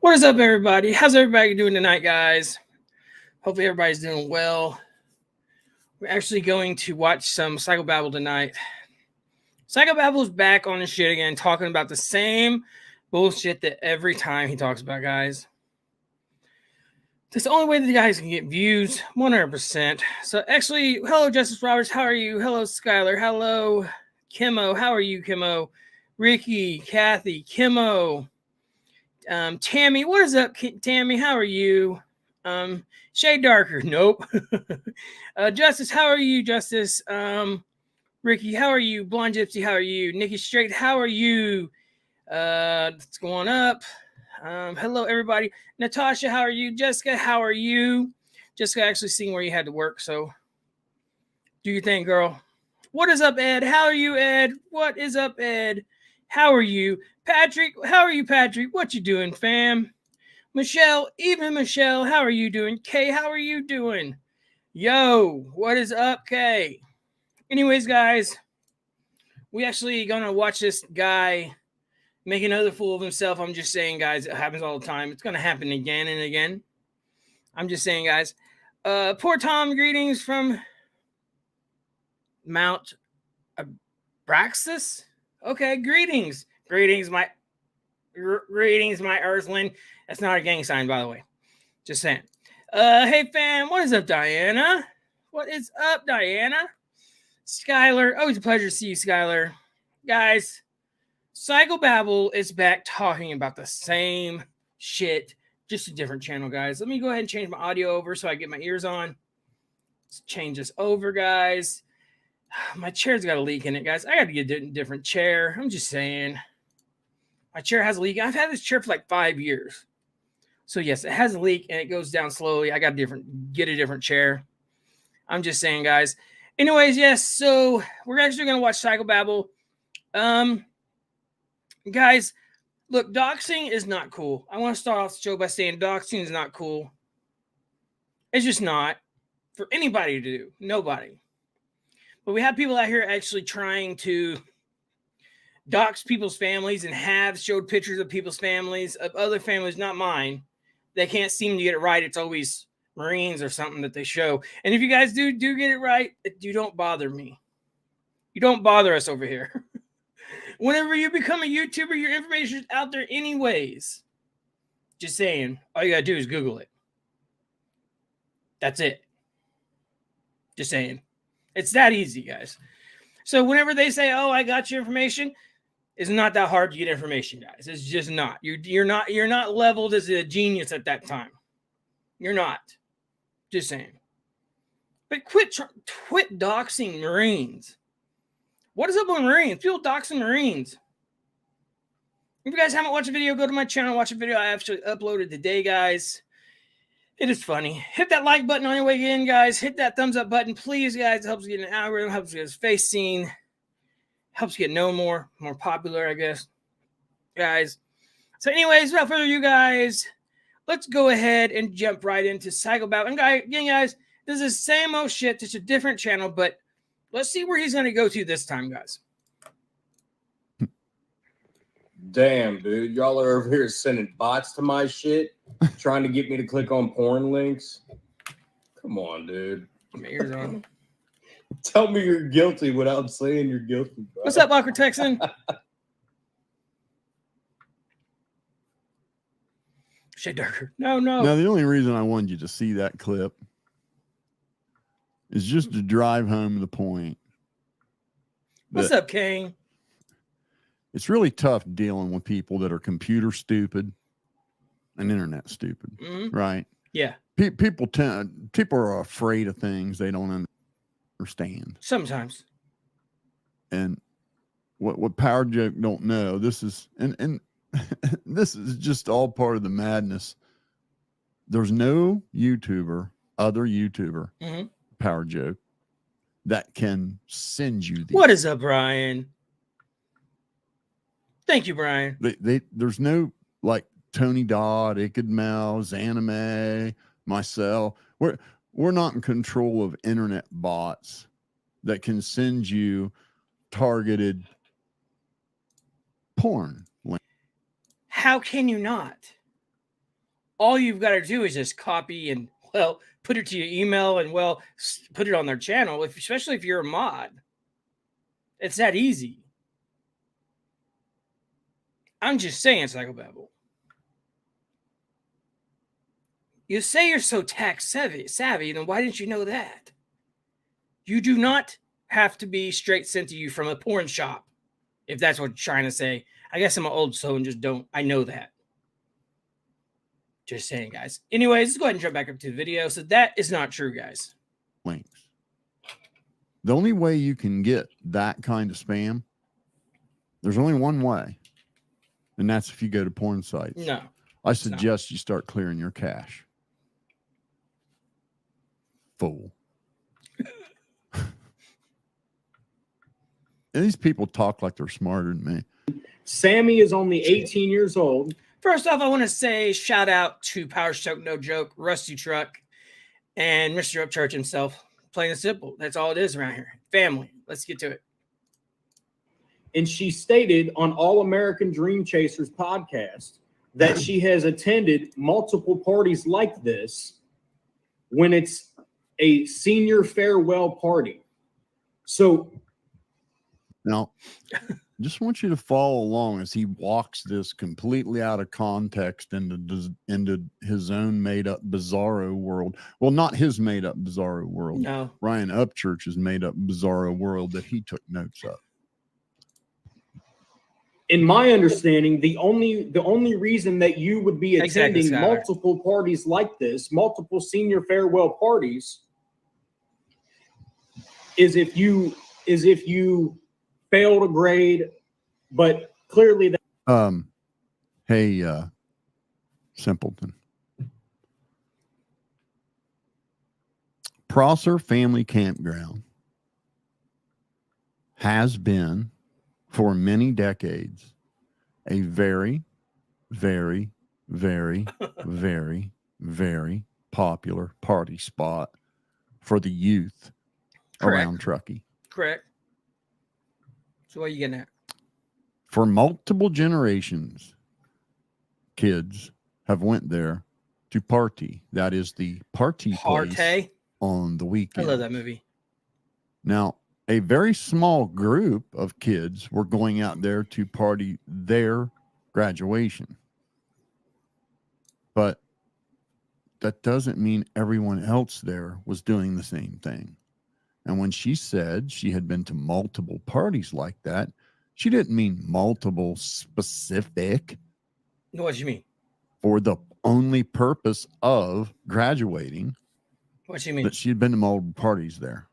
What is up, everybody? How's everybody doing tonight, guys? Hopefully, everybody's doing well. We're actually going to watch some Psychobabble tonight. Psychobabble's back on the shit again, talking about the same bullshit that every time he talks about, guys. That's the only way that the guys can get views, 100%. So, actually, hello, Justice Roberts. How are you? Hello, Skylar. Hello, Kimmo. How are you, Kimmo? Ricky, Kathy, Kimmo. Tammy, what is up, Tammy? How are you? Shade Darker, nope. Justice, how are you, Justice? Ricky, how are you? Blonde Gypsy, how are you? Nikki Straight, how are you? It's going up. Hello, everybody. Natasha, how are you? Jessica, how are you? Jessica actually seeing where you had to work, so do your thing, girl. What is up, Ed? How are you, Ed? What is up, Ed? How are you? Patrick, how are you, Patrick? What you doing, fam? Michelle, even Michelle, how are you doing? Kay, how are you doing? Yo, what is up, Kay? Anyways, guys, we actually gonna watch this guy make another fool of himself. I'm just saying, guys, it happens all the time. It's gonna happen again and again. I'm just saying, guys. Poor Tom, greetings from Mount Abraxas. Okay, greetings. Greetings, my Earthling. That's not a gang sign, by the way. Just saying. Hey, fam, what is up, Diana? What is up, Diana? Skylar, always a pleasure to see you, Skylar. Guys, Psychobabble is back talking about the same shit, just a different channel, guys. Let me go ahead and change my audio over so I get my ears on. Let's change this over, guys. My chair's got a leak in it, guys. I got to get a different chair. I'm just saying. My chair has a leak. I've had this chair for like 5 years. So, yes, it has a leak and it goes down slowly. I got to get a different chair. I'm just saying, guys. Anyways, yes, so we're actually going to watch Psychobabble. Guys, look, doxing is not cool. I want to start off the show by saying doxing is not cool. It's just not for anybody to do. Nobody. But we have people out here actually trying to dox people's families and have showed pictures of people's families, of other families, not mine. They can't seem to get it right. It's always Marines or something that they show. And if you guys do get it right, you don't bother me. You don't bother us over here. Whenever you become a YouTuber, your information is out there anyways. Just saying. All you got to do is Google it. That's it. Just saying. It's that easy, guys. So whenever they say, oh, I got your information, it's not that hard to get information, guys. It's just not. You're not leveled as a genius at that time. You're not. Just saying. But quit doxing Marines. What is up with Marines? People doxing Marines. If you guys haven't watched a video, go to my channel, watch a video I actually uploaded today, guys. It is funny. Hit that like button on your way in, guys. Hit that thumbs up button, please, guys. It helps get an algorithm, helps get his face seen, helps get known more popular, I guess, guys. So, anyways, without further ado, guys, let's go ahead and jump right into Psychobabble. And again, guys, this is the same old shit, just a different channel, but let's see where he's going to go to this time, guys. Damn, dude. Y'all are over here sending bots to my shit, trying to get me to click on porn links. Come on, dude. My ears on. Tell me you're guilty without saying you're guilty, bro. What's up, Awkward Texan? Shit darker. No. Now, the only reason I wanted you to see that clip is just to drive home the point. What's up, King? It's really tough dealing with people that are computer stupid and internet stupid, right? Yeah. People are afraid of things they don't understand. Sometimes. And what Power Joke don't know, this is and this is just all part of the madness. There's no other YouTuber, Power Joke, that can send you these. What is up, Brian? Thank you, Brian. There's no like Tony Dodd, Iked Mouse, Anime, myself. We're not in control of internet bots that can send you targeted porn links. How can you not? all you've got to do is just copy and, well, put it to your email and, well, put it on their channel, especially if you're a mod. It's that easy. I'm just saying, Psychobabble. You say you're so tax savvy, then why didn't you know that? You do not have to be straight sent to you from a porn shop, if that's what you're trying to say. I guess I'm an old soul and just don't. I know that. Just saying, guys. Anyways, let's go ahead and jump back up to the video. So that is not true, guys. Links. The only way you can get that kind of spam, there's only one way, and that's if you go to porn sites. No. I suggest you start clearing your cache. Fool. And these people talk like they're smarter than me. Sammy is only 18 years old. First off, I want to say shout out to Power Stroke No Joke, Rusty Truck, and Mr. Upchurch himself. Plain and simple. That's all it is around here. Family. Let's get to it. And she stated on All American Dream Chasers podcast that she has attended multiple parties like this when it's a senior farewell party. So now, just want you to follow along as he walks this completely out of context into his own made-up bizarro world. Well, not his made-up bizarro world. No. Ryan Upchurch's made-up bizarro world that he took notes of. In my understanding, the only reason that you would be attending multiple parties like this, multiple senior farewell parties, is if you failed a grade, but clearly that hey simpleton. Prosser Family Campground has been for many decades a very, very, very, very, very popular party spot for the youth around Truckee. Correct. So what are you getting at? For multiple generations, kids have went there to party. That is the party place on the weekend. I love that movie. Now, a very small group of kids were going out there to party their graduation. But that doesn't mean everyone else there was doing the same thing. And when she said she had been to multiple parties like that, she didn't mean multiple specific. What do you mean? For the only purpose of graduating. What do you mean? That she had been to multiple parties there.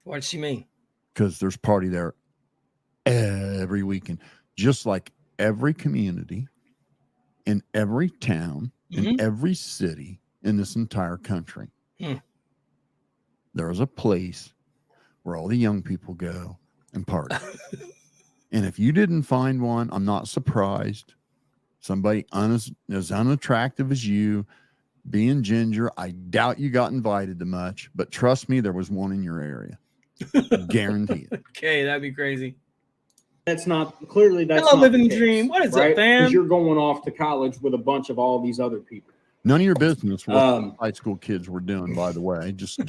What does she mean? Because there's party there every weekend. Just like every community, in every town, in every city in this entire country. There is a place where all the young people go and party. And if you didn't find one, I'm not surprised. Somebody as unattractive as you, being ginger, I doubt you got invited to much, but trust me, there was one in your area. Guaranteed. Okay, that'd be crazy. That's not clearly that's Hello, not living the the case, dream. What is right? up, fam? Because you're going off to college with a bunch of all these other people. None of your business what high school kids were doing, by the way. Just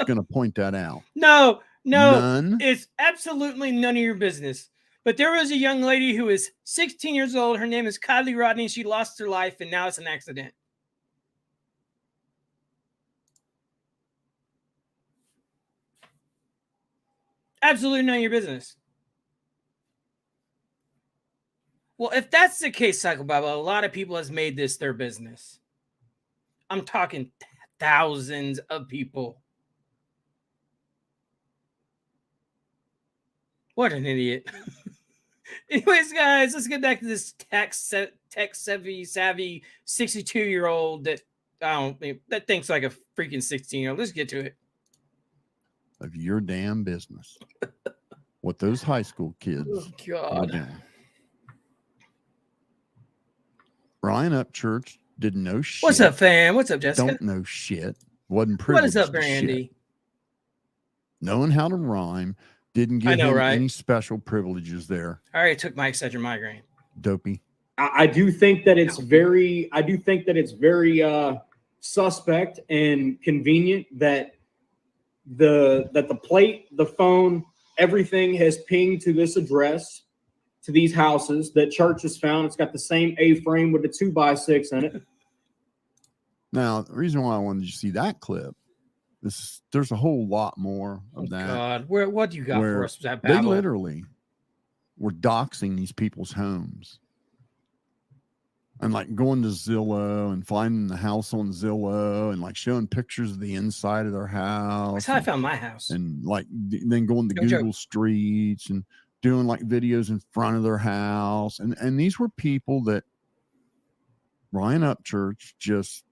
gonna point that out. No, none. It's absolutely none of your business. But there was a young lady who is 16 years old. Her name is Kylie Rodney. She lost her life, and now it's an accident. Absolutely none of your business. Well, if that's the case, Psychobabble, a lot of people has made this their business. I'm talking thousands of people. What an idiot. Anyways, guys, let's get back to this tech-savvy 62-year-old that thinks like a freaking 16-year-old. Let's get to it. Of your damn business. What those high school kids are doing. Ryan Upchurch didn't know shit. What's up, fam? What's up, Jessica? Don't know shit. Wasn't privileged. What is up, Brandy? Knowing how to rhyme. Didn't give him any special privileges there. I already took my Excedrin migraine. Dopey. I do think that it's very suspect and convenient that the plate, the phone, everything has pinged to this address, to these houses that church has found. It's got the same A-frame with the 2x6 in it. Now, the reason why I wanted you to see that clip is there's a whole lot more of that. God, what do you got for us? That they battle? literally were doxing these people's homes and like going to Zillow and finding the house on Zillow and like showing pictures of the inside of their house. That's how I found my house. And like then going to No Google joke. Streets and doing like videos in front of their house. And these were people that Ryan Upchurch just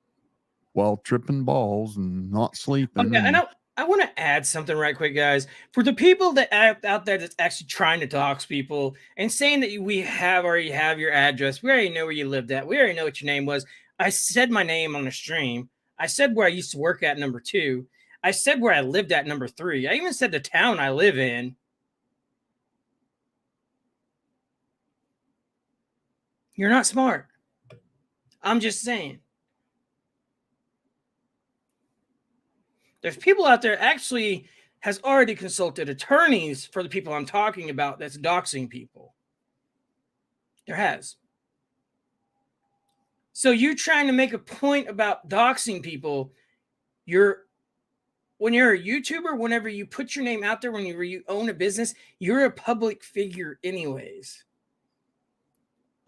while tripping balls and not sleeping. Okay, I want to add something right quick, guys. For the people that out there that's actually trying to dox people and saying that we already have your address, we already know where you lived at, we already know what your name was. I said my name on the stream. I said where I used to work at, number 2. I said where I lived at, number 3. I even said the town I live in. You're not smart. I'm just saying. There's people out there actually has already consulted attorneys for the people I'm talking about that's doxing people. There has. So you're trying to make a point about doxing people. When you're a YouTuber, whenever you put your name out there, when you own a business, you're a public figure anyways.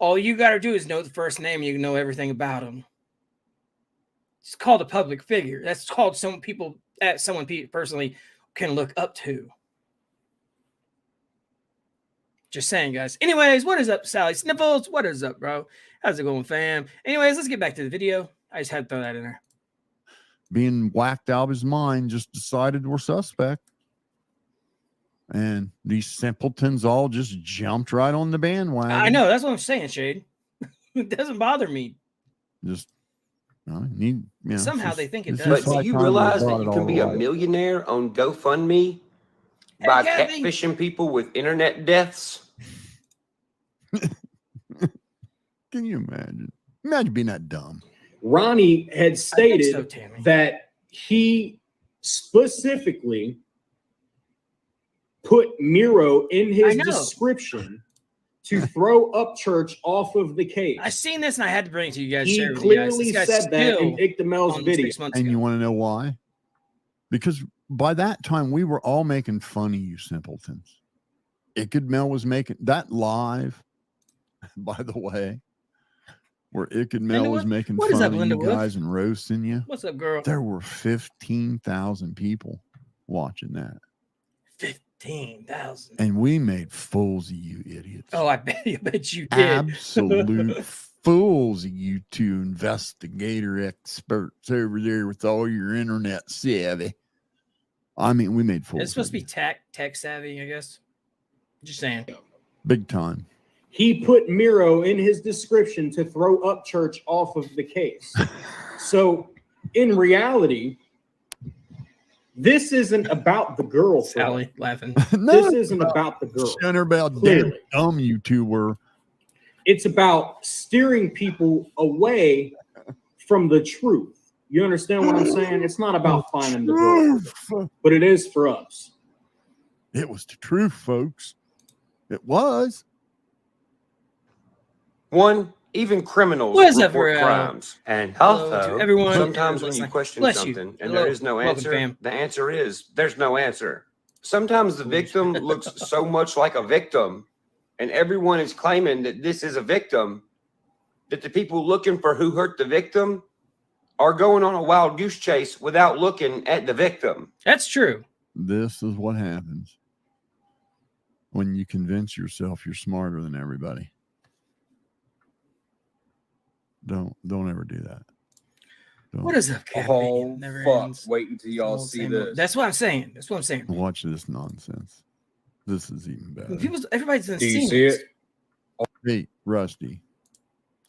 All you got to do is know the first name. You can know everything about them. It's called a public figure. That's called someone personally can look up to. Just saying, guys. Anyways, what is up, Sally Sniffles? What is up, bro? How's it going, fam? Anyways, let's get back to the video. I just had to throw that in there. Being whacked out of his mind, just decided we're suspect. And these simpletons all just jumped right on the bandwagon. I know. That's what I'm saying, Shade. It doesn't bother me. Just somehow they think it does. But do you realize that you can be a millionaire on GoFundMe by catfishing people with internet deaths? Can you imagine? Imagine being that dumb. Ronnie had stated that he specifically put Miro in his description to throw Upchurch off of the case. I seen this and I had to bring it to you guys. He clearly said that in Ictamel's video. And you want to know why? Because by that time, we were all making fun of you simpletons. Ictamel was making that live, by the way, where Ictamel was making fun of you guys and roasting you. What's up, girl? There were 15,000 people watching that. 15,000. And we made fools of you idiots. Oh, I bet you did. Absolute fools of you two investigator experts over there with all your internet savvy. I mean, we made fools. It's supposed to be tech savvy, I guess. Just saying. Big time. He put Miro in his description to throw Upchurch off of the case. So, in reality, this isn't about the girl. Sally laughing. No, this isn't about the girl. Showing her about damn dumb you two were. It's about steering people away from the truth. You understand what I'm saying? It's not about finding the girl, but it is for us. It was the truth, folks. It was. Even criminals report crimes. And also, everyone, sometimes when you question something and there is no answer, the answer is there's no answer. Sometimes the victim looks so much like a victim, and everyone is claiming that this is a victim, that the people looking for who hurt the victim are going on a wild goose chase without looking at the victim. That's true. This is what happens when you convince yourself you're smarter than everybody. Don't ever do that. What is up, Captain? Oh, fuck. Ends. Wait until y'all see this. That's what I'm saying. That's what I'm saying. Watch this nonsense. This is even better. Everybody's Do you see it? Hey, Rusty.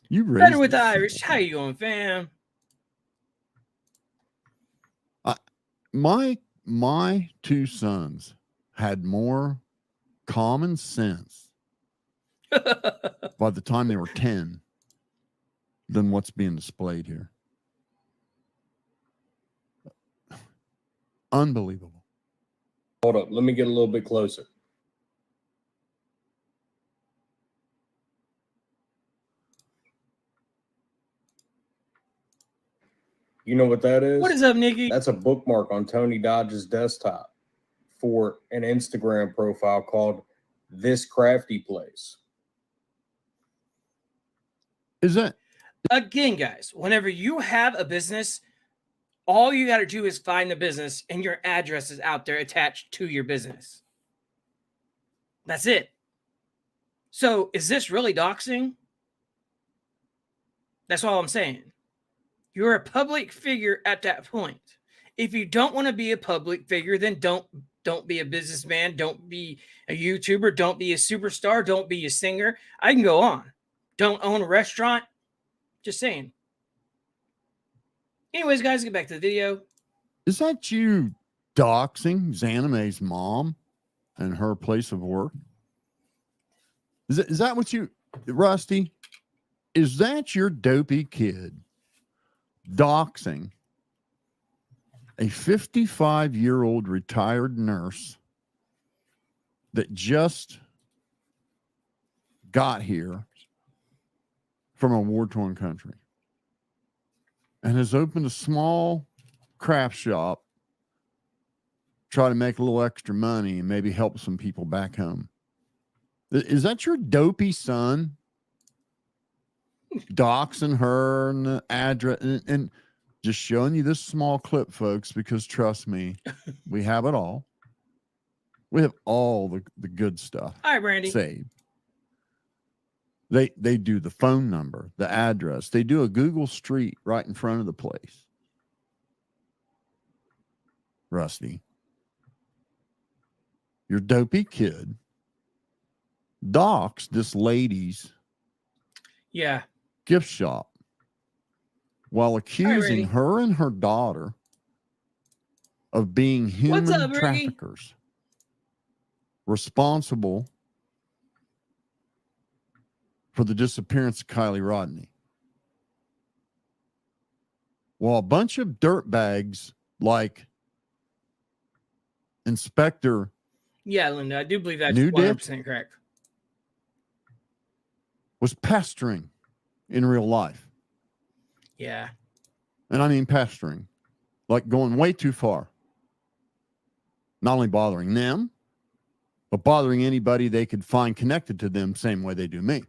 You better with the Irish. How you going, fam? My two sons had more common sense by the time they were 10 than what's being displayed here. Unbelievable. Hold up. Let me get a little bit closer. You know what that is? What is up, Nikki? That's a bookmark on Tony Dodge's desktop for an Instagram profile called This Crafty Place. Is that Again, guys, whenever you have a business, all you got to do is find the business and your address is out there attached to your business. That's it. So is this really doxing? That's all I'm saying. You're a public figure at that point. If you don't want to be a public figure, then don't be a businessman. Don't be a YouTuber. Don't be a superstar. Don't be a singer. I can go on. Don't own a restaurant. Just saying. Anyways, guys, get back to the video. is that you doxing Xanime's mom and her place of work? Is that what you, Rusty? Is that your dopey kid doxing a 55-year-old retired nurse that just got here from a war-torn country and has opened a small craft shop, try to make a little extra money and maybe help some people back home? Is that your dopey son doxing her and the address and just showing you this small clip, folks, because trust me, we have it all. We have all the good stuff. All right, Brandy. Saved. They do the phone number, the address. They do a Google Street right in front of the place. Rusty, your dopey kid doxed this lady's gift shop while accusing her and her daughter of being human traffickers responsible for the disappearance of Kylie Rodney. While a bunch of dirtbags like Inspector Linda, I do believe that's New 100% correct. Was pestering in real life. Yeah. And I mean pestering, like going way too far. Not only bothering them, but bothering anybody they could find connected to them, same way they do me.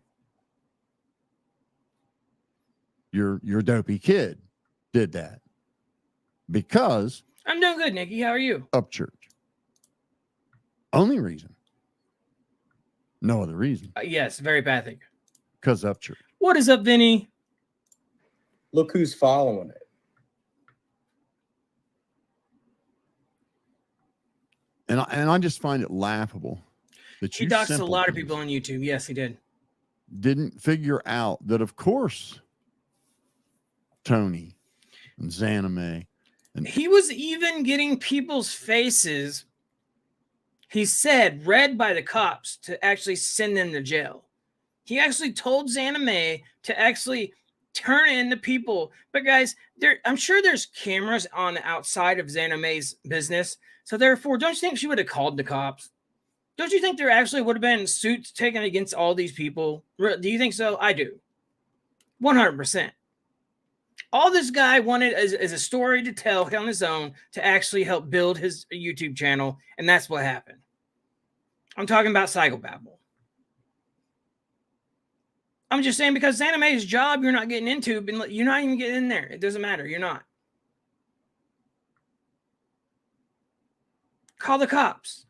Your dopey kid did that because I'm doing good, Nikki. How are you? Up church. Only reason. No other reason. Yes, very pathic. Because up church. What is up, Vinny? Look who's following it. And I just find it laughable that he doxed a lot of people on YouTube. Yes, he did. Didn't figure out that, of course, Tony and Xanime, and he was even getting people's faces, he said, read by the cops to actually send them to jail. He actually told Xanime to actually turn in the people. But guys, I'm sure there's cameras on the outside of Xanime's business. So therefore, don't you think she would have called the cops? Don't you think there actually would have been suits taken against all these people? Do you think so? I do. 100%. All this guy wanted is a story to tell on his own to actually help build his YouTube channel, and that's what happened. I'm talking about Psychobabble. I'm just saying because Xanime's job you're not getting into, but you're not even getting in there. It doesn't matter. You're not. Call the cops.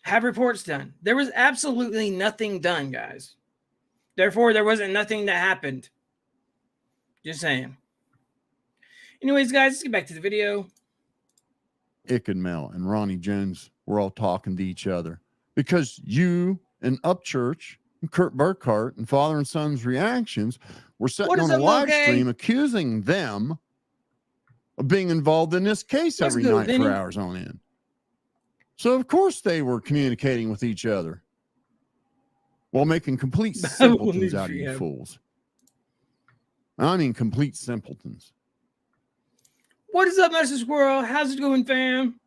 Have reports done. There was absolutely nothing done, guys. Therefore, there wasn't nothing that happened. Just saying. Anyways, guys, let's get back to the video. Ick and Mel and Ronnie Jones were all talking to each other because you and Upchurch and Kurt Burkhart and Father and Son's Reactions were sitting on a live stream accusing them of being involved in this case every night for hours on end. So, of course, they were communicating with each other. while making complete Babble simpletons out of you rehab. fools. I mean, complete simpletons. What is up, Mr. Squirrel? How's it going, fam?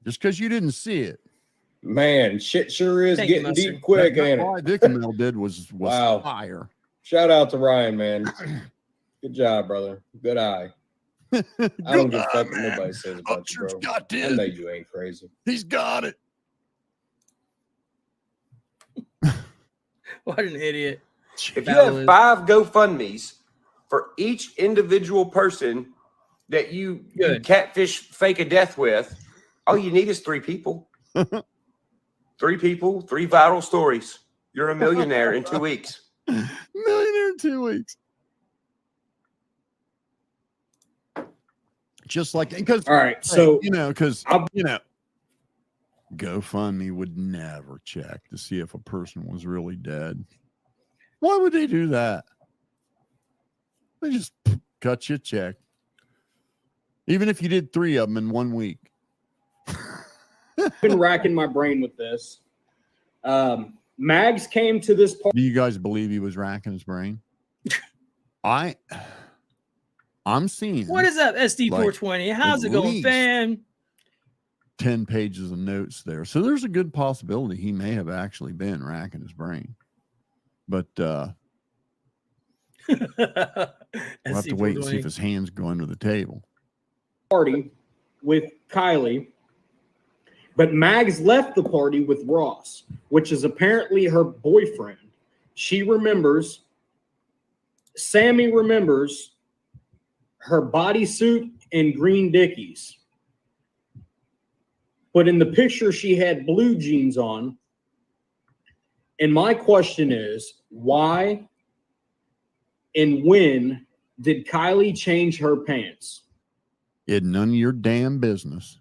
Just because you didn't see it. Man, shit sure is Thank you, getting Mustard. deep quick, That ain't Ryan it? Dickamel did was Wow. fire. Shout out to Ryan, man. Good job, brother. Good eye. I don't give a fuck what nobody says about you, bro. Got I this. know you ain't crazy. He's got it. What an idiot. If you have 5 GoFundMes for each individual person that you catfish fake a death with, all you need is 3 people. 3 people, 3 viral stories. You're a millionaire in 2 weeks. Millionaire in 2 weeks. Just like, because, All right, so because, GoFundMe would never check to see if a person was really dead. Why would they do that? They just cut you a check. Even if you did 3 of them in 1 week. I've been racking my brain with this. Mags came to this party. Do you guys believe he was racking his brain? I'm seeing. What is up, SD420? How's it going, fam? 10 pages of notes there. So there's a good possibility he may have actually been racking his brain. But we'll have to wait and see if his hands go under the table. Party with Kylie, but Mags left the party with Ross, which is apparently her boyfriend. She remembers, Sammy remembers her bodysuit and green Dickies. But in the picture, she had blue jeans on. And my question is, why and when did Kylie change her pants? It's none of your damn business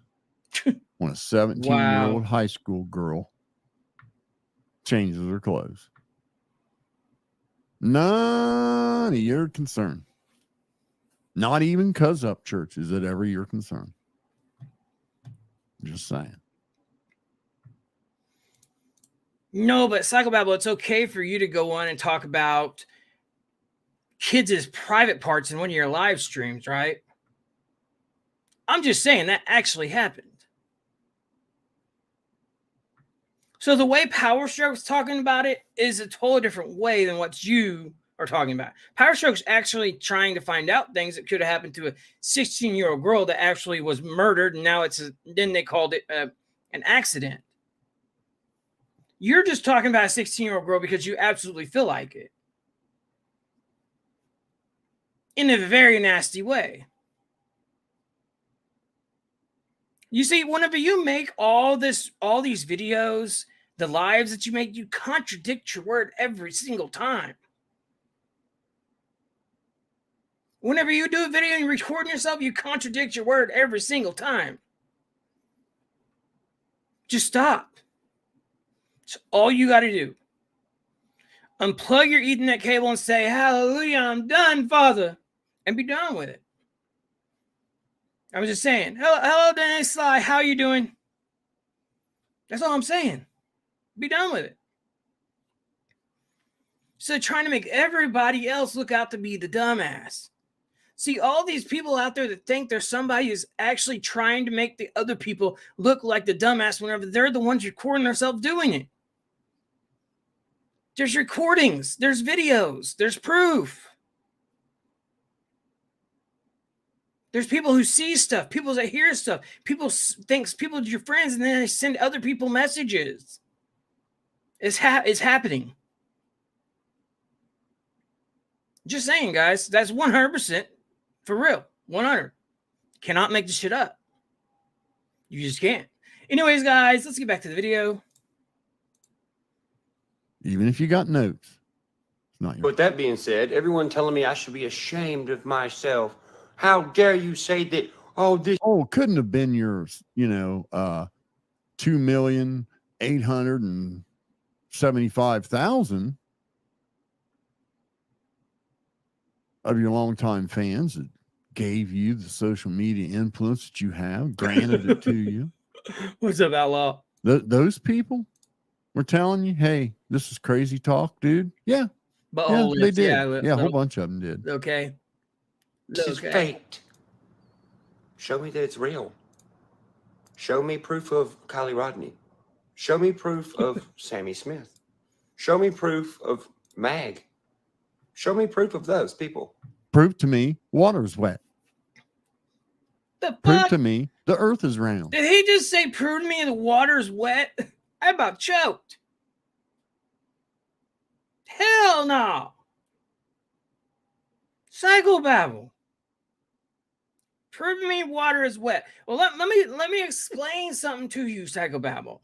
when a 17-year-old high school girl changes her clothes. None of your concern. Not even cuz up church is it ever your concern. Just saying. No, but Psychobabble, it's okay for you to go on and talk about kids' private parts in one of your live streams, right? I'm just saying that actually happened. So the way Power Stroke's talking about it is a totally different way than what you are talking about. Power Stroke's actually trying to find out things that could have happened to a 16-year-old girl that actually was murdered, and now then they called it an accident. You're just talking about a 16-year-old girl because you absolutely feel like it. In a very nasty way. You see, whenever you make all these videos, the lives that you make, you contradict your word every single time. Whenever you do a video and you're recording yourself, you contradict your word every single time. Just stop. It's all you got to do. Unplug your Ethernet cable and say, hallelujah, I'm done, Father. And be done with it. I was just saying, hello, Dennis Sly, how you doing? That's all I'm saying. Be done with it. So trying to make everybody else look out to be the dumbass. See, all these people out there that think there's somebody who's actually trying to make the other people look like the dumbass whenever they're the ones recording themselves doing it. There's recordings, there's videos, there's proof. There's people who see stuff, people that hear stuff. People think people are your friends, and then they send other people messages. It's happening. Just saying, guys. That's 100% for real. 100. Cannot make this shit up. You just can't. Anyways, guys, let's get back to the video. Even if you got notes, it's not your. With that being said, everyone telling me I should be ashamed of myself. How dare you say that? Oh, couldn't have been yours. 2,875,000 of your longtime fans that gave you the social media influence that you have, granted it to you. What's up, Outlaw? Those people were telling you, hey, this is crazy talk, dude. Yeah. But Yeah, they lips, did. yeah, Yeah, a whole bunch of them did. Okay. This is faked. Show me that it's real. Show me proof of Kylie Rodney. Show me proof of Sammy Smith. Show me proof of Mag. Show me proof of those people. Prove to me water's wet. The Prove fuck? to me the earth is round. Did he just say prove to me the water's wet? I about choked. Hell no. Psychobabble. Prove to me water is wet. Well, let me explain something to you, Psychobabble.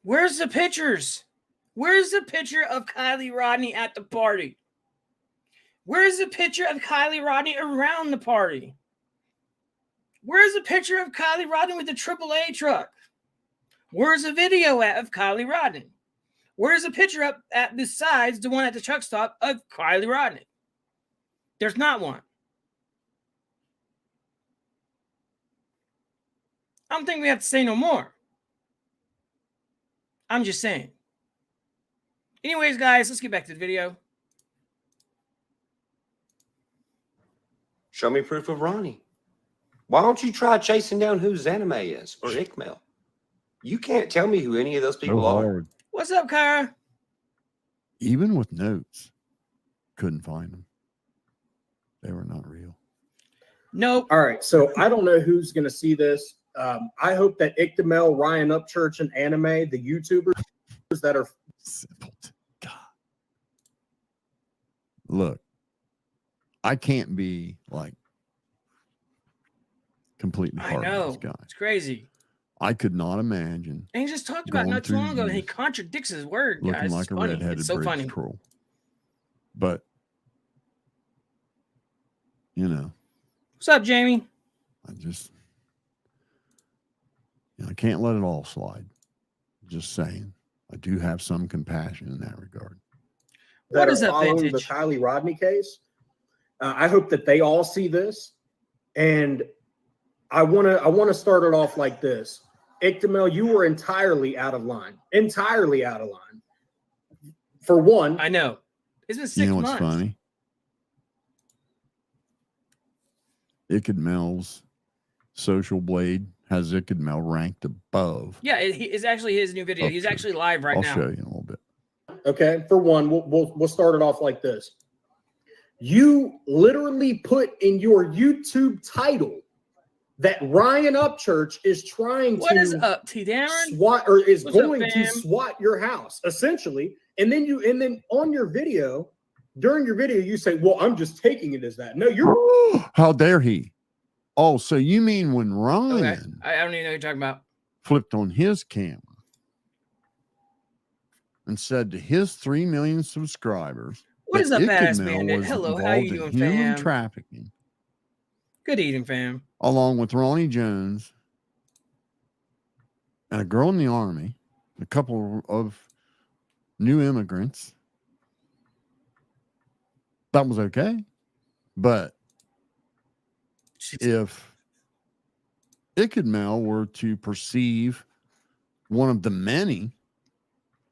Where's the pictures? Where's the picture of Kylie Rodney at the party? Where's the picture of Kylie Rodney around the party? Where's the picture of Kylie Rodney with the AAA truck? Where's the video of Kylie Rodney? Where's the picture up at besides the one at the truck stop of Kylie Rodney? There's not one. I don't think we have to say no more. I'm just saying. Anyways, guys, let's get back to the video. Show me proof of Ronnie. Why don't you try chasing down who Zanime is or Ikmel? You can't tell me who any of those people are. What's up, Kyra? Even with notes, couldn't find them. They were not real. Nope. All right, so I don't know who's going to see this. I hope that Ictamel, Ryan Upchurch, and Anime, the YouTubers that are Simpleton. God. Look, I can't be like completely I hard on know. this guy. It's crazy. I could not imagine And he just talked about it going not too long through ago, and he these contradicts his word, looking guys. like It's a funny. redheaded It's so bridge funny. troll. But you know, What's up, Jamie? I just I can't let it all slide. Just saying. I do have some compassion in that regard. What that is are up, following Vintage? the Kylie Rodney case. I hope that they all see this, and I want to start it off like this. Ictamel, you were entirely out of line. Entirely out of line. For one, I know. It's been 6 You know what's months. funny? Mel's Social Blade has Mel ranked above. Yeah, it's actually his new video. He's Okay. actually live right I'll now. show you in a little bit. okay, for one, we'll start it off like this. You literally put in your YouTube title that Ryan Upchurch is trying What to is up, T. Darren? SWAT or is What's up, going to fam? SWAT your house, essentially. And then on your video, during your video, you say, well, I'm just taking it as that. No, you're How dare he? Oh, so you mean when Ryan Okay. I don't even know what you're talking about. flipped on his camera and said to his 3 million subscribers What is up, that Badass Mel Bandit? was Hello, how you involved doing, in human fam? trafficking, Good eating, fam. along with Ronnie Jones and a girl in the army, a couple of new immigrants. That was okay. But if Mel were to perceive one of the many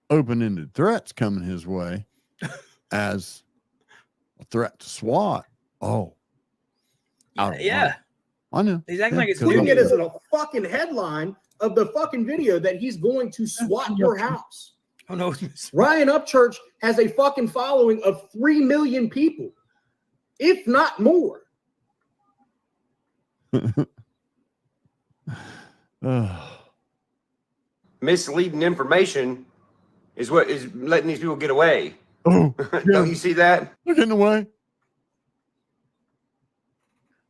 open-ended threats coming his way as a threat to SWAT, out of Yeah. line. I know. He's acting like it's putting good. it as a fucking headline of the fucking video that he's going to SWAT your house. Oh, no. Ryan Upchurch has a fucking following of 3 million people, if not more. Misleading information is what is letting these people get away. Oh, Don't you see that? they're getting away.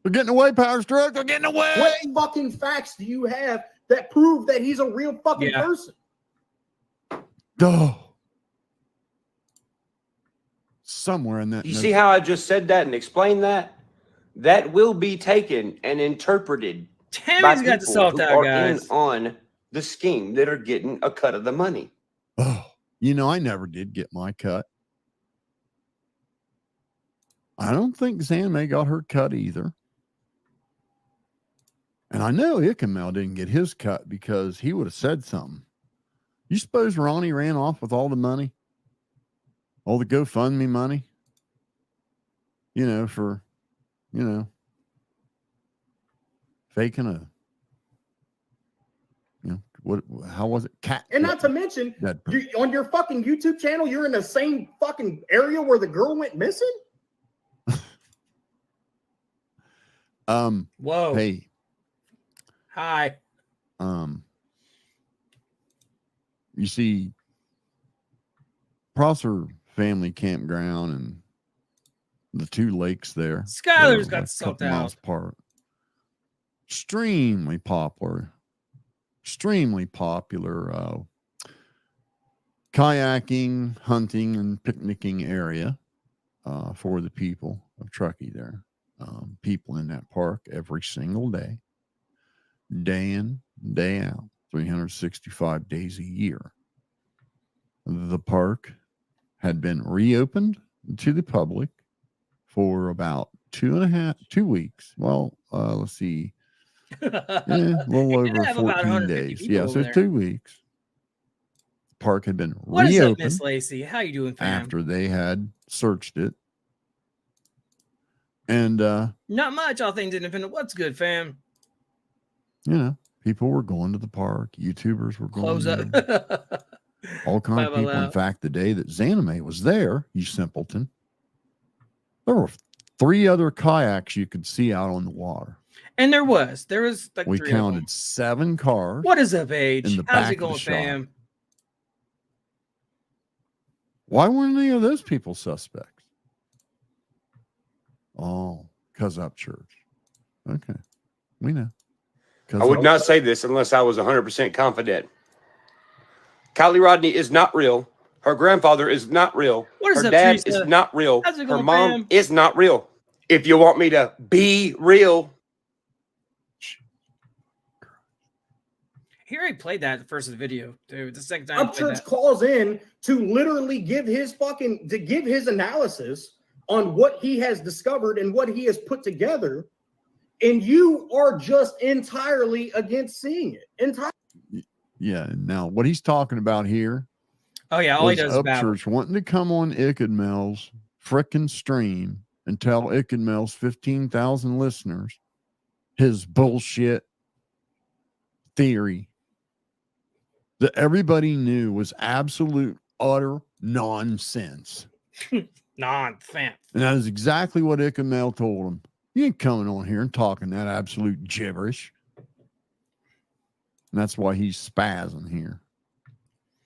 They're getting away, Power Stroke. They're getting away. What fucking facts do you have that prove that he's a real fucking Yeah. person? Oh. Somewhere in that. You note- see how I just said that and explained that? That will be taken and interpreted by Tammy's got the people salt who out, are guys. in on the scheme that are getting a cut of the money. Oh, I never did get my cut. I don't think Zanme got her cut either. And I know Ichamel didn't get his cut because he would have said something. You suppose Ronnie ran off with all the money? All the GoFundMe money? For, faking a, how was it? Cat. And not to mention, on your fucking YouTube channel, you're in the same fucking area where the girl went missing? Whoa. Hey. Hi. You see, Prosser Family Campground and the two lakes there. Skylar's got sucked out. Miles apart. Extremely popular kayaking, hunting, and picnicking area for the people of Truckee there. People in that park every single day in, day out, 365 days a year. The park had been reopened to the public for about 2 weeks. Well, let's see. A little over 14 days. Yeah, so 2 weeks. The park had been what reopened. What is up, Miss Lacey? How you doing, fam? After they had searched it. And not much, all things independent. What's good, fam? People were going to the park. YouTubers were going there. All kinds of people. In fact, the day that Zanime was there, you simpleton, there were 3 other kayaks you could see out on the water. And there was like we 3 counted 7 cars. What is up, Age? In the How's back it going, fam? Why weren't any of those people suspects? Oh, because up church. Okay, we know. I would not say this unless I was 100% confident. Kylie Rodney is not real. Her grandfather is not real. Her dad is not real. Her mom is not real. If you want me to be real. He already played that at the first of the video, dude. The second time. Upchurch calls in to literally give his analysis on what he has discovered and what he has put together. And you are just entirely against seeing it. Yeah. Now, what he's talking about here. Oh, yeah. All he does is Upchurch wanting to come on Ickadmel's frickin' stream and tell Ickadmel's 15,000 listeners his bullshit theory that everybody knew was absolute, utter nonsense. Nonsense. And that is exactly what Ickadmel told him. You ain't coming on here and talking that absolute gibberish. And that's why he's spazzing here.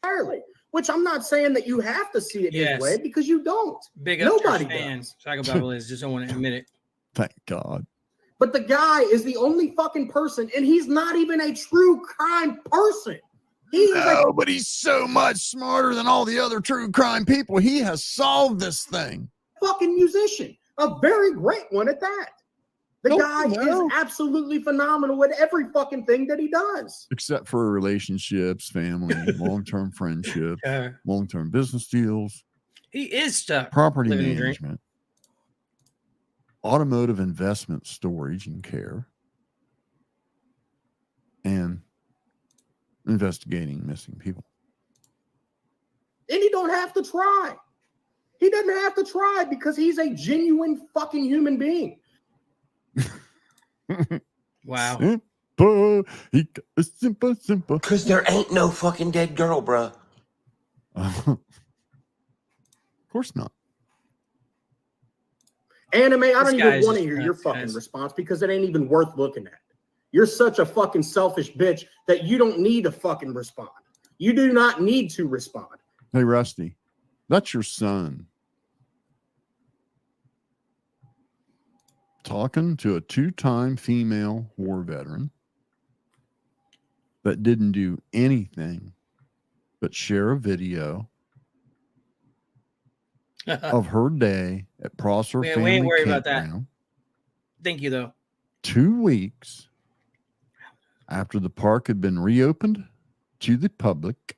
Entirely. Which I'm not saying that you have to see it this way, because you don't. Big Nobody does. Psychobabble is just don't want to admit it. Thank God. But the guy is the only fucking person, and he's not even a true crime person. But he's so much smarter than all the other true crime people. He has solved this thing. Fucking musician. A very great one at that. The guy is absolutely phenomenal at every fucking thing that he does. Except for relationships, family, long-term friendships, long-term business deals. He is stuck. Property management. Automotive investment, storage, and care. And investigating missing people. And he don't have to try. He doesn't have to try because he's a genuine fucking human being. Wow. Simple. Because there ain't no fucking dead girl, bruh. Of course not. Anime, I don't even want to hear your fucking response because it ain't even worth looking at. You're such a fucking selfish bitch that you don't need to fucking respond. You do not need to respond. Hey, Rusty, that's your son. Talking to a 2-time female war veteran that didn't do anything but share a video of her day at Prosser Family We ain't worried about Campground. that. Thank you, though. 2 weeks after the park had been reopened to the public.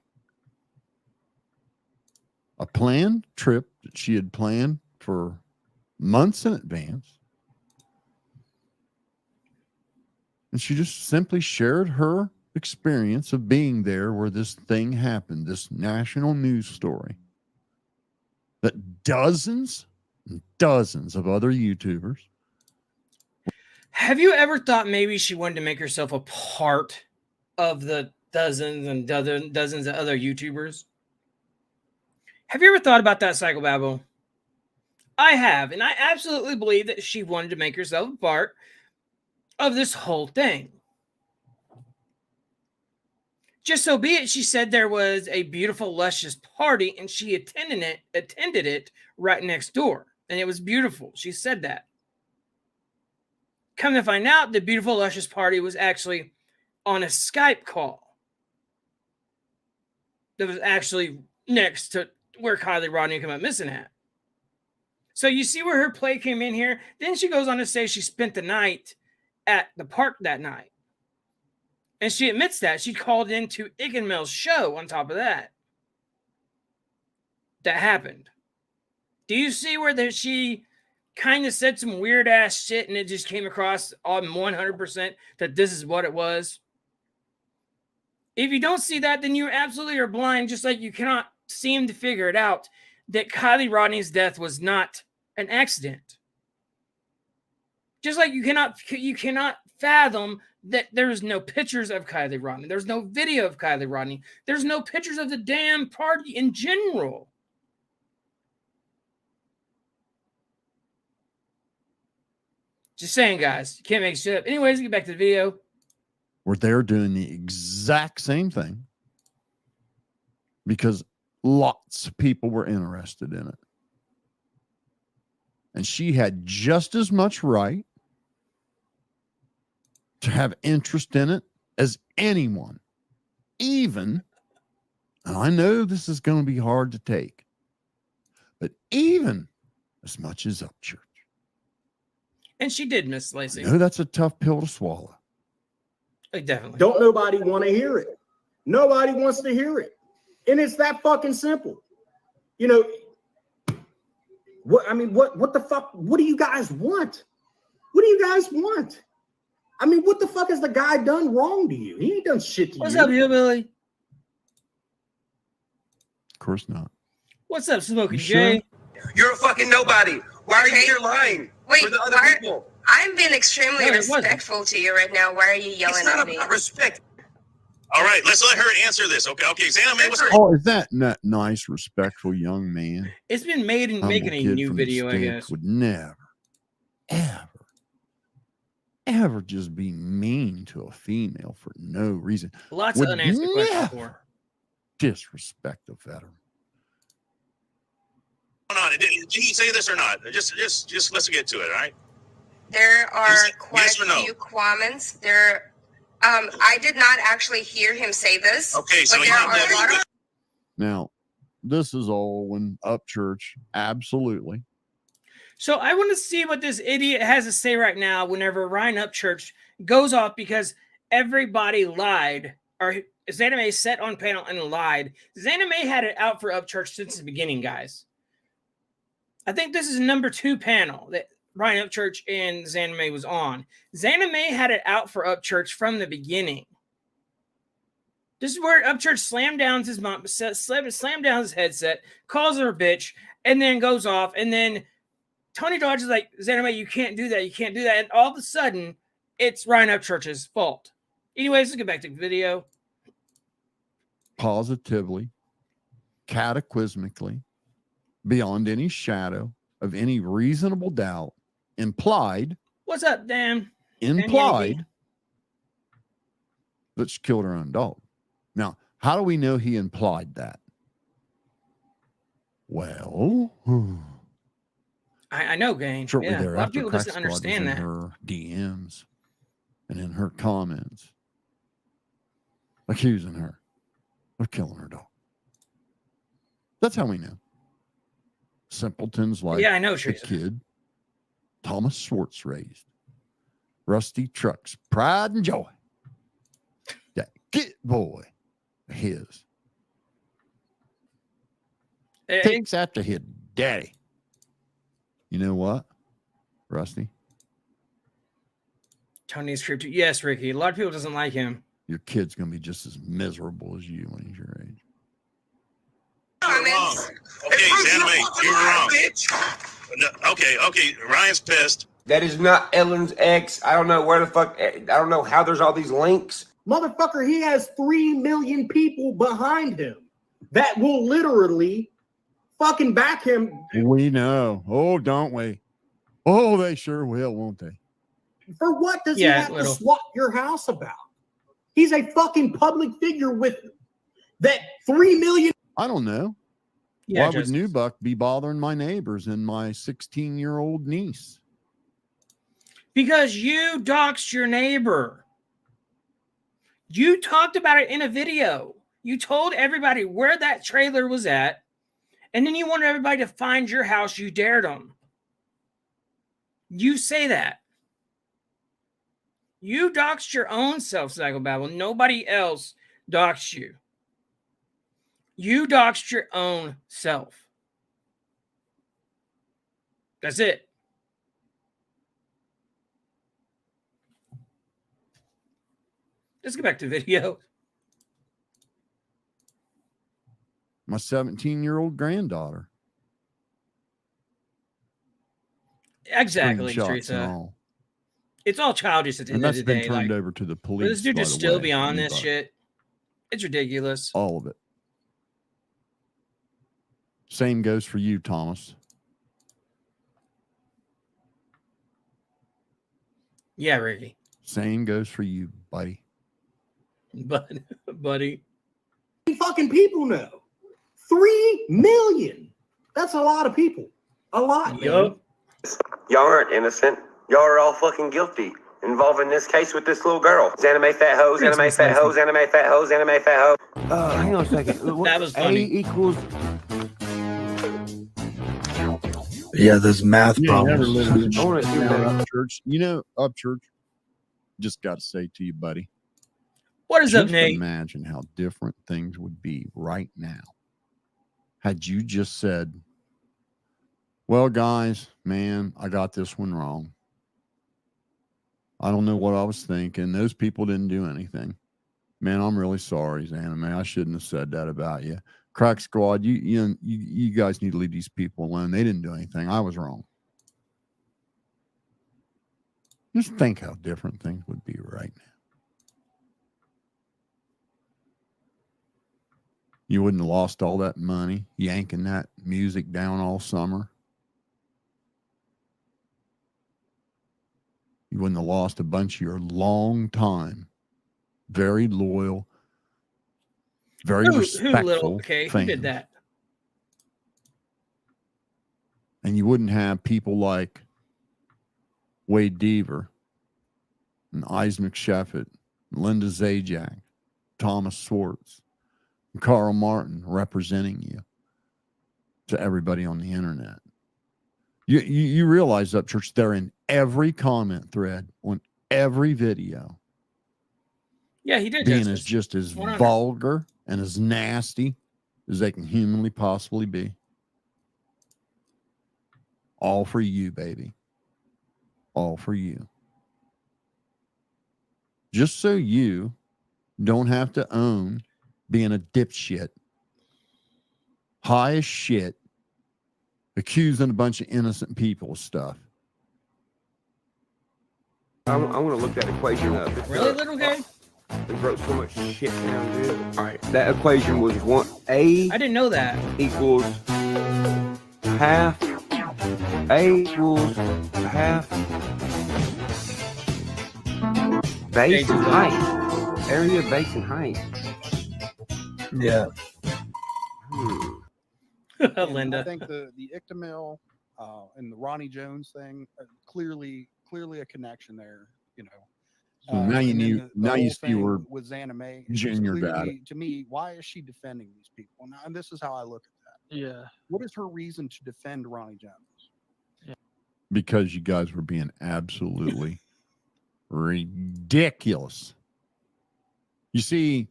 A planned trip that she had planned for months in advance. And she just simply shared her experience of being there where this thing happened, this national news story that dozens and dozens of other YouTubers. Have you ever thought maybe she wanted to make herself a part of the dozens and dozens of other YouTubers? Have you ever thought about that, Psychobabble? I have, and I absolutely believe that she wanted to make herself a part of this whole thing. Just so be it, she said there was a beautiful, luscious party, and she attended it right next door, and it was beautiful. She said that. Come to find out, the beautiful, luscious party was actually on a Skype call that was actually next to where Kylie Rodney came up missing at. So you see where her play came in here? Then she goes on to say she spent the night at the park that night. And she admits that. She called into Mel's show on top of that. That happened. Do you see where she kind of said some weird ass shit and it just came across on 100% that this is what it was? If you don't see that, then you absolutely are blind, just like you cannot seem to figure it out that Kylie Rodney's death was not an accident. Just like you cannot fathom that there's no pictures of Kylie Rodney. There's no video of Kylie Rodney. There's no pictures of the damn party in general. Just saying, guys. You can't make shit up. Anyways, get back to the video. Where they're doing the exact same thing because lots of people were interested in it. And she had just as much right to have interest in it as anyone. Even, and I know this is going to be hard to take, but even as much as Upchurch. And she did, Miss Lacey. I know that's a tough pill to swallow. Definitely. Don't nobody want to hear it. Nobody wants to hear it. And it's that fucking simple. You know, what the fuck? What do you guys want? What do you guys want? I mean, what the fuck has the guy done wrong to you? He ain't done shit to you. What's up, Hillbilly? Of course not. What's up, Smokey You J? sure? You're a fucking nobody. Why are you Okay. here lying Wait, for the other why- people? I'm being extremely No, it wasn't. respectful to you right now. Why are you yelling It's not at me? about respect. All right, let's let her answer this. Okay, Xana, what's Oh, is that nice, respectful young man? It's been made in making Humble a kid new from the video, I sticks guess. would never, ever just be mean to a female for no reason. Lots Would of unanswered questions never for her. disrespect a veteran. going on? Did he say this or not? Just let's get to it. All right. There are Yes- quite yes or no? a few comments. I did not actually hear him say this. Okay, so but you there know are a lot of Now, this is all when Upchurch, absolutely. So I want to see what this idiot has to say right now whenever Ryan Upchurch goes off because everybody lied, or Xana May sat on panel and lied. Xana May had it out for Upchurch since the beginning, guys. I think this is number 2 panel that Ryan Upchurch and Xana May was on. Xana May had it out for Upchurch from the beginning. This is where Upchurch slammed down his mom, slammed down his headset, calls her a bitch, and then goes off. And then Tony Dodge is like, Xana May, you can't do that. You can't do that. And all of a sudden, it's Ryan Upchurch's fault. Anyways, let's get back to the video. Positively, cataclysmically, beyond any shadow of any reasonable doubt, implied What's up, Dan? that she killed her own dog. Now, how do we know he implied that? Well, I know, gang. shortly Yeah, a lot of thereafter, people Crack doesn't Squad was understand in that. her DMs and in her comments, accusing her of killing her dog. That's how we know. Simpletons like Yeah, I know, the Teresa. kid Thomas Schwartz raised. Rusty Truck's pride and joy. That kid boy of his takes after his daddy. You know what, Rusty? Tony's creep too. Yes, Ricky. A lot of people doesn't like him. Your kid's gonna be just as miserable as you when he's your age. You're wrong. Okay, Anime, you're wrong. No, okay. Ryan's pissed. That is not Ellen's ex. I don't know where the fuck. I don't know how there's all these links. Motherfucker, he has 3 million people behind him that will literally fucking back him. We know. Oh, don't we? Oh, they sure will, won't they? For what does he have to swap your house about? He's a fucking public figure with that 3 million. I don't know. Yeah, why would Newbuck be bothering my neighbors and my 16-year-old niece? Because you doxed your neighbor. You talked about it in a video. You told everybody where that trailer was at, and then you wanted everybody to find your house. You dared them. You say that. You doxed your own self, Psychobabble. Nobody else doxed you. You doxed your own self. That's it. Let's get back to the video. My 17-year-old granddaughter. Exactly, Screenshots Teresa. and all. It's all childish at the And end of that's the day. been turned over to the police. This dude by just the still way, be on this Newbuck. shit. It's ridiculous. All of it. Same goes for you, Thomas. Yeah, Ricky. Same goes for you, buddy. Buddy. Fucking people know. 3 million. That's a lot of people. A lot. Yup. Y'all aren't innocent. Y'all are all fucking guilty. Involved in this case with this little girl. Anime fat hoes, anime fat hoes, anime fat hoes, anime fat hoes. Hang on a second. That was funny. A equals. Yeah, there's math I problems. want to do that up church. You know, up church. Just got to say to you, buddy. What is up, Just Nate? imagine how different things would be right now had you just said, well, guys, man, I got this one wrong. I don't know what I was thinking. Those people didn't do anything. Man, I'm really sorry, Anime. I shouldn't have said that about you. Crack Squad, you guys need to leave these people alone. They didn't do anything. I was wrong. Just think how different things would be right now. You wouldn't have lost all that money yanking that music down all summer. You wouldn't have lost a bunch of your long time, very loyal, very respectful fans. Who did that? And you wouldn't have people like Wade Deaver and Isaac Sheffett, Linda Zajac, Thomas Swartz, and Carl Martin representing you to everybody on the internet. You realize that, church, they're in every comment thread on every video. Yeah, he did. Being as just as 100. Vulgar and as nasty as they can humanly possibly be. All for you, baby. All for you. Just so you don't have to own being a dipshit, high as shit, accusing a bunch of innocent people of stuff. I want to look that equation up. Really, little guy? They wrote so much shit down, dude. All right, that equation was 1A. I didn't know that. Equals half. A equals half. Base and height. Area, base, and height. Yeah. Linda. I think the Ictamil and the Ronnie Jones thing are clearly a connection there. You know. So now you knew. Now you see where with Zanime Junior got it. To me, why is she defending these people? Now, and this is how I look at that. Yeah. What is her reason to defend Ronnie Jones? Because you guys were being absolutely ridiculous. You see,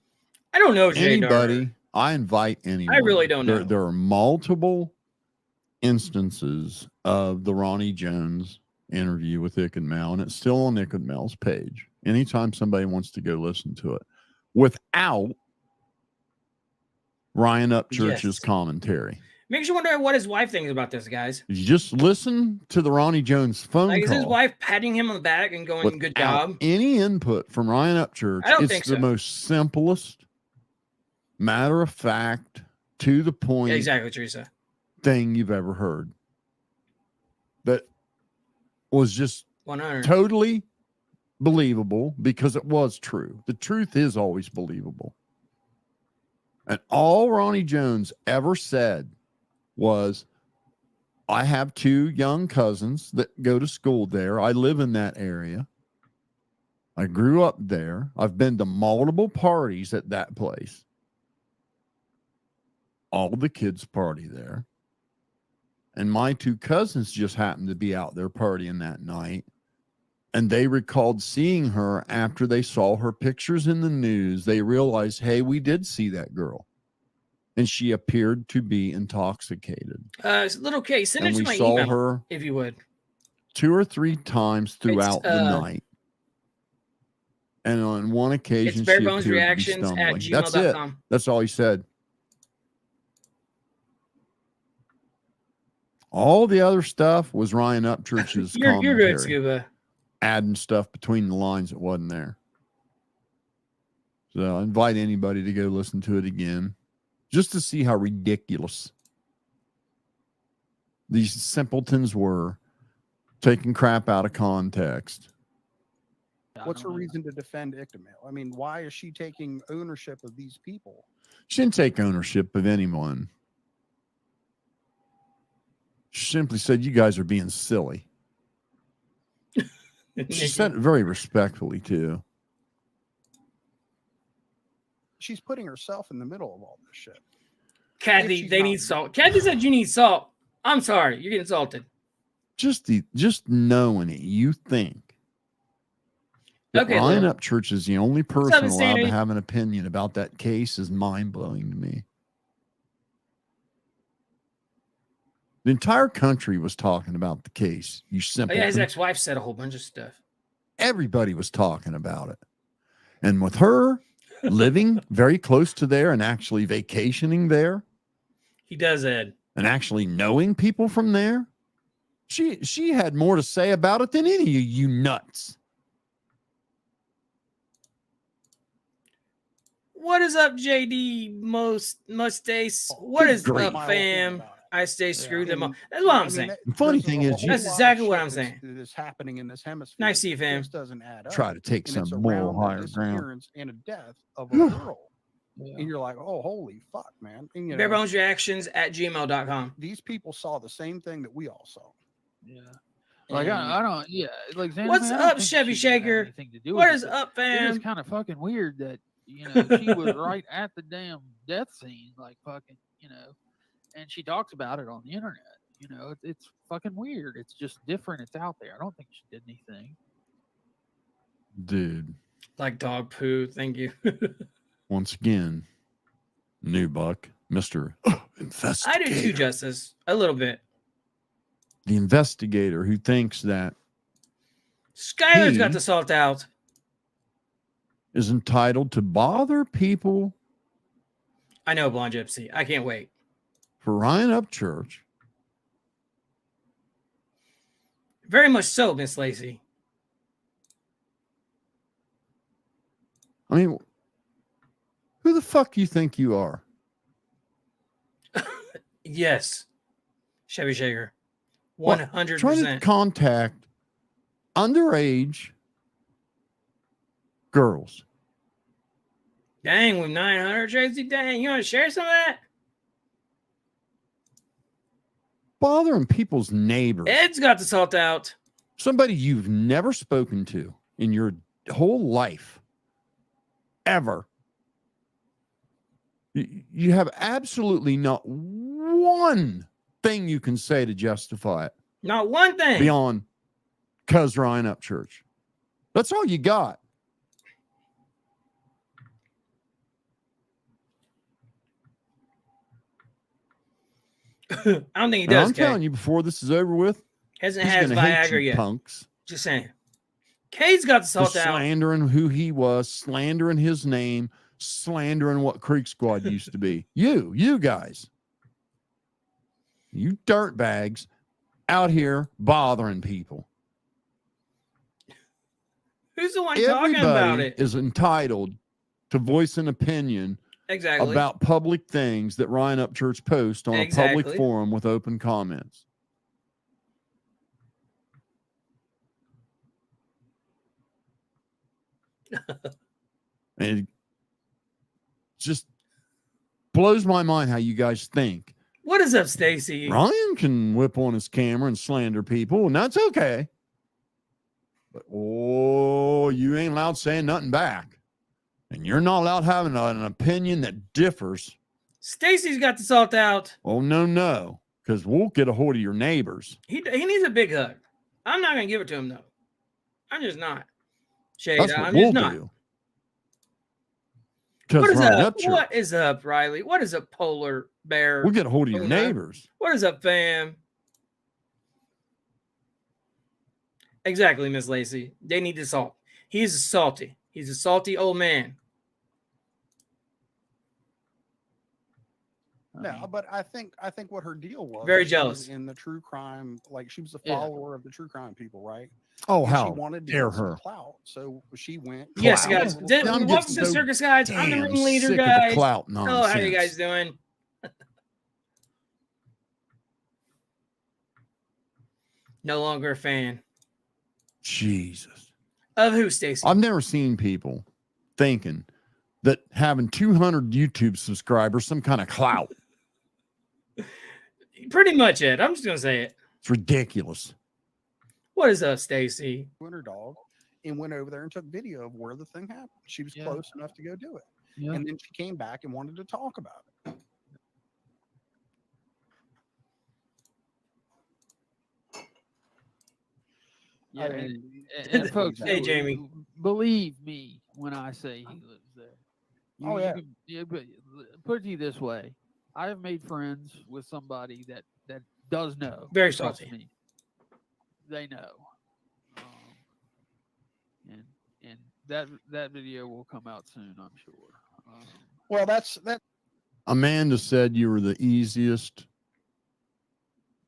I don't know anybody. I invite anyone. I really don't know. There are multiple instances of the Ronnie Jones interview with Ickett and it's still on Ickett page. Anytime somebody wants to go listen to it, without Ryan Upchurch's commentary. Makes you wonder what his wife thinks about this, guys. You just listen to the Ronnie Jones phone Like, call. is his wife patting him on the back and going, "Good job"? Any input from Ryan Upchurch, I don't it's think the so. most simplest, matter of fact, to the point. Yeah, exactly, Teresa. Thing you've ever heard. That was just 100. totally believable because it was true. The truth is always believable. And all Ronnie Jones ever said was, I have 2 young cousins that go to school there. I live in that area. I grew up there. I've been to multiple parties at that place. All the kids party there. And my 2 cousins just happened to be out there partying that night. And they recalled seeing her after they saw her pictures in the news. They realized, hey, we did see that girl. And she appeared to be intoxicated. Little K, send And it to we my saw email, her if you would. 2 or 3 times throughout the night. And on one occasion, It's she appeared Barebones to be Reactions at stumbling. That's it. gmail.com. That's all he said. All the other stuff was Ryan Upchurch's commentary. You're good, Scuba. Adding stuff between the lines that wasn't there. So I invite anybody to go listen to it again, just to see how ridiculous these simpletons were, taking crap out of context. What's her reason to defend Ictamil? I mean, why is she taking ownership of these people? She didn't take ownership of anyone. She simply said, you guys are being silly. She said it very respectfully, too. She's putting herself in the middle of all this shit. Kathy, they need salt. Kathy said you need salt. I'm sorry. You're getting salted. Just knowing it, you think that Okay, Ryan Lil. Upchurch is the only person up, allowed Sandy? to have an opinion about that case is mind-blowing to me. The entire country was talking about the case. You Oh, simpleton. yeah, his ex-wife said a whole bunch of stuff. Everybody was talking about it. And with her living very close to there and actually vacationing there. He does, Ed. And actually knowing people from there. She had more to say about it than any of you nuts. What is up, JD Mustace? What is grief. up, fam? I stay screwed them up. That's what I'm saying. The funny thing is, That's exactly what I'm saying. This happening in this hemisphere. Nice to see you, fam. This doesn't add up. Try to take And some it's moral around the higher ground. disappearance and a death of a girl. And you're like, oh, holy fuck, man. And, you know, Barebones Reactions at gmail.com. these people saw the same thing that we all saw. Yeah. Like I don't, yeah. Like Xander, What's man, I don't up, think Chevy she had Shaker? anything to do What with is it, up, but It is fam? kind of fucking weird that she was right at the damn death scene, like fucking, and she talks about it on the internet. It's fucking weird. It's just different. It's out there. I don't think she did anything. Dude. Like dog poo. Thank you. Once again, new buck, Mr. Investigator. I do too, Justice. A little bit. The investigator who thinks that Skylar's He- got the salt out. is entitled to bother people I know, Blonde Gypsy. I can't wait. for Ryan Upchurch. Very much so, Miss Lacey. I mean, who the fuck do you think you are? Yes. Chevy Shaker. What, 100%. trying to contact underage girls. Dang, with 900, Tracy. Dang, you want to share some of that? Bothering people's neighbors. Ed's got the salt out. Somebody you've never spoken to in your whole life. Ever. You have absolutely not one thing you can say to justify it. Not one thing. Beyond cuz Ryan Upchurch. That's all you got. I don't think he And does. I'm telling you, before this is over with, Hasn't He's had his gonna hate Viagra you yet. punks. Just saying. Kay's got the For salt out. slandering who he was, slandering his name, slandering what Creek Squad used to be. You guys. You dirtbags out here bothering people. Who's the one talking about Everybody it? is entitled to voice an opinion Exactly. about public things that Ryan Upchurch posts on a public Exactly. forum with open comments. And it just blows my mind how you guys think. What is up, Stacy? Ryan can whip on his camera and slander people, and that's okay. But you ain't allowed saying nothing back. And you're not allowed having an opinion that differs. Stacy's got the salt out. Oh, no. Because we'll get a hold of your neighbors. He needs a big hug. I'm not going to give it to him, though. I'm just not. Shade, That's what I'm we'll just not. do. What is Ryan up? Upchurch, What is up, Riley? What is up, Polar Bear? we'll get a hold of your Oh, neighbors. What is up, fam? Exactly, Miss Lacey. They need the salt. He's salty. He's a salty old man. No, but I think what her deal was. Very she jealous. was in the true crime, like she was a Yeah. follower of the true crime people, right? Oh, And she how wanted to dare get some her. clout, so she went. Yes, Clout. guys. I'm Welcome getting to so Circus Guys. I'm the damn ringleader, sick of the guys. clout Oh, how you nonsense. guys doing? No longer a fan Jesus. of who, Stacy? I've never seen people thinking that having 200 YouTube subscribers, some kind of clout. Pretty much it. I'm just gonna say it. It's ridiculous. What is up, Stacy? with her dog and went over there and took video of where the thing happened. She was Yeah. close enough to go do it. Yeah. And then she came back and wanted to talk about it. Yeah, I mean, and folks, Hey, Jamie. believe me when I say he lives there. Oh, yeah. But put it to you this way: I have made friends with somebody that does know. Very Trust salty. me, they know. And that video will come out soon, I'm sure. Well, that's that. Amanda said you were the easiest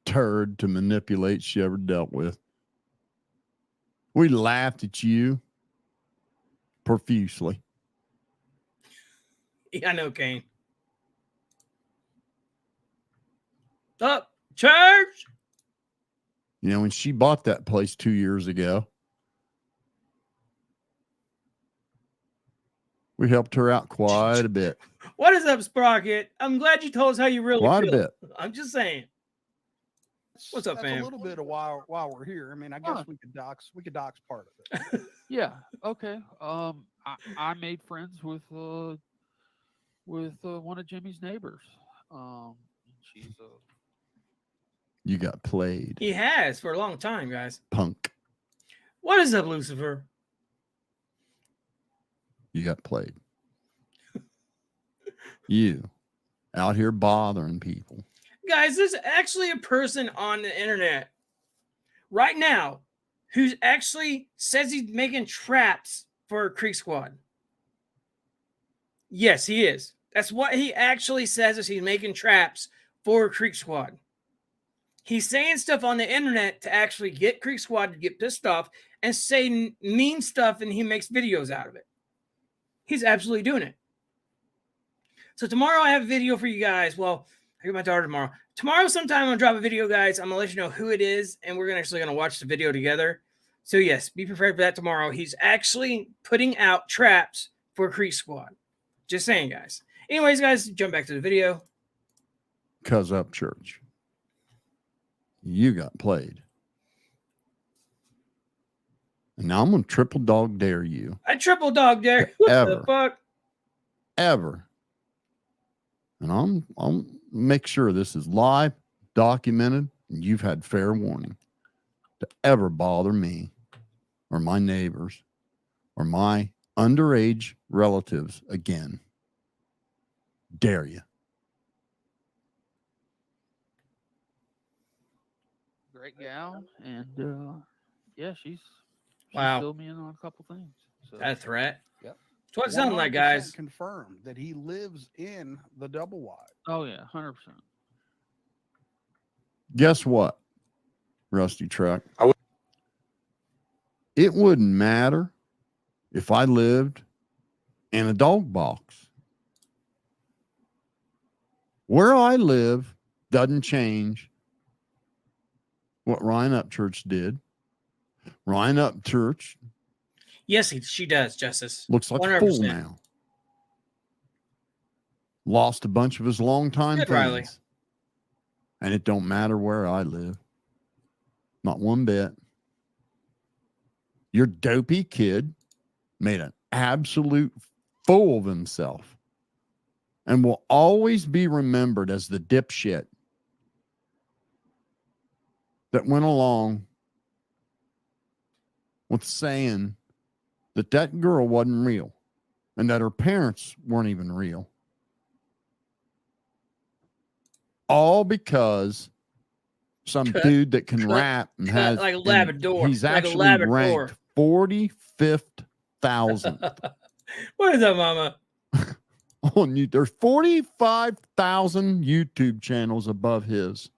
turd to manipulate she ever dealt with. We laughed at you profusely. Yeah, I know, Kane. Up, church. You know, when she bought that place 2 years ago, we helped her out quite a bit. What is up, Sprocket? I'm glad you told us how you really Quite a feel. bit. I'm just saying. What's up, that's fam? a little bit of while we're here. I mean, I guess we could dox part of it. Yeah. Okay. I made friends with one of Jimmy's neighbors. She's You got played, He has for a long time, guys. punk. What is up, Lucifer? You got played. You out here bothering people. Guys, there's actually a person on the internet right now who's actually says he's making traps for Creek Squad. Yes, he is. That's what he actually says, is he's making traps for Creek Squad. He's saying stuff on the internet to actually get Creek Squad to get pissed off and say mean stuff, and he makes videos out of it. He's absolutely doing it. So tomorrow I have a video for you guys. Well, I get my daughter tomorrow. Tomorrow sometime I'm going to drop a video, guys. I'm going to let you know who it is, and we're actually going to watch the video together. So, yes, be prepared for that tomorrow. He's actually putting out traps for Creek Squad. Just saying, guys. Anyways, guys, jump back to the video. Cuz up church. You got played. And now I'm going to triple dog dare you. I triple dog dare. What Ever. the fuck? Ever. And I'll make sure this is live, documented, and you've had fair warning to ever bother me or my neighbors or my underage relatives again. Dare you. great. great gal, and yeah, she's Wow. filled me in on a couple things. So That a threat? Yep. It's what it sounds like, 100% guys. confirmed that he lives in the double wide. oh yeah, 100%. Guess what, Rusty Truck? I would- It wouldn't matter if I lived in a dog box. Where I live doesn't change what Ryan Upchurch did. Ryan Upchurch Yes, she does, Justice. looks like a 100%. fool now. Lost a bunch of his longtime Good, friends. Riley. And it don't matter where I live. Not one bit. Your dopey kid made an absolute fool of himself and will always be remembered as the dipshit that went along with saying that that girl wasn't real and that her parents weren't even real. All because some dude that can rap and has like a and Labrador. he's like a actually Labrador. ranked 45,000th What is that, Mama? on you. There's 45,000 YouTube channels above his.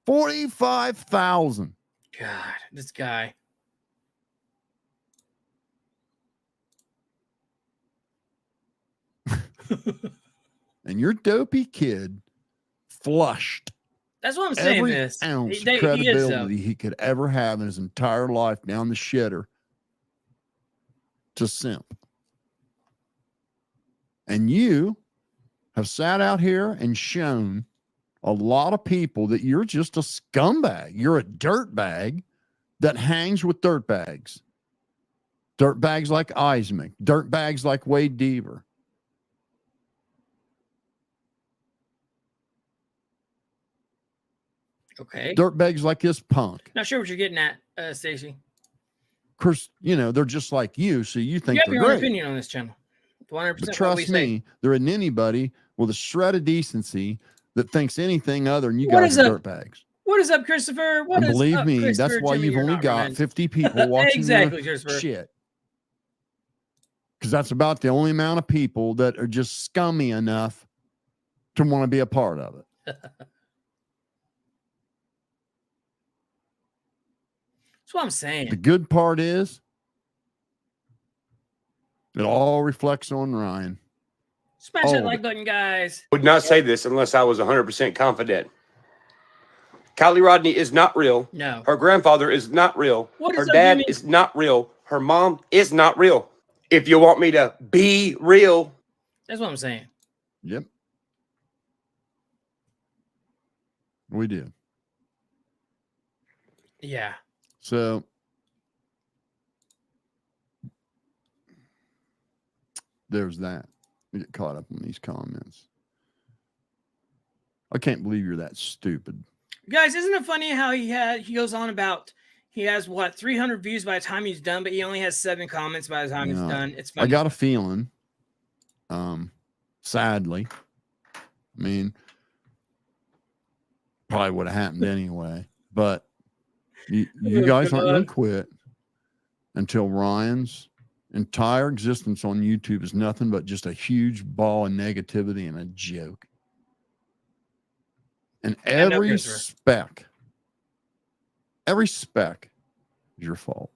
45,000. God, this guy. And your dopey kid flushed That's what I'm saying. every This ounce He- of he is, credibility he could ever have in his entire life down the shitter to simp. And you have sat out here and shown a lot of people that you're just a scumbag. You're a dirtbag that hangs with dirtbags. Dirtbags like Eismick, dirtbags like Wade Deaver. Okay. Dirtbags like this punk. Not sure what you're getting at, Stacey. Of course, you know, they're just like you, so you think You have they're your own great. opinion on this channel. 100%. But what we trust say. me, there isn't anybody with a shred of decency that thinks anything other than you What guys is are up? dirtbags. What is up, Christopher? What And is believe up, me, Christopher? that's why Jimmy, you've you're only not got Ryan. 50 people watching Exactly, your Christopher. shit. Because that's about the only amount of people that are just scummy enough to want to be a part of it. That's what I'm saying. The good part is it all reflects on Ryan. Smash all that of like it. button, guys. Would not say this unless I was 100% confident. Kylie Rodney is not real. No. Her grandfather is not real. What Her is up, dad Jimmy? is not real. Her mom is not real. If you want me to be real, That's what I'm saying. Yep. We do. Yeah. So there's that. We get caught up in these comments. I can't believe you're that stupid. Guys, isn't it funny how he goes on about he has what 300 views by the time he's done, but he only has 7 comments by the time he's No. done. It's funny. I got a feeling, sadly, I mean, probably would have happened anyway, but you guys aren't going to quit until Ryan's entire existence on YouTube is nothing but just a huge ball of negativity and a joke. And every speck is your fault.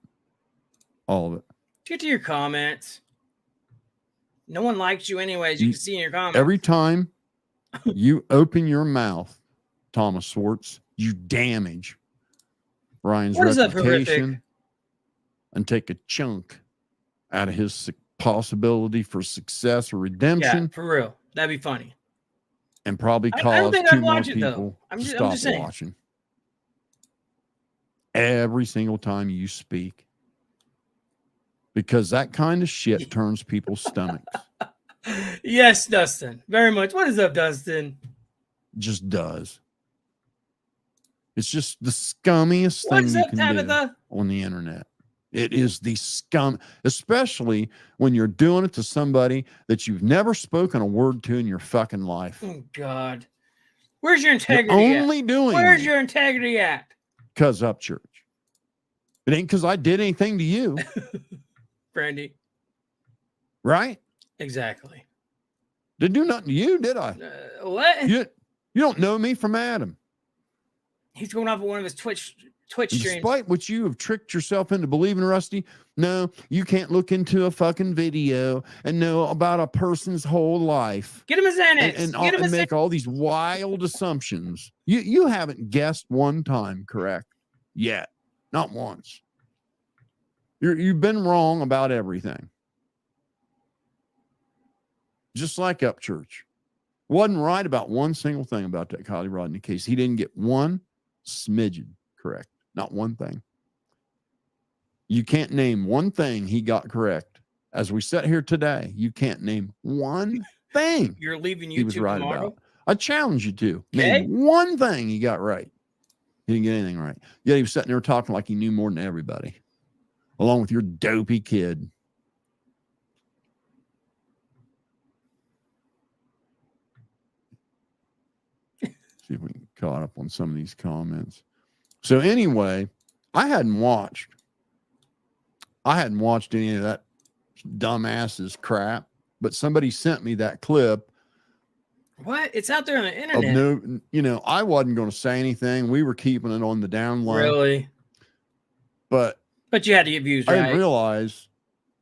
All of it. Get to your comments. No one likes you anyways. You can see in your comments. Every time you open your mouth, Thomas Swartz, you damage Ryan's reputation and take a chunk out of his possibility for success or redemption. Yeah, for real. That'd be funny. And probably I don't cause think two I'd more watch it, though. people I'm to just stop saying. watching. Every single time you speak. Because that kind of shit turns people's stomachs. Yes, Dustin. Very much. What is up, Dustin? Just does. It's just the scummiest What's thing you up, can Tabitha? do on the internet. It is the scum, especially when you're doing it to somebody that you've never spoken a word to in your fucking life. Oh, God. Where's your You're integrity only at? doing Where's it your integrity at? because Up Church. It ain't because I did anything to you. Brandy. Right? Exactly. Didn't do nothing to you, did I? What? You don't know me from Adam. He's going off of one of his Twitch streams. Despite what you have tricked yourself into believing, Rusty, no, you can't look into a fucking video and know about a person's whole life. Get him a Xanax. And make all these wild assumptions. You haven't guessed one time correct yet. Not once. You've been wrong about everything. Just like Up Church. Wasn't right about one single thing about that Kylie Rodney case. He didn't get one smidgen correct. Not one thing. You can't name one thing he got correct. As we sit here today, you can't name one thing. You're leaving YouTube he was right tomorrow? about. I challenge you to Okay. name one thing he got right. He didn't get anything right. Yet he was sitting there talking like he knew more than everybody, along with your dopey kid. See if we can caught up on some of these comments. So anyway, I hadn't watched any of that dumbass's crap, but somebody sent me that clip. What? It's out there on the internet. I wasn't going to say anything. We were keeping it on the down low. Really? But you had to get views, right? I didn't realize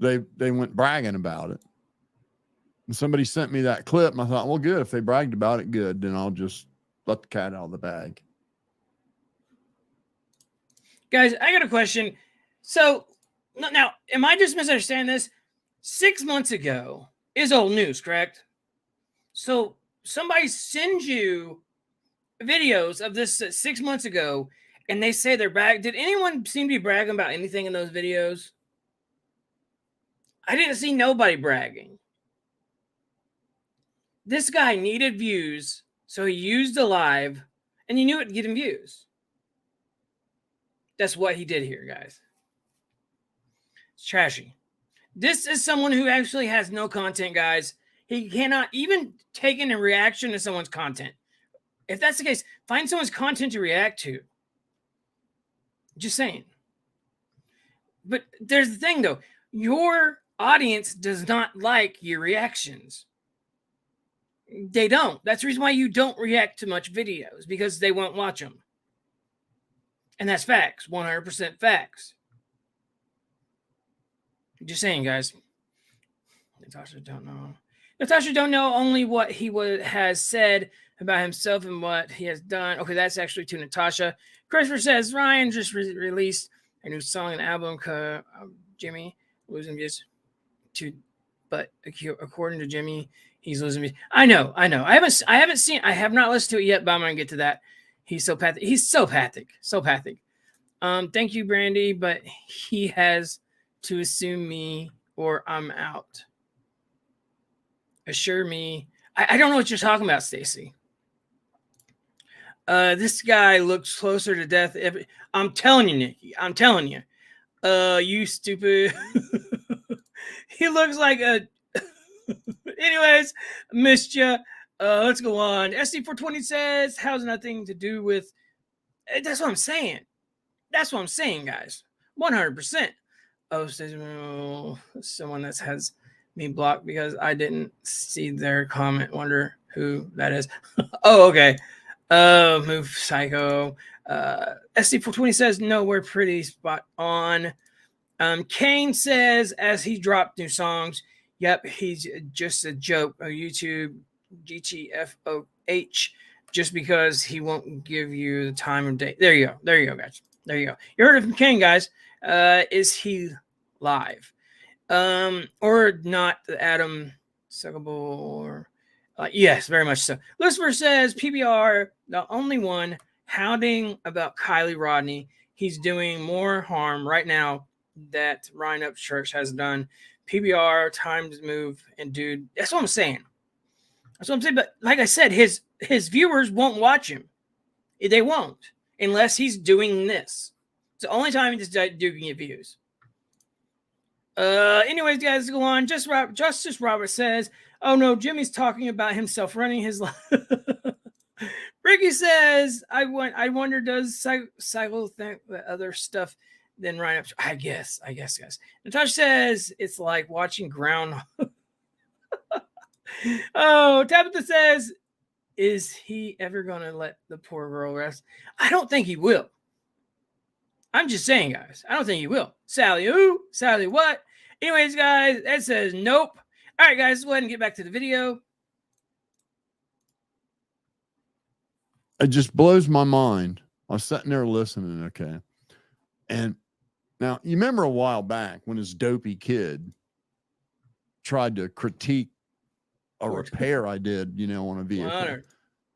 they went bragging about it. And somebody sent me that clip, and I thought, well, good. If they bragged about it, good. Then I'll just let the cat out of the bag. Guys, I got a question. So now, am I just misunderstanding this? 6 months ago is old news, correct? So somebody sends you videos of this 6 months ago, and they say they're brag. Did anyone seem to be bragging about anything in those videos? I didn't see nobody bragging. This guy needed views, so he used a live, and he knew it would get him views. That's what he did here, guys. It's trashy. This is someone who actually has no content, guys. He cannot even take in a reaction to someone's content. If that's the case, find someone's content to react to. Just saying. But there's the thing, though. Your audience does not like your reactions. They don't. That's the reason why you don't react to much videos, because they won't watch them. And that's facts. 100% facts. Just saying, guys. Natasha don't know. Natasha don't know only what he has said about himself and what he has done. Okay, that's actually to Natasha. Christopher says, Ryan just released a new song and album, Jimmy losing views but according to Jimmy, he's losing views. I know. I have not listened to it yet, but I'm going to get to that. He's so pathic. Thank you, Brandy, but he has to assume me or I'm out. Assure me. I don't know what you're talking about, Stacy. This guy looks closer to death. I'm telling you, Nikki. I'm telling you. You stupid. He looks like a... Anyways, missed you. Let's go on. SD420 says, how's nothing to do with... That's what I'm saying. That's what I'm saying, guys. 100%. Oh, someone that has me blocked because I didn't see their comment. Wonder who that is. Oh, okay. Move Psycho. SD420 says, no, we're pretty spot on. Kane says, as he dropped new songs, yep, he's just a joke. YouTube GTFOH, just because he won't give you the time of day. There you go, guys. There you go. You heard it from Kane, guys. Is he live? Or not, Adam Suckable? Or yes, very much so. Lucifer says, PBR, the only one hounding about Kylie Rodney. He's doing more harm right now that Ryan Up Church has done. PBR, time to move. And dude, that's what I'm saying. But like I said, his viewers won't watch him. They won't, unless he's doing this. It's the only time this dude can get views. Anyways, guys, let's go on. Justice Robert says, oh no, Jimmy's talking about himself running his life. Ricky says, I wonder, does Cycle think the other stuff than right up? I guess, guys. Natasha says it's like watching ground. Oh, Tabitha says, is he ever going to let the poor girl rest? I don't think he will. I'm just saying, guys. I don't think he will. Sally, who? Sally, what? Anyways, guys, Ed says nope. All right, guys, let's go ahead and get back to the video. It just blows my mind. I was sitting there listening, okay? And now, you remember a while back when this dopey kid tried to critique a repair I did, on a vehicle. 100.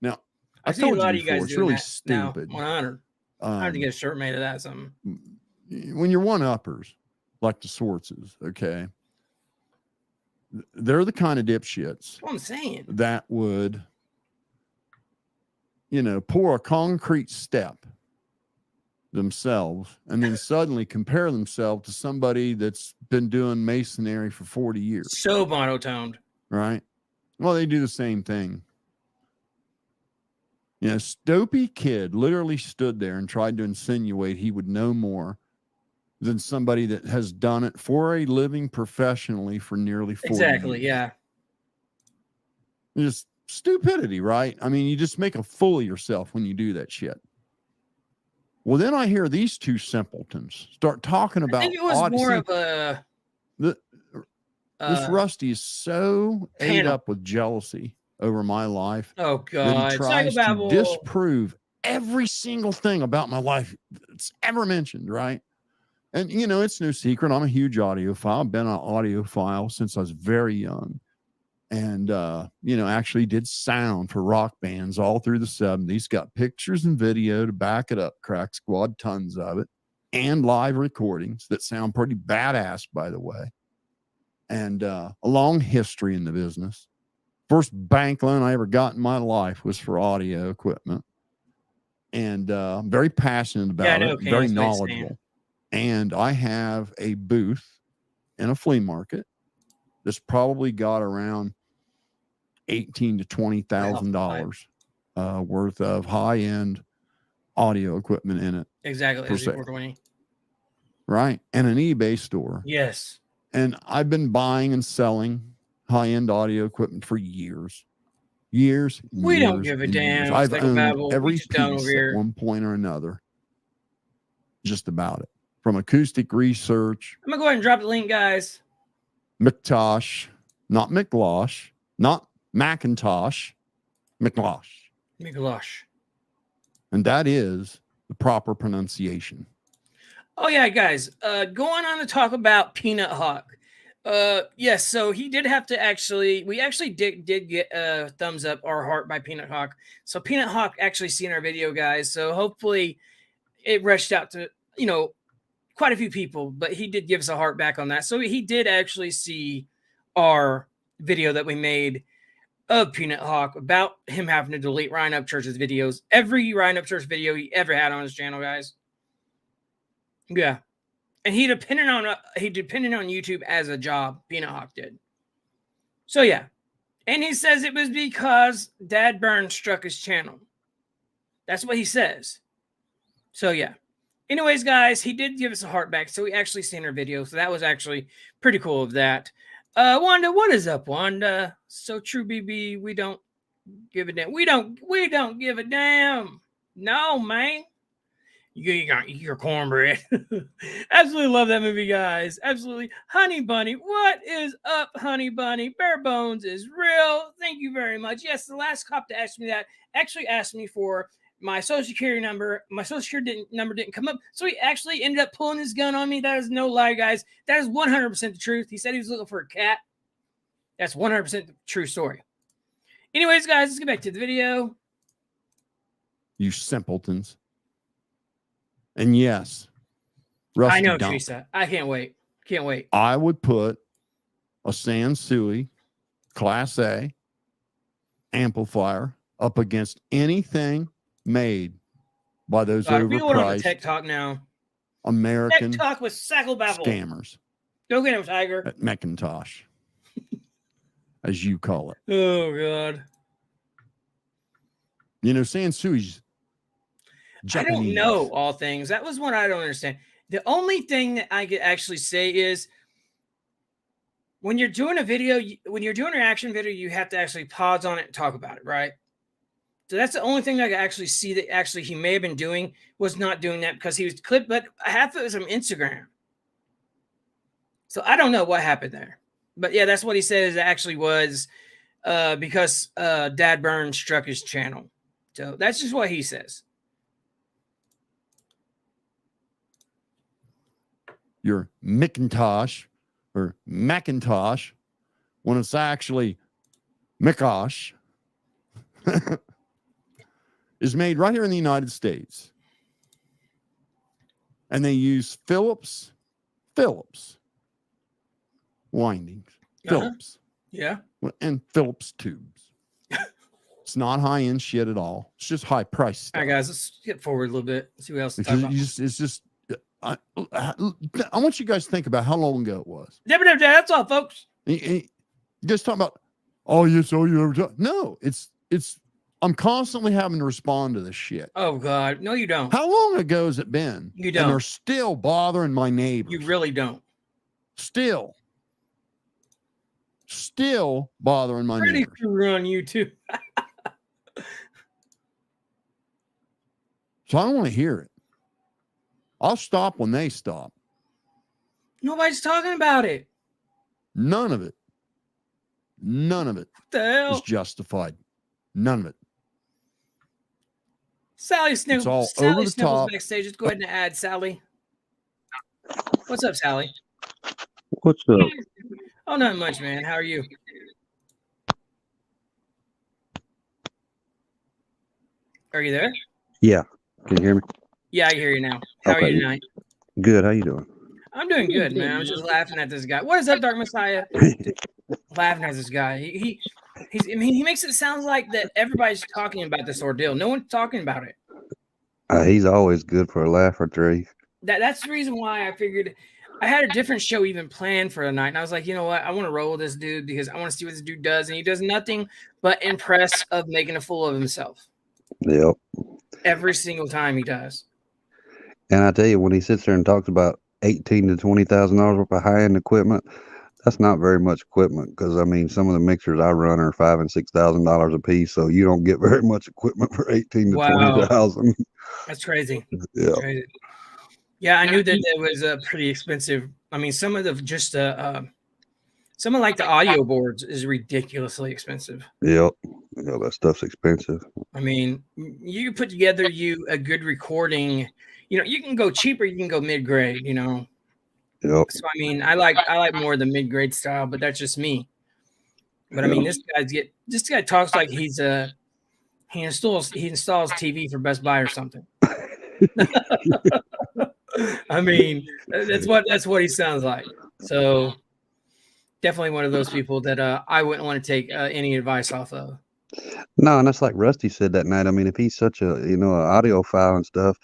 Now, I told see a lot you of you guys before, it's doing really that stupid. Now, 100. I have to get a shirt made of that something. When you're one-uppers, like the Swartzes, okay, they're the kind of dipshits That's what I'm saying. that would, pour a concrete step themselves and then suddenly compare themselves to somebody that's been doing masonry for 40 years. So monotoned. Right? Well, they do the same thing. Dopey kid literally stood there and tried to insinuate he would know more than somebody that has done it for a living professionally for nearly 40 Exactly, years. yeah. Just stupidity, right? I mean, you just make a fool of yourself when you do that shit. Well, then I hear these two simpletons start talking about. I think it was more of a. This Rusty is so ate up with jealousy over my life. Oh God! That he tries to disprove every single thing about my life that's ever mentioned, right? And it's no secret. I'm a huge audiophile. I've been an audiophile since I was very young. And actually did sound for rock bands all through the 70s. Got pictures and video to back it up, Crack Squad, tons of it, and live recordings that sound pretty badass, by the way. And a long history in the business. First bank loan I ever got in my life was for audio equipment. And I'm very passionate about it, very knowledgeable. And I have a booth in a flea market that's probably got around $18,000 to $20,000 worth of high-end audio equipment in it. Exactly. Right. And an eBay store. Yes. And I've been buying and selling high-end audio equipment for years. We don't give a damn. I've owned every piece at one point or another. Just about it. From acoustic research. I'm going to go ahead and drop the link, guys. McTosh, not McLosh, not Macintosh, McLosh. And that is the proper pronunciation. Oh, yeah, guys. Going on to talk about Peanut Hawk. Yes, so he did have to we actually did get a thumbs up or heart by Peanut Hawk. So Peanut Hawk actually seen our video, guys. So hopefully it rushed out to, quite a few people, but he did give us a heart back on that. So he did actually see our video that we made of Peanut Hawk about him having to delete Ryan Upchurch's videos. Every Ryan Upchurch video he ever had on his channel, guys. Yeah. And he depended on YouTube as a job. Peanut Hawk did. So yeah. And he says it was because Dad Burns struck his channel. That's what he says. So yeah. Anyways, guys, he did give us a heart back, so we actually seen our video. So that was actually pretty cool of that. Wanda, what is up, Wanda? So true, BB. We don't give a damn. We don't give a damn. No, man. You got your cornbread. Absolutely love that movie, guys. Absolutely. Honey Bunny. What is up, Honey Bunny? Barebones is real. Thank you very much. Yes, the last cop to ask me that actually asked me for my social security number. My social security number didn't come up. So he actually ended up pulling his gun on me. That is no lie, guys. That is 100% the truth. He said he was looking for a cat. That's 100% the true story. Anyways, guys, let's get back to the video. You simpletons. And yes, Rusty I know, Dump. Teresa. I can't wait. Can't wait. I would put a Sansui Class A amplifier up against anything made by those We going on overpriced Tech Talk now. American Tech Talk with Sackle-Babble. scammers. Go get him, Tiger. At Macintosh, as you call it. Oh, God. You know, Sansui's Japanese. I don't know all things. That was what I don't understand. The only thing that I could actually say is when you're doing a video, when you're doing a reaction video, you have to actually pause on it and talk about it, right? So that's the only thing I could actually see that actually he may have been doing, was not doing that because he was clipped, but half of it was from Instagram. So I don't know what happened there. But yeah, that's what he says it actually was because Dad Burns struck his channel. So that's just what he says. Your Macintosh or Macintosh, when it's actually Mikosh, is made right here in the United States. And they use Phillips windings, Phillips. Yeah. And Phillips tubes. It's not high-end shit at all. It's just high-priced stuff. All right, guys, let's get forward a little bit. See what else to talk about. It's just I want you guys to think about how long ago it was. That's all, folks. You guys talking about, oh, yes, oh, you ever talk? No, it's I'm constantly having to respond to this shit. Oh, God. No, you don't. How long ago has it been? You don't. And they're still bothering my neighbors. You really don't. Still bothering my Pretty neighbors. sure on YouTube. So I don't want to hear it. I'll stop when they stop. Nobody's talking about it. None of it. None of it What the hell? is justified. None of it. Sally Sniffles. all Sally over the Sniffles top. backstage. Let's go ahead and add Sally. What's up, Sally? What's up? Oh, not much, man. How are you? Are you there? Yeah. Can you hear me? Yeah, I hear you now. How are Okay. you tonight? Good. How you doing? I'm doing good, man. I was just laughing at this guy. What is up, Dark Messiah? Laughing at this guy. He makes it sound like that everybody's talking about this ordeal. No one's talking about it. He's always good for a laugh or three. That's the reason why I figured I had a different show even planned for the night. And I was like, you know what? I want to roll with this dude because I want to see what this dude does. And he does nothing but impress of making a fool of himself. Yep. Every single time he does. And I tell you, when he sits there and talks about $18,000 to $20,000 worth of high-end equipment, that's not very much equipment. Because I mean, some of the mixers I run are $5,000 and $6,000 a piece, so you don't get very much equipment for $18,000 to $20,000. That's crazy. Yeah. That's crazy. Yeah, I knew that it was pretty expensive. I mean, some of the some of like the audio boards is ridiculously expensive. Yep. Yeah, that stuff's expensive. I mean, you put together a good recording. You know, you can go cheaper, you can go mid-grade. You know. Yep. So I mean, I like more of the mid-grade style, but that's just me. But I mean, this guy talks like he installs TV for Best Buy or something. I mean, that's what he sounds like. So definitely one of those people that I wouldn't want to take any advice off of. No, and that's like Rusty said that night. I mean, if he's such a an audiophile and stuff,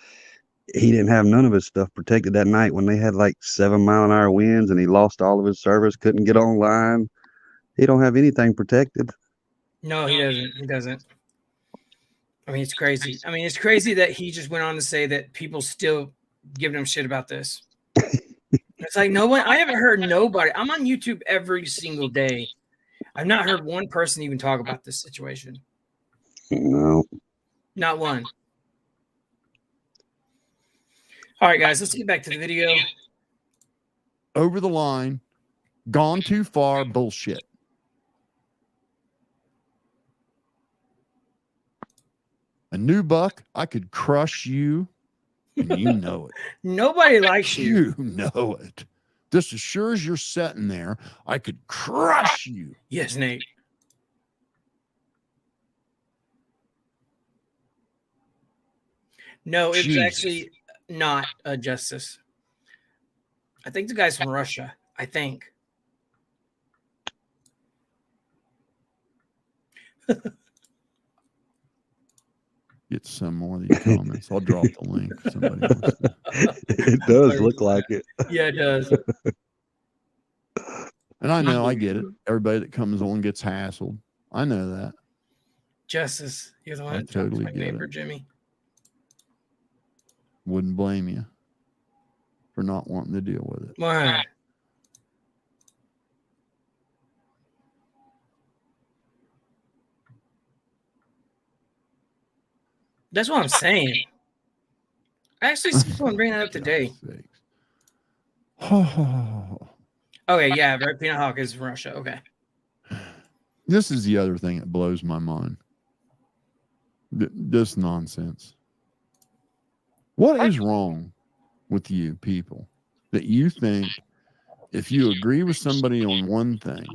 he didn't have none of his stuff protected that night when they had like 7-mile-an-hour winds and he lost all of his servers, couldn't get online. He don't have anything protected. No, he doesn't. He doesn't. I mean, it's crazy. I mean, it's crazy that he just went on to say that people still giving him shit about this. It's like no one. I haven't heard nobody. I'm on YouTube every single day. I've not heard one person even talk about this situation. No. Not one. All right, guys, let's get back to the video. Over the line, gone too far, bullshit. A new buck, I could crush you, and you know it. Nobody likes you. You know it. Just as sure as you're sitting there, I could crush you. Yes, Nate. No, it's Jesus. actually not a Justice. I think the guy's from Russia. I think. Get some more of these comments. I'll drop the link. Somebody else. It does look like it. Yeah, it does. And I know, I get it. Everybody that comes on gets hassled. I know that. Justice. You're the one I that talks totally like get neighbor it. Jimmy. Wouldn't blame you for not wanting to deal with it. Why? That's what I'm saying. I actually see someone bring that up today. Okay, yeah, right. Peanut Hawk is from Russia. Okay. This is the other thing that blows my mind. This nonsense. What is wrong with you people that you think if you agree with somebody on one thing,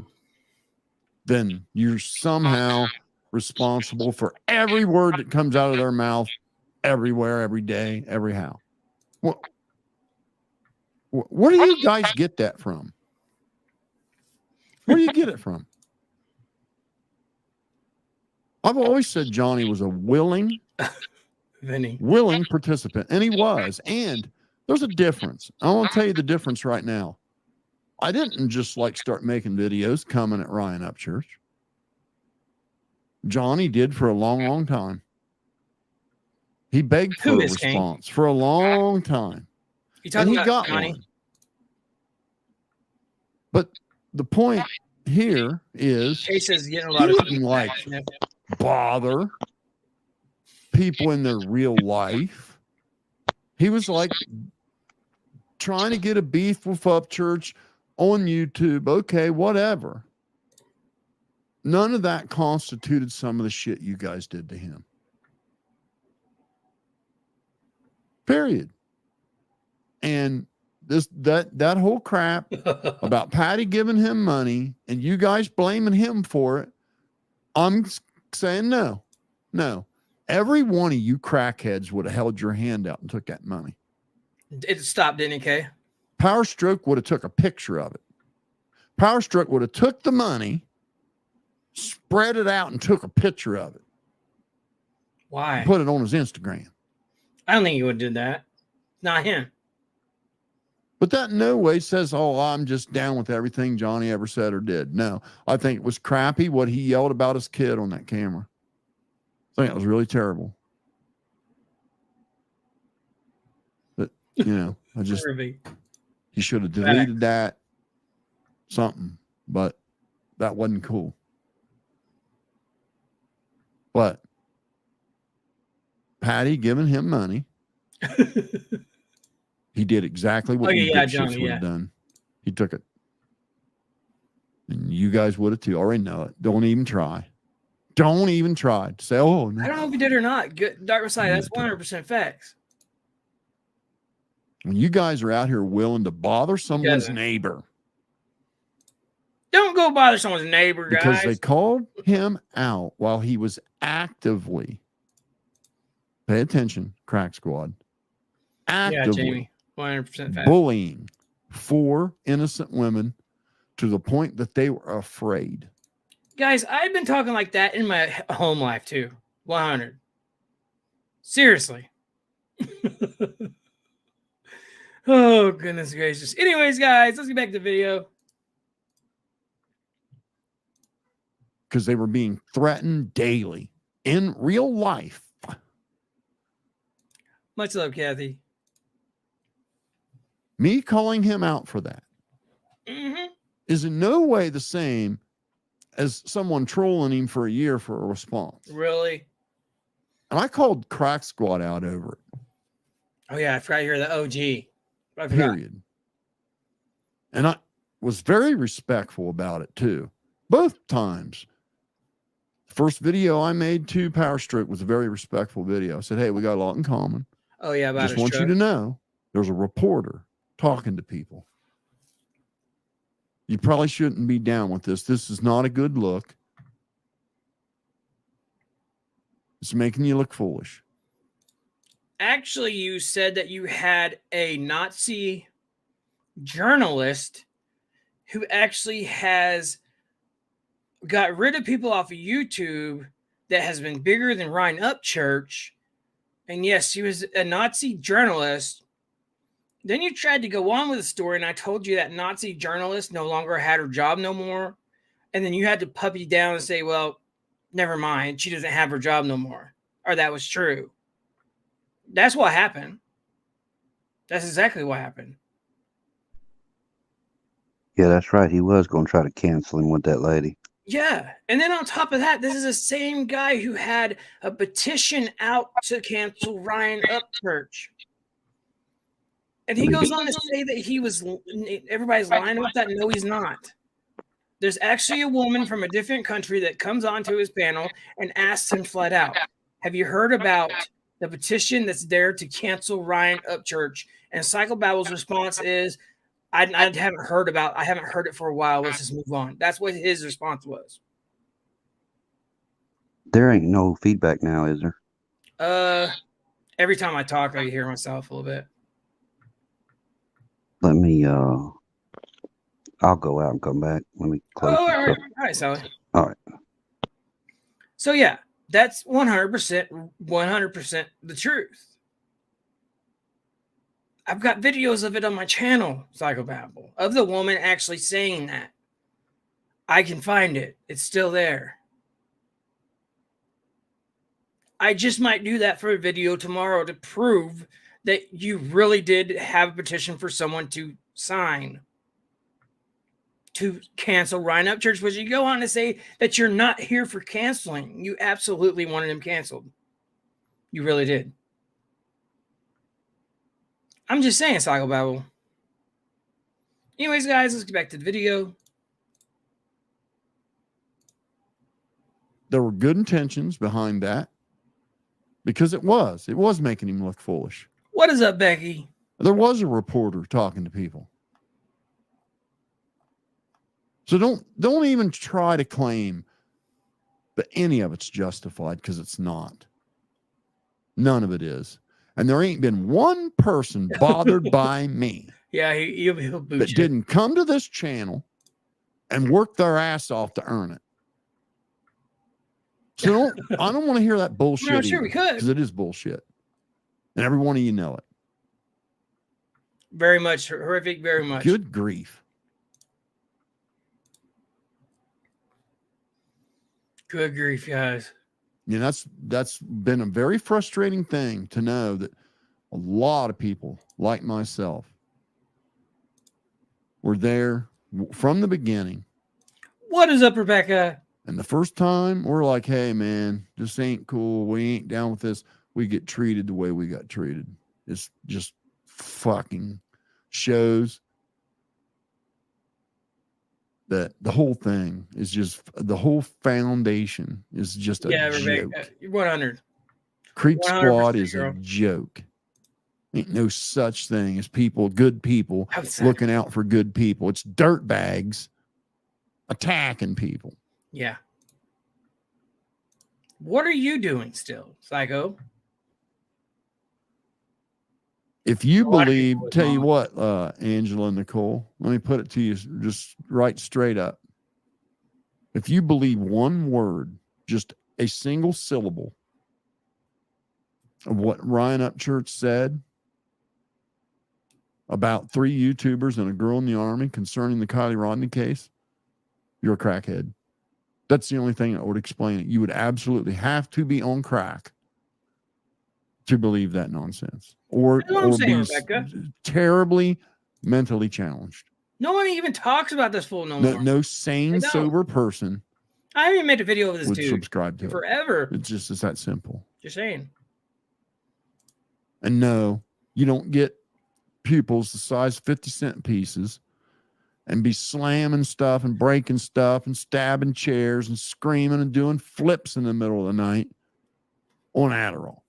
then you're somehow responsible for every word that comes out of their mouth everywhere, every day, every how? Where do you guys get that from? Where do you get it from? I've always said Johnny was a willing participant, and he was. And there's a difference. I want to tell you the difference right now. I didn't just like start making videos coming at Ryan Upchurch. Johnny did for a long, long time. He begged for a response for a long time. And he got one. But the point here is Chase is getting a he lot of didn't like bother people in their real life. He was like trying to get a beef with Upchurch on YouTube. Okay, whatever. None of that constituted some of the shit you guys did to him. Period. And that whole crap about Patty giving him money and you guys blaming him for it, I'm saying no. Every one of you crackheads would have held your hand out and took that money. It stopped, didn't it, Kay? Power Stroke would have took a picture of it. Power Stroke would have took the money, spread it out, and took a picture of it. Why? Put it on his Instagram. I don't think he would have did that. Not him. But that in no way says, oh, I'm just down with everything Johnny ever said or did. No, I think it was crappy what he yelled about his kid on that camera. I think it was really terrible. But, I just, he should have deleted that, something, but that wasn't cool. But Patty giving him money. He did exactly what you dipshits would have done. He took it. And you guys would have too. Already know it. Don't even try. Don't even try to say, oh, no. I don't know if he did or not. Good, Dark Side, that's 100% facts. When you guys are out here willing to bother someone's neighbor. Don't go bother someone's neighbor, guys. Because they called him out while he was actively, pay attention, Crack Squad, actively 100% fact. bullying 4 innocent women to the point that they were afraid. Guys, I've been talking like that in my home life too. 100. Seriously. Oh, goodness gracious. Anyways, guys, let's get back to the video. Because they were being threatened daily in real life. Much love, Kathy. Me calling him out for that is in no way the same as someone trolling him for a year for a response. Really? And I called Crack Squad out over it. Oh, yeah, I forgot you're the OG. Period. And I was very respectful about it, too. Both times. First video I made to Power Stroke was a very respectful video. I said, hey, we got a lot in common. Oh, yeah, about just want you to know there's a reporter talking to people. You probably shouldn't be down with this. This is not a good look. It's making you look foolish. Actually, you said that you had a Nazi journalist who actually has got rid of people off of YouTube that has been bigger than Ryan Upchurch. And yes, he was a Nazi journalist. Then you tried to go on with the story, and I told you that Nazi journalist no longer had her job no more. And then you had to puppy down and say, well, never mind, she doesn't have her job no more, or that was true. That's what happened. That's exactly what happened. Yeah, that's right. He was going to try to cancel him with that lady. Yeah. And then on top of that, this is the same guy who had a petition out to cancel Ryan Upchurch. And he goes on to say that he was, everybody's lying about that. No, he's not. There's actually a woman from a different country that comes onto his panel and asks him flat out, have you heard about the petition that's there to cancel Ryan Upchurch? And Psychobabble's response is, I haven't heard it for a while. Let's just move on. That's what his response was. There ain't no feedback now, is there? Every time I talk, I hear myself a little bit. Let me, I'll go out and come back. Let me close. All right, Sally. All right. So yeah, that's 100% the truth. I've got videos of it on my channel, Psychobabble, of the woman actually saying that. I can find it. It's still there. I just might do that for a video tomorrow to prove that you really did have a petition for someone to sign to cancel Ryan Upchurch, but you go on to say that you're not here for canceling. You absolutely wanted him canceled. You really did. I'm just saying, Psychobabble. Anyways, guys, let's get back to the video. There were good intentions behind that because it was making him look foolish. What is up, Becky? There was a reporter talking to people. So don't even try to claim that any of it's justified, because it's not. None of it is. And there ain't been one person bothered by me Yeah, he'll boot that you. didn't come to this channel and work their ass off to earn it. So I don't want to hear that bullshit. No, sure we could. Because it is bullshit. And every one of you know it. Very much horrific, very much. Good grief. Good grief, guys. You know, that's been a very frustrating thing to know that a lot of people like myself were there from the beginning. What is up, Rebecca? And the first time we're like, hey, man, this ain't cool. We ain't down with this. We get treated the way we got treated. It's just fucking shows that the whole thing is just, the whole foundation is just a joke. Rebecca, you're 100. Creep Squad is girl. a joke. Ain't no such thing as people, good people, Outside. looking out for good people. It's dirtbags attacking people. Yeah. What are you doing still, Psycho? If you A lot of believe, people tell you don't. what, Angela and Nicole, let me put it to you just right straight up. If you believe one word, just a single syllable of what Ryan Upchurch said about 3 YouTubers and a girl in the Army concerning the Kylie Rodney case, you're a crackhead. That's the only thing that would explain it. You would absolutely have to be on crack to believe that nonsense, or saying, be Rebecca. terribly mentally challenged. No one even talks about this fool no more. No sane, They don't. sober person I haven't even made a video of this would dude subscribe to it. forever. It's that simple. Just saying. And no, you don't get pupils the size of 50-cent pieces and be slamming stuff and breaking stuff and stabbing chairs and screaming and doing flips in the middle of the night on Adderall.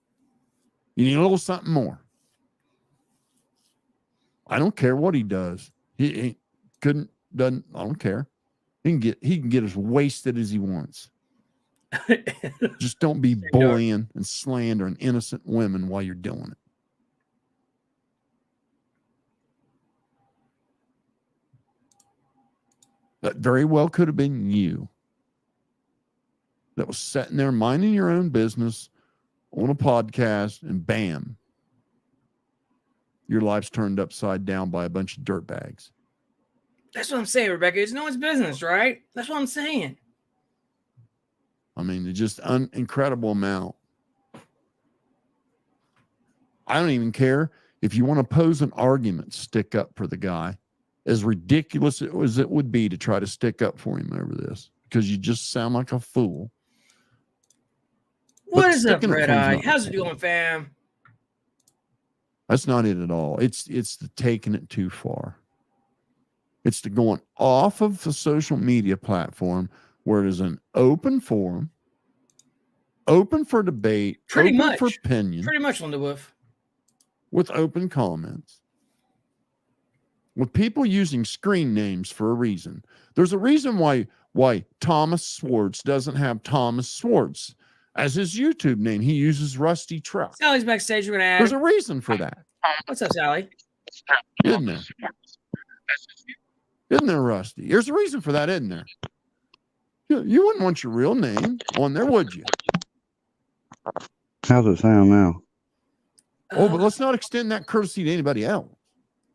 You need a little something more. I don't care what he does. He doesn't, I don't care. He can get as wasted as he wants. Just don't be bullying and slandering innocent women while you're doing it. That very well could have been you that was sitting there minding your own business on a podcast, and bam, your life's turned upside down by a bunch of dirtbags. That's what I'm saying, Rebecca. It's no one's business, right? That's what I'm saying. I mean, just incredible amount. I don't even care if you want to pose an argument, stick up for the guy. As ridiculous as it would be to try to stick up for him over this, because you just sound like a fool. What is up, Red Eye? How's it going, fam? That's not it at all. It's the taking it too far. It's the going off of the social media platform where it is an open forum, open for debate, Pretty open much for opinion, Pretty much, Linda Wolf. with open comments, with people using screen names for a reason. There's a reason why Thomas Swartz doesn't have Thomas Swartz as his YouTube name. He uses Rusty Truck. Sally's backstage. We're gonna add. There's a reason for that. What's up, Sally? Isn't there? Isn't there, Rusty? There's a reason for that, isn't there? You wouldn't want your real name on there, would you? How's it sound now? Oh, but let's not extend that courtesy to anybody else.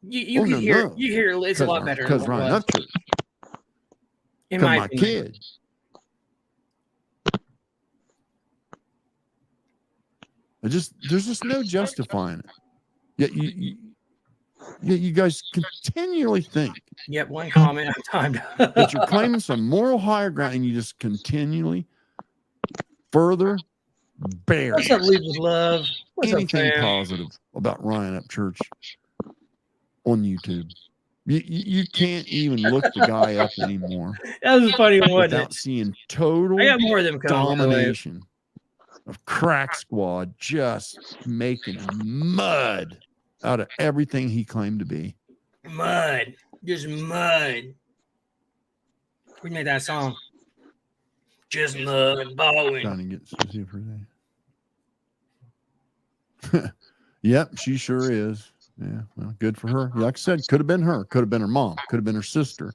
You can hear it's a lot better. Because Ryan Upchurch. In my opinion. kid. There's just no justifying it. Yet you guys continually think. Yep, one comment at a time. that you're claiming some moral higher ground, and you just continually further bear. What's up, Lead with Love? What's anything up, fam? positive about Ryan Upchurch on YouTube. You can't even look the guy up anymore. That was a funny one, wasn't without it? seeing total I got more of them coming. domination of Crack Squad just making mud out of everything he claimed to be. Mud. Just mud. We made that song. Just mud balling. Trying to get specific for that. Yep, she sure is. Yeah, well, good for her. Like I said, could have been her, could have been her mom, could have been her sister.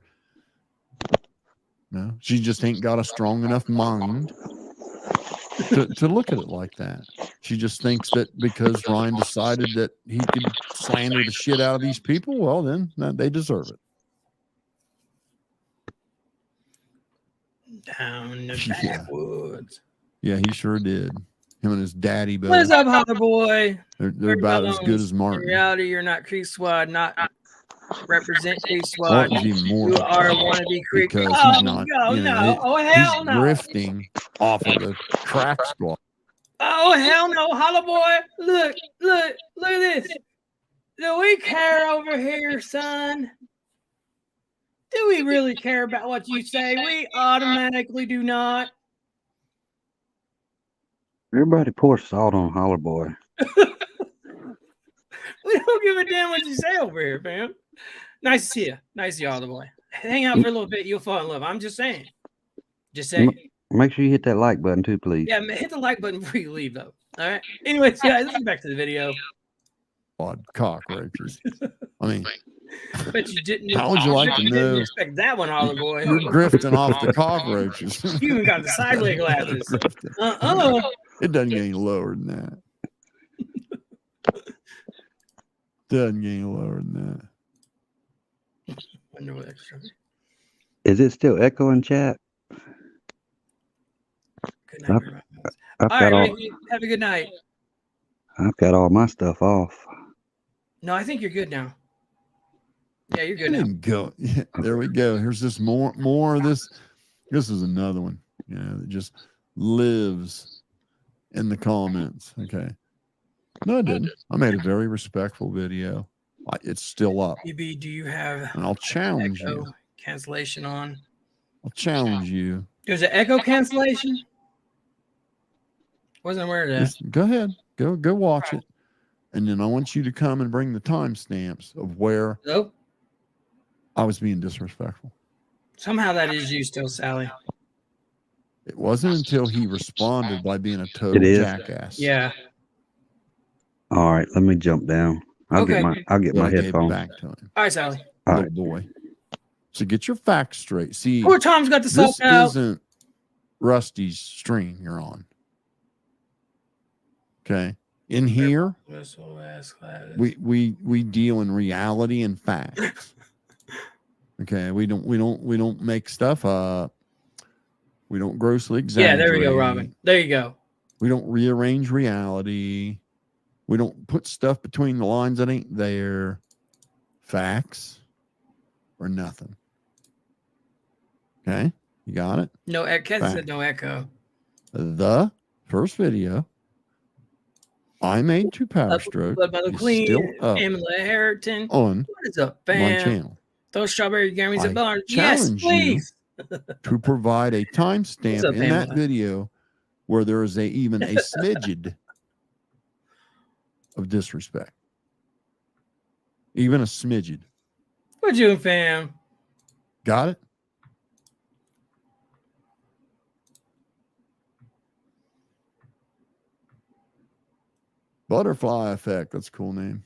No, she just ain't got a strong enough mind to look at it like that. She just thinks that because Ryan decided that he could slander the shit out of these people, well, then they deserve it. Down the Yeah. backwoods. Yeah, he sure did. Him and his daddy, but What is up, Holler Boy? they're about as good as In Martin. reality, you're not Creek Squad, not represent Creek Squad. Martin's even more You like are that wannabe Creek. because Oh, he's not. no, You know, no. Oh, hell he's no. grifting off of the Crack Squad. Oh, hell no, Holler Boy. Look at this. Do we care over here, son? Do we really care about what you say? We automatically do not. Everybody pour salt on Holler Boy. We don't give a damn what you say over here, fam. Nice to see you. Nice to see you, Holler Boy. Hang out for a little bit. You'll fall in love. I'm just saying. Just saying. Make sure you hit that like button too, please. Yeah, hit the like button before you leave, though. All right. Anyways, guys, let's get back to the video. Odd cockroaches. I mean, Bet you didn't. how would you like to You didn't know? expect that one, Holler Boy. You're grifting off the cockroaches. You even got the sideway glasses. Grifting. It doesn't get any lower than that. Doesn't get any lower than that. Wonder what extra. Is it still echoing, chat? Good night, everybody. I've All got right, all, Ricky, have a good night. I've got all my stuff off. No, I think you're good now. Yeah, you're good There now. you go. Yeah, there we go. Here's this more of this. This is another one, that just lives in the comments. Okay. No, I didn't. I made a very respectful video. It's still up. EB, do you have And I'll challenge echo you. cancellation on? I'll challenge you. There's an echo cancellation? Wasn't aware of that. Just go ahead. Go watch it. And then I want you to come and bring the timestamps of where Nope. I was being disrespectful. Somehow that is you still, Sally. It wasn't until he responded by being a total It is. jackass. Yeah. All right, let me jump down. I'll Okay. get that my I gave it headphones. back to him. All right, Sally. All Little right. boy. So get your facts straight. See, Poor Tom's got the this salt out. isn't Rusty's stream you're on. Okay. In here, we deal in reality and facts. Okay, we don't make stuff up. We don't grossly Yeah, exaggerate. there we go, Robin. There you go. We don't rearrange reality. We don't put stuff between the lines that ain't there. Facts or nothing. Okay? You got it? No, Kevin said no echo. The first video I made to Power Stroke Blood by the is Queen, still up Pamela Harrington. on What is up, my fam? channel. Those strawberry Grammys at Bellars. Yes, Challenge please. to provide a timestamp up, in that Pamela? video where there is even a smidgen of disrespect. Even a smidgen. What you doing, fam? Got it? Butterfly Effect. That's a cool name.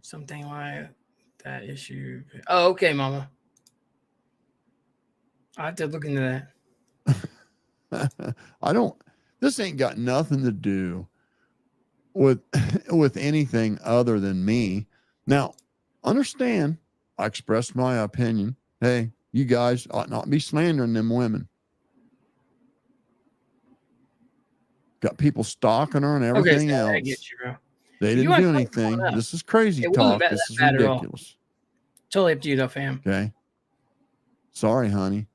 Something like that issue. Oh, okay, Mama. I have to look into that. This ain't got nothing to do with anything other than me. Now, understand, I expressed my opinion. Hey, you guys ought not be slandering them women. Got people stalking her and everything else. I get you, bro. They didn't do anything. This is crazy talk. This is ridiculous. Totally up to you, though, fam. Okay. Sorry, honey.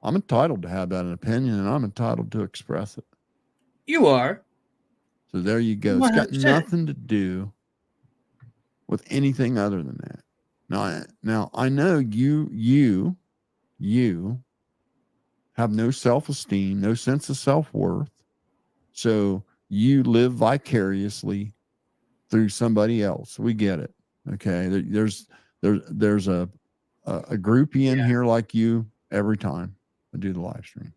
I'm entitled to have that opinion, and I'm entitled to express it. You are. So there you go. 100%. It's got nothing to do with anything other than that. Now I know you have no self-esteem, no sense of self-worth. So you live vicariously through somebody else. We get it. Okay. There's a groupie in here like you every time I do the live stream.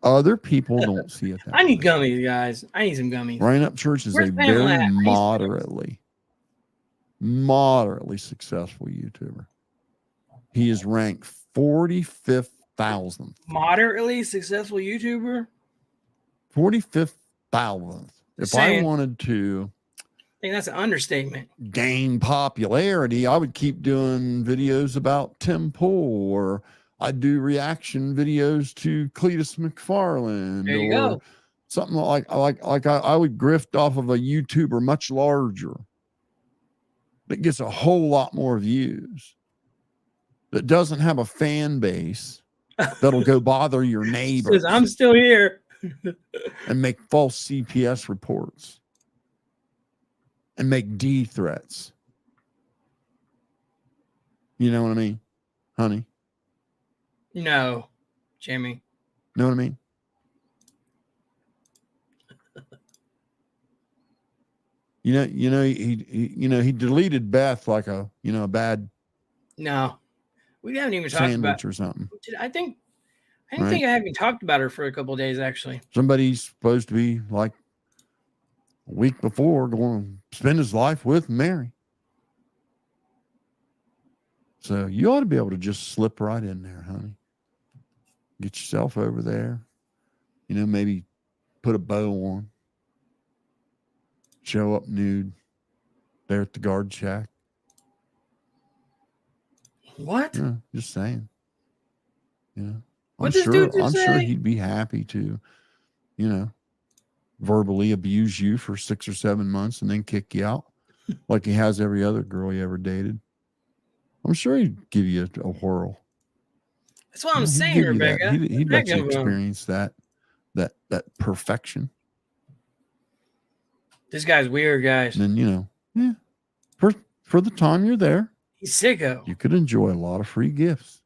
Other people don't see it that I need gummies, guys. I need some gummies. Ryan Up Church is a very moderately successful YouTuber. He is ranked 45,000th. Moderately successful YouTuber? 45,000th. If I wanted to, I think that's an understatement. Gain popularity, I would keep doing videos about Tim Pool, or I'd do reaction videos to Cletus McFarland, there you or go. Something like I would grift off of a YouTuber much larger that gets a whole lot more views, that doesn't have a fan base that'll go bother your neighbors. I'm still here. And make false CPS reports and make D threats. You know what I mean, honey? No, Jimmy. Know what I mean? He deleted Beth like a bad. No, we haven't even talked sandwich about or something. I think I haven't talked about her for a couple of days actually. Somebody's supposed to be like a week before going to spend his life with Mary. So you ought to be able to just slip right in there, honey. Get yourself over there. Maybe put a bow on. Show up nude there at the guard shack. What? Yeah, just saying. What I'm sure he'd be happy to, verbally abuse you for 6 or 7 months and then kick you out like he has every other girl he ever dated. I'm sure he'd give you a whirl. That's what I'm saying, Rebecca. He'd let you experience that perfection. This guy's weird, guys. And then, for the time you're there, he's sicko. You could enjoy a lot of free gifts.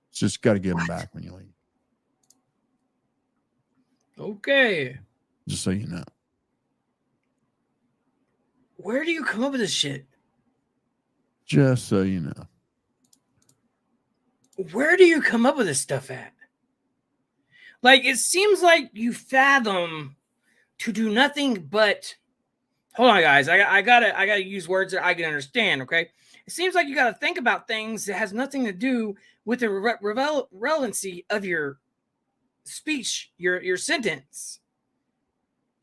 It's just got to give them back when you leave. Okay. Just so you know. Where do you come up with this shit? Just so you know. Where do you come up with this stuff at? Like, it seems like you fathom to do nothing but. Hold on, guys. I gotta use words that I can understand. Okay. It seems like you got to think about things that has nothing to do with the relevancy of your speech, your sentence.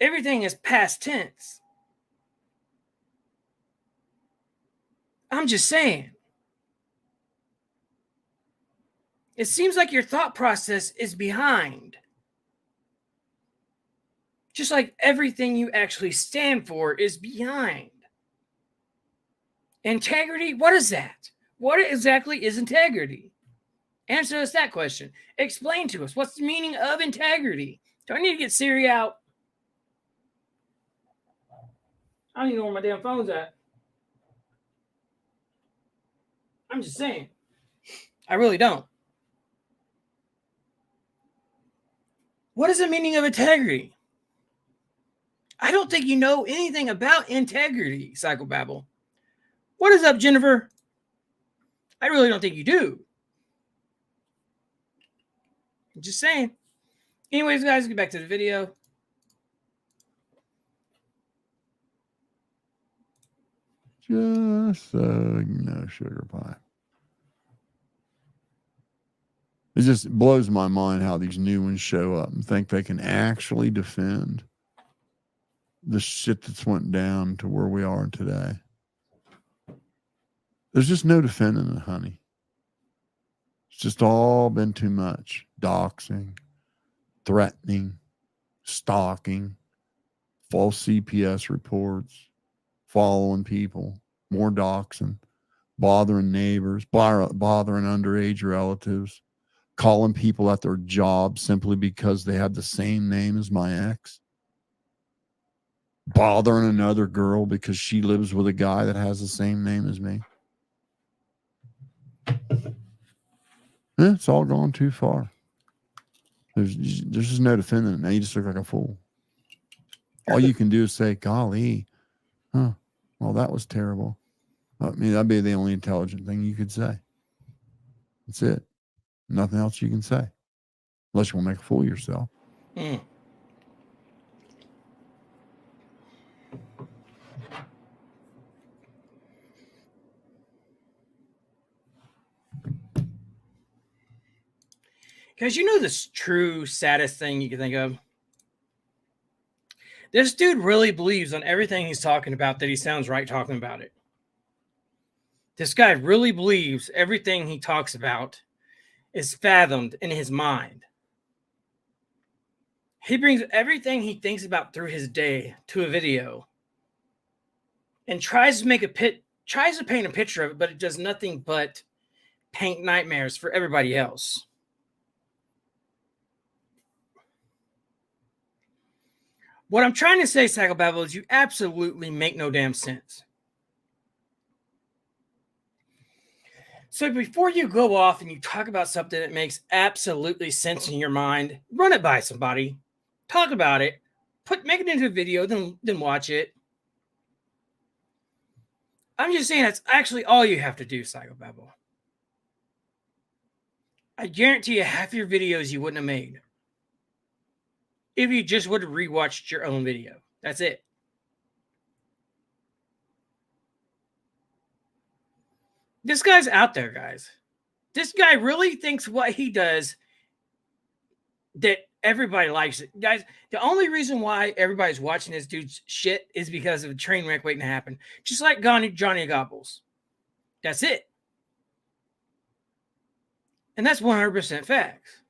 Everything is past tense. I'm just saying. It seems like your thought process is behind. Just like everything you actually stand for is behind. Integrity, what is that? What exactly is integrity? Answer us that question. Explain to us, what's the meaning of integrity? Do I need to get Siri out? I don't even know where my damn phone's at. I'm just saying. I really don't. What is the meaning of integrity? I don't think you know anything about integrity, Psychobabble. What is up, Jennifer? I really don't think you do. I'm just saying. Anyways, guys, get back to the video. Just no sugar pie. It just blows my mind how these new ones show up and think they can actually defend the shit that's went down to where we are today. There's just no defending it, honey. It's just all been too much. Doxing, threatening, stalking, false CPS reports, following people, more doxing, bothering neighbors, bothering underage relatives, calling people at their job simply because they have the same name as my ex, bothering another girl because she lives with a guy that has the same name as me. It's all gone too far. There's just no defending it. Now you just look like a fool. All you can do is say, golly, well, that was terrible. I mean, that'd be the only intelligent thing you could say. That's it. Nothing else you can say. Unless you want to make a fool of yourself. Mm. Guys, you know the true saddest thing you can think of? This dude really believes on everything he's talking about that he sounds right talking about it. This guy really believes everything he talks about is fathomed in his mind. He brings everything he thinks about through his day to a video and tries to paint a picture of it, but it does nothing but paint nightmares for everybody else. What I'm trying to say, Psychobabble, is you absolutely make no damn sense. So before you go off and you talk about something that makes absolutely sense in your mind, run it by somebody, talk about it, make it into a video, then watch it. I'm just saying that's actually all you have to do, Psychobabble. I guarantee you half your videos you wouldn't have made if you just would have rewatched your own video. That's it. This guy's out there, guys. This guy really thinks what he does that everybody likes it. Guys, the only reason why everybody's watching this dude's shit is because of a train wreck waiting to happen. Just like Johnny Gobbles. That's it. And that's 100% facts.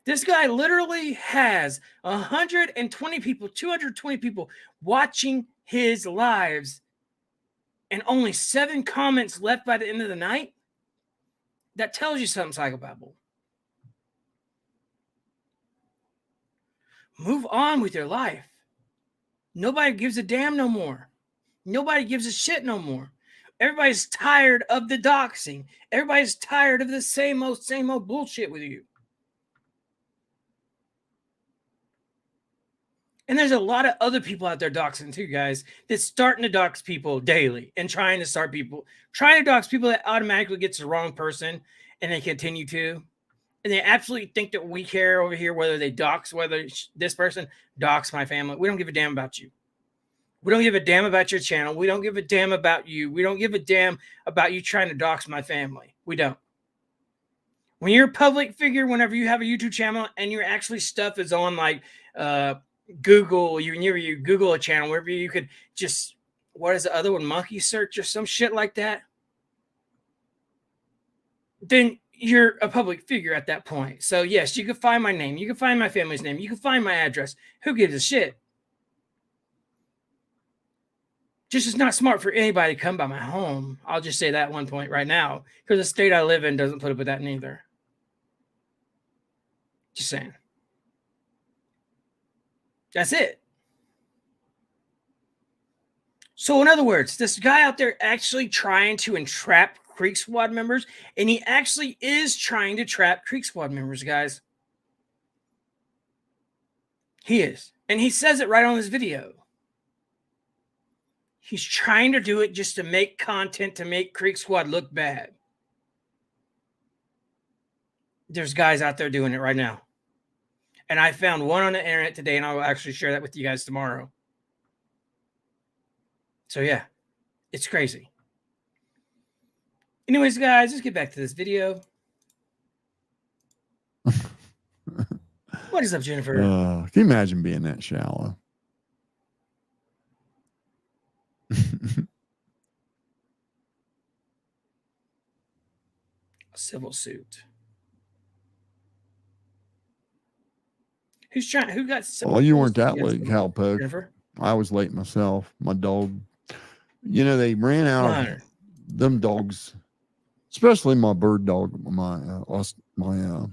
This guy literally has 120 people, 220 people watching his lives and only 7 comments left by the end of the night. That tells you something, Psychobabble. Move on with your life. Nobody gives a damn no more. Nobody gives a shit no more. Everybody's tired of the doxing. Everybody's tired of the same old bullshit with you. And there's a lot of other people out there doxing too, guys, that's starting to dox people daily and trying to dox people that automatically gets the wrong person and they continue to. And they absolutely think that we care over here whether they dox, whether this person dox my family. We don't give a damn about you. We don't give a damn about your channel. We don't give a damn about you. We don't give a damn about you trying to dox my family. We don't. When you're a public figure, whenever you have a YouTube channel and your actually stuff is on like Google, you Google a channel, wherever you could just, what is the other one, monkey search or some shit like that, then you're a public figure at that point. So yes, you can find my name. You can find my family's name. You can find my address. Who gives a shit? Just it's not smart for anybody to come by my home. I'll just say that one point right now, because the state I live in doesn't put up with that neither. Just saying. That's it. So in other words, this guy out there actually trying to entrap Creek Squad members, and he actually is trying to trap Creek Squad members, guys. He is. And he says it right on this video. He's trying to do it just to make content to make Creek Squad look bad. There's guys out there doing it right now. And I found one on the internet today, and I will actually share that with you guys tomorrow. So yeah, it's crazy. Anyways, guys, let's get back to this video. What is up, Jennifer? Can you imagine being that shallow? A civil suit. Who's trying? Who got? Well, you weren't that late, Cowpoke. Jennifer? I was late myself. My dog. You know, they ran out of them dogs, especially my bird dog, my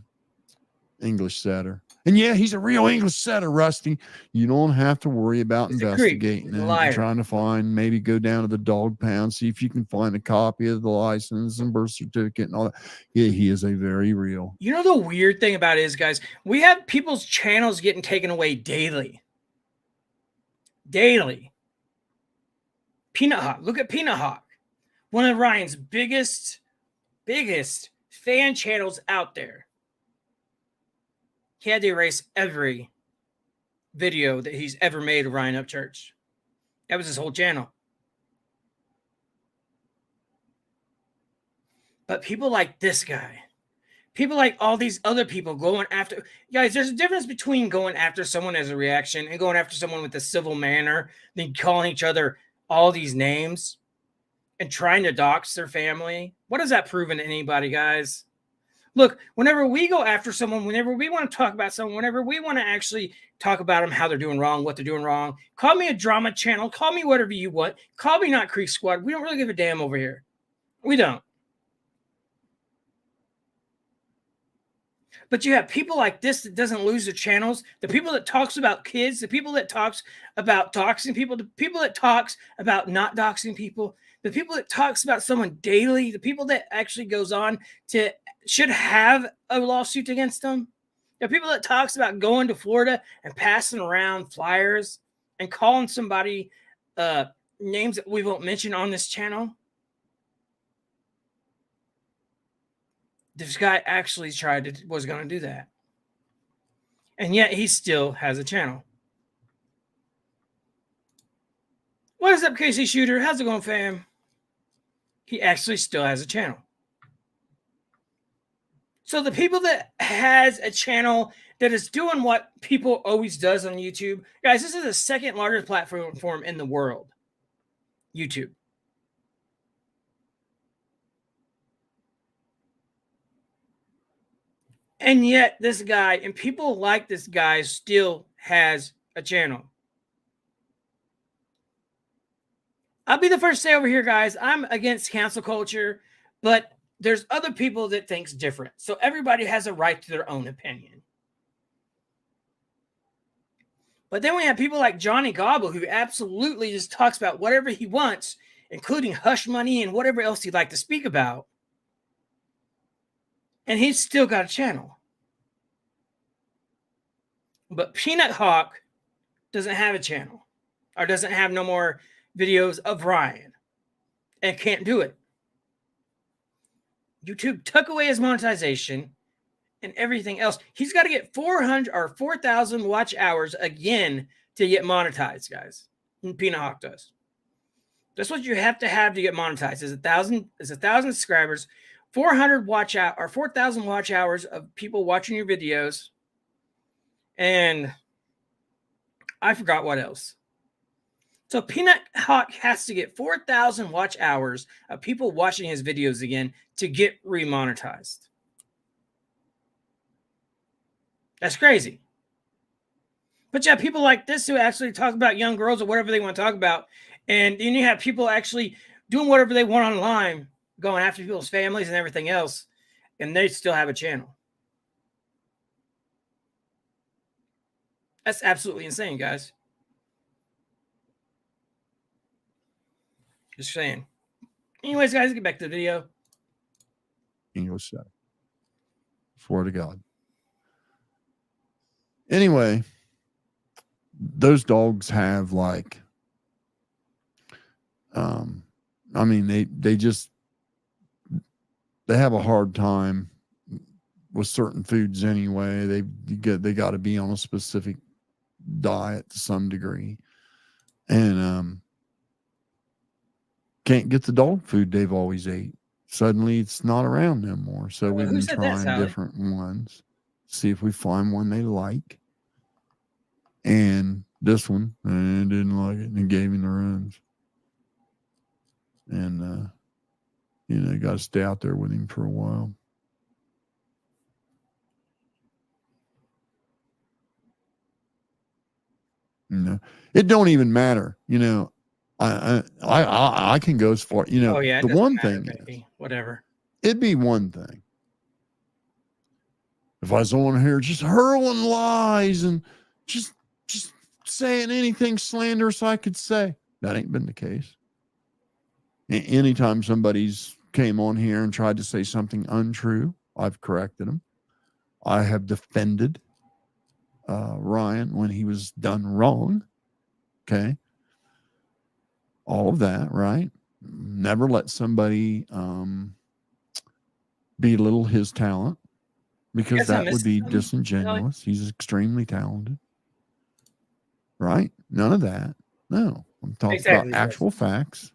English setter. And yeah, he's a real English setter, Rusty. You don't have to worry about investigating it and trying to find, maybe go down to the dog pound, see if you can find a copy of the license and birth certificate and all that. Yeah, he is a very real. You know, the weird thing about it is, guys, we have people's channels getting taken away daily. Daily. Peanut Hawk. Look at Peanut Hawk. One of Ryan's biggest fan channels out there. He had to erase every video that he's ever made of Ryan Upchurch. That was his whole channel. But people like this guy, people like all these other people going after, guys, there's a difference between going after someone as a reaction and going after someone with a civil manner, then calling each other all these names and trying to dox their family. What does that prove in anybody, guys? Look, whenever we go after someone, whenever we want to talk about someone, whenever we want to actually talk about them, how they're doing wrong, what they're doing wrong, call me a drama channel, call me whatever you want, call me not Creek Squad. We don't really give a damn over here. We don't. But you have people like this that doesn't lose their channels, the people that talks about kids, the people that talks about doxing people, the people that talks about not doxing people, the people that talks about someone daily, the people that actually goes on to should have a lawsuit against them. The people that talks about going to Florida and passing around flyers and calling somebody names that we won't mention on this channel. This guy actually was going to do that. And yet he still has a channel. What is up, Casey Shooter? How's it going, fam? He actually still has a channel. So the people that has a channel that is doing what people always does on YouTube, guys, this is the second largest platform in the world, YouTube. And yet this guy and people like this guy still has a channel. I'll be the first to say over here, guys, I'm against cancel culture, but there's other people that thinks different. So everybody has a right to their own opinion. But then we have people like Johnny Gobble, who absolutely just talks about whatever he wants, including hush money and whatever else he'd like to speak about. And he's still got a channel. But Peanut Hawk doesn't have a channel, or doesn't have no more videos of Ryan, and can't do it. YouTube took away his monetization and everything else. He's got to get 400 or 4,000 watch hours again to get monetized, guys. And Peanut Hawk does. That's what you have to get monetized. Is 1,000 subscribers, 400 watch out or 4,000 watch hours of people watching your videos, and I forgot what else. So Peanut Hawk has to get 4,000 watch hours of people watching his videos again to get remonetized. That's crazy. But yeah, people like this who actually talk about young girls or whatever they want to talk about. And then you have people actually doing whatever they want online, going after people's families and everything else. And they still have a channel. That's absolutely insane, guys. Just saying. Anyways, guys, get back to the video. English side. Swear to God. Anyway, those dogs have like, I mean, they have a hard time with certain foods anyway. They got to be on a specific diet to some degree, and can't get the dog food they've always ate. Suddenly it's not around no more. So we've been trying different ones, see if we find one they like. And this one, didn't like it, and gave him the runs. And got to stay out there with him for a while. It don't even matter. I can go as far. Oh, yeah, the one thing is, whatever. It'd be one thing if I was on here just hurling lies and just saying anything slanderous I could say. That ain't been the case. Anytime somebody's came on here and tried to say something untrue, I've corrected them. I have defended Ryan when he was done wrong. Okay. All of that, right? Never let somebody belittle his talent, because that would be disingenuous. He's extremely talented. Right? None of that. No. I'm talking about actual facts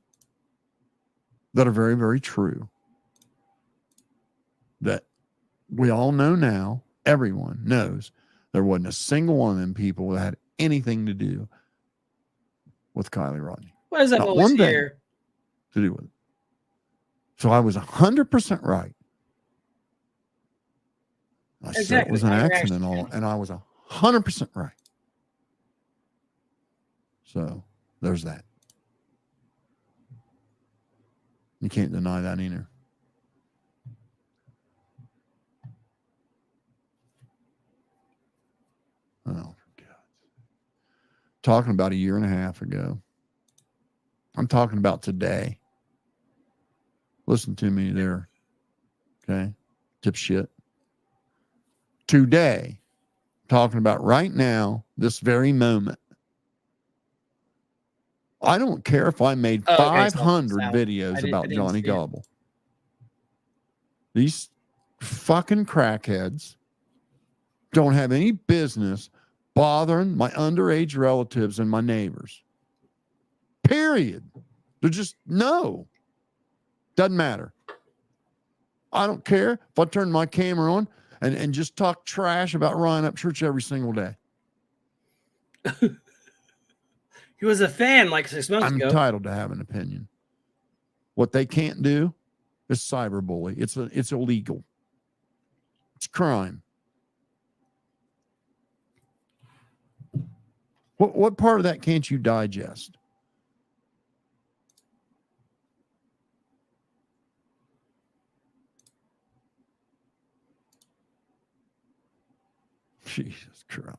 that are very, very true. That we all know now, everyone knows there wasn't a single one of them people that had anything to do with Kylie Rodney. What is that? Not one thing to do with it. So I was 100% right. I said it was an accident, and I was 100% right. So there's that. You can't deny that either. Oh, for God. Talking about a year and a half ago. I'm talking about today. Listen to me there. Okay? Dipshit. Today. Talking about right now, this very moment. I don't care if I made 500 videos about Johnny Gobble. These fucking crackheads don't have any business bothering my underage relatives and my neighbors. Period. They're just, no. Doesn't matter. I don't care if I turn my camera on and just talk trash about Ryan Upchurch every single day. He was a fan like 6 months ago. I'm entitled to have an opinion. What they can't do is cyberbully. It's illegal. It's crime. What part of that can't you digest? Jesus Christ.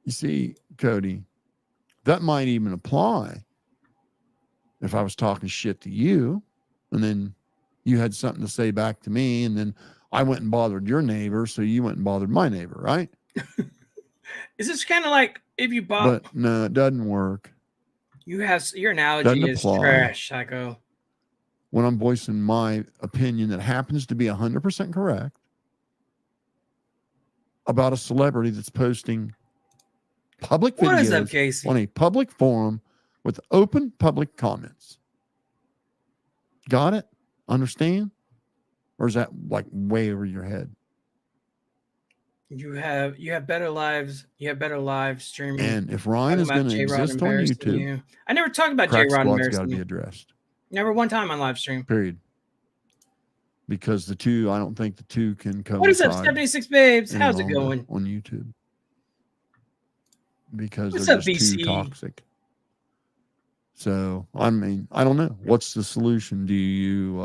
You see, Cody, that might even apply if I was talking shit to you, and then you had something to say back to me, and then I went and bothered your neighbor, so you went and bothered my neighbor, right? Is this kind of like if you bought? But no, it doesn't work. Your analogy is trash, Psycho. When I'm voicing my opinion that happens to be 100% correct about a celebrity that's posting public videos on a public forum with open public comments. Got it? Understand? Or is that like way over your head? You have better lives. You have better live streaming. And if Ryan is going to exist on YouTube, I never talked about J-Rod Squad's got to embarrassing be you. addressed. Never one time on live stream. Period. Because I don't think the two can coincide. What is up, 76 babes? any How's it longer going? on YouTube? Because What's they're up, just too BC? toxic. So, I mean, I don't know. What's the solution? Do you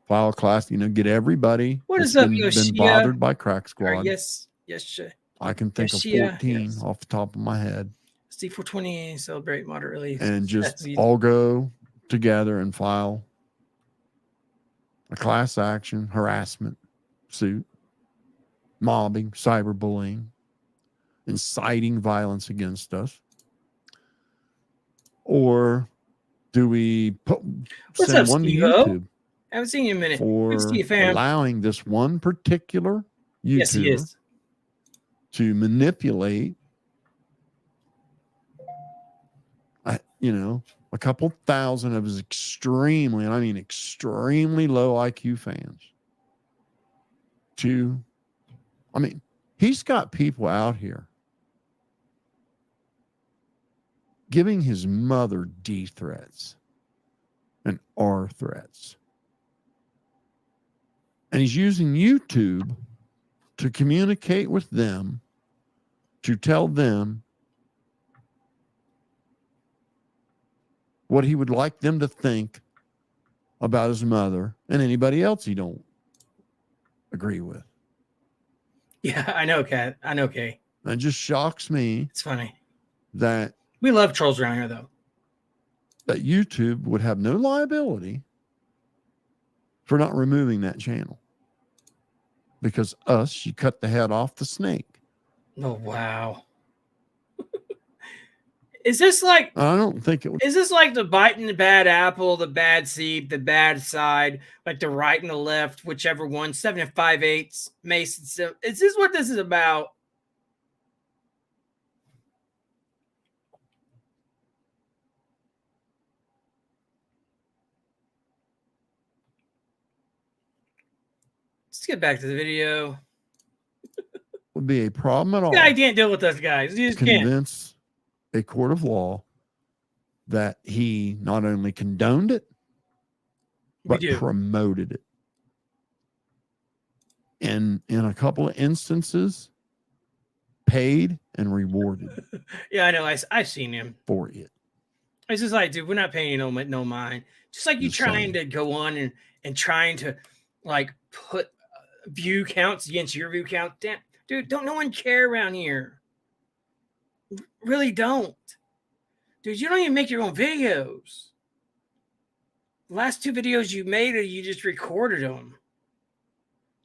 file a class, get everybody What that's is up, been Yoshia? bothered by Crack Squad? Yes, sure. I can think of Yoshia, 14 yes. off the top of my head. C420 celebrate moderately. And just That's easy. all go together and file a class action harassment suit, mobbing, cyberbullying, inciting violence against us. Or do we What's send up, one to Steve-O? YouTube Haven't seen you in a minute. Good to for see you, fam. allowing this one particular Yes, he YouTuber is. to manipulate, a couple thousand of his extremely, and I mean extremely low IQ fans he's got people out here giving his mother D threats and R threats. And he's using YouTube to communicate with them, to tell them what he would like them to think about his mother and anybody else he don't agree with. Yeah, I know, Kat. I know, Kay. It just shocks me. It's funny. That we love trolls around here, though. That YouTube would have no liability for not removing that channel. Because you cut the head off the snake. Oh, wow. Is this like, I don't think it would. Is this like the biting the bad apple, the bad seed, the bad side, like the right and the left, whichever one, 7 5/8, Mason? Is this what this is about? Let's get back to the video. Would be a problem at all. Yeah, I can't deal with those guys. You just convince a court of law that he not only condoned it, but promoted it. And in a couple of instances, paid and rewarded. Yeah, I know. I've seen him for it. It's just like, dude, we're not paying you no mind. Just like you trying to go on and trying to like put view counts against your view count. Damn, dude, don't no one care around here. Really don't. Dude, you don't even make your own videos. The last 2 videos you made, or you just recorded them.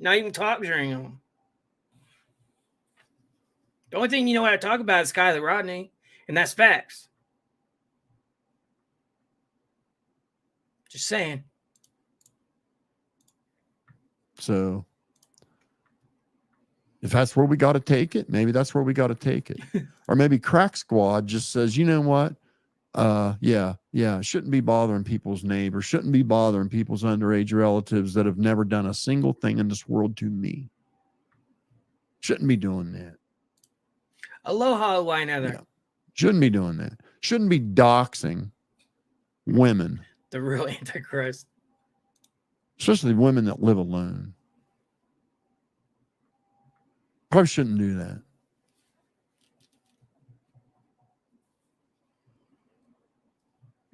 Not even talk during them. The only thing you know how to talk about is Kylie Rodney, and that's facts. Just saying. So, if that's where we got to take it, maybe that's where we got to take it. Or maybe Crack Squad just says, you know what? Shouldn't be bothering people's neighbors, shouldn't be bothering people's underage relatives that have never done a single thing in this world to me. Shouldn't be doing that. Aloha, wine other. Yeah. Shouldn't be doing that. Shouldn't be doxing women. The real Antichrist. Especially women that live alone. Probably shouldn't do that.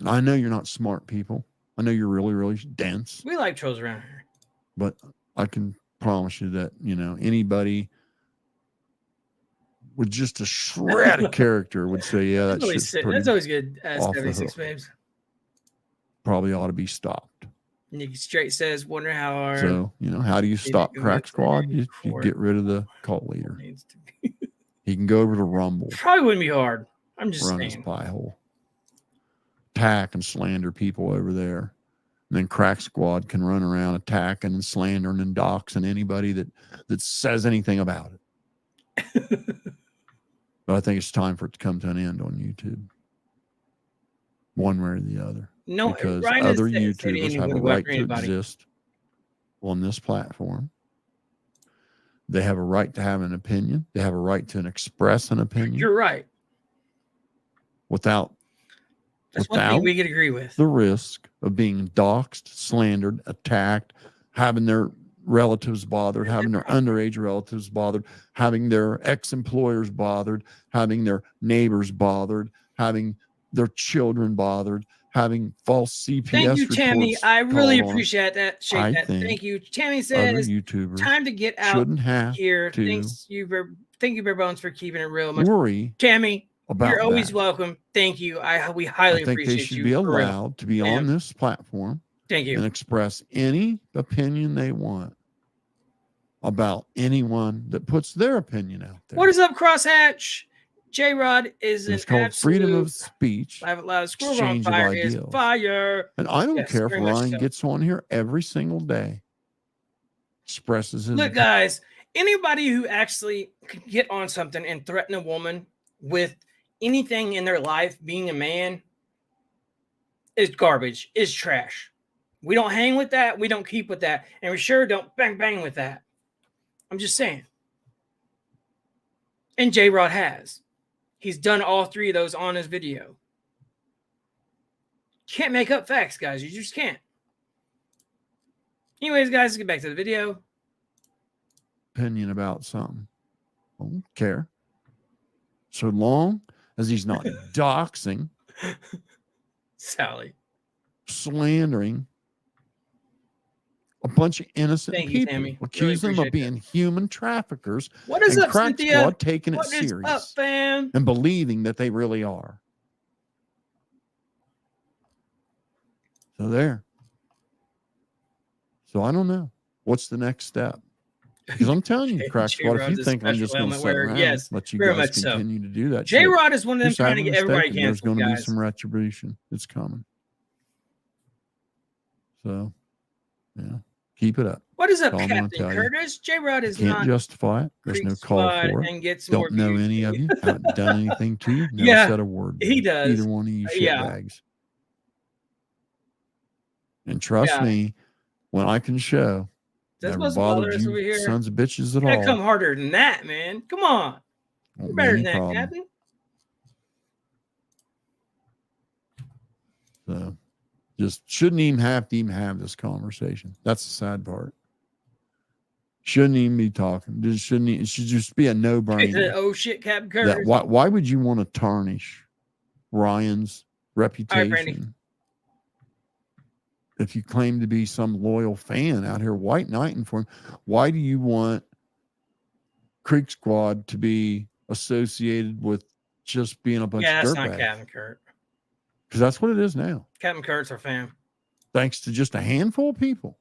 I know you're not smart people. I know you're really, really dense. We like trolls around here. But I can promise you that, anybody with just a shred of character would say, yeah, that's always good. 76 babes. Probably ought to be stopped. Nikki Straight says, wonder how our... So, how do you stop Crack Squad? You get rid of the cult leader. He can go over to Rumble. Probably wouldn't be hard. I'm just saying. Run his pie hole. Attack and slander people over there. And then Crack Squad can run around attacking and slandering and doxing anybody that says anything about it. But I think it's time for it to come to an end on YouTube. One way or the other. No, because other YouTubers have a right to exist on this platform. They have a right to have an opinion. They have a right to express an opinion. You're right. Without That's one thing we could agree with. The risk of being doxxed, slandered, attacked, having their relatives bothered, having their underage relatives bothered, having their ex-employers bothered, having their neighbors bothered, having their children bothered, having false CPS Thank you, Tammy. reports I really called on. appreciate that. I That. think Thank you. Tammy Other says, YouTubers time to get out shouldn't have here. to Thank you, Barebones, for keeping it real. Much worry Tammy, about you're always that. welcome. Thank you. We highly I think appreciate they should you. be for real. allowed to be on this platform Thank you. and express any opinion they want about anyone that puts their opinion out there. What is up, Crosshatch? J-Rod is It's an called freedom of absolute speech, loud squirrel on exchange of fire is ideals. fire. And I don't Yes, care if very much Ryan so. gets on here every single day, expresses his Look, guys, anybody who actually could get on something and threaten a woman with anything in their life being a man is garbage, is trash. We don't hang with that. We don't keep with that. And we sure don't bang with that. I'm just saying. And J-Rod has. He's done all three of those on his video. Can't make up facts, guys. You just can't. Anyways, guys, let's get back to the video. opinion about something. I don't care. So long as he's not doxing, Sally, slandering a bunch of innocent Thank you, people, Tammy. Really accusing them of appreciate being human traffickers, what is and up, Crack Cynthia? Squad taking What it is serious up, fam? and believing that they really are. So there. So I don't know. What's the next step? Because I'm telling you, Crack Squad, if you J-Rod's a think I'm special just going to helmet sit wearer. around, Yes, let you very guys much so. continue to do that shit, J-Rod is one of them just trying have to a get mistake, everybody and there's canceled, going to be guys. some retribution. It's coming. So, yeah, keep it up. What is up, That's all I'm gonna Captain tell you. Curtis? J-Rod is Can't not justify it. There's Creek no call Squad for it. and gets more Don't know views. any of you. Haven't done anything to you. Never Yeah, said a word. he does. Either one of you Yeah. shitbags. And trust Yeah. me, when I can show, That's never what's bothering bothered us over you here. sons of bitches at Gotta all. come harder than that, man. Come on. Won't You're be better any than that, problem. Captain. So just shouldn't even have to have this conversation. That's the sad part. Shouldn't even be talking. Just shouldn't. It should just be a no-brainer. Oh shit, Captain That Curtis. why would you want to tarnish Ryan's reputation Brandy. if you claim to be some loyal fan out here white knighting for him? Why do you want Creek Squad to be associated with just being a bunch Yeah, of that's not dirtbags? Captain Kurt. Because that's what it is now. Captain Kurt's our fan. Thanks to just a handful of people.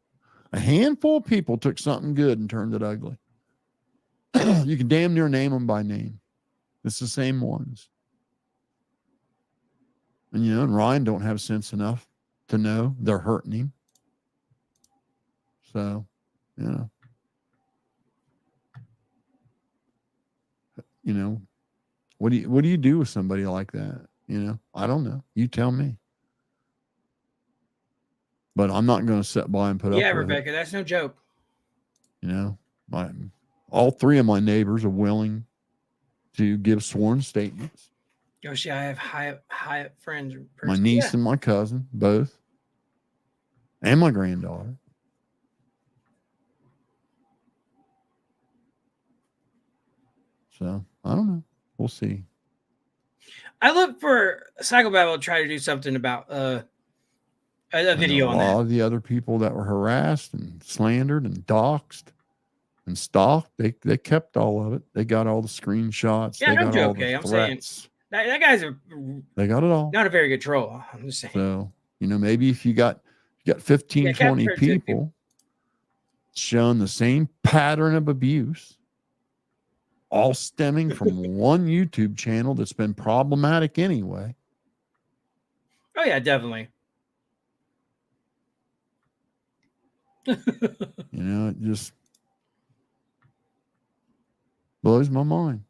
A handful of people took something good and turned it ugly. You can damn near name them by name. It's the same ones. And and Ryan don't have sense enough to know they're hurting him. So, what do you do with somebody like that? I don't know. You tell me. But I'm not going to sit by and put up with Rebecca, that's no joke. it. All three of my neighbors are willing to give sworn statements. Yoshi, I have high friends. My niece and my cousin, both, and my granddaughter. So I don't know. We'll see. I look for Psychobabble to try to do something about a video on that. A lot of the other people that were harassed and slandered and doxxed and stalked, they kept all of it. They got all the screenshots. Yeah, they got all the I'm saying threats. that guy's They got it all. not a very good troll. I'm just saying. So, maybe if you got 15, 20 people showing the same pattern of abuse, all stemming from one YouTube channel that's been problematic anyway. Oh, yeah, definitely. It just blows my mind.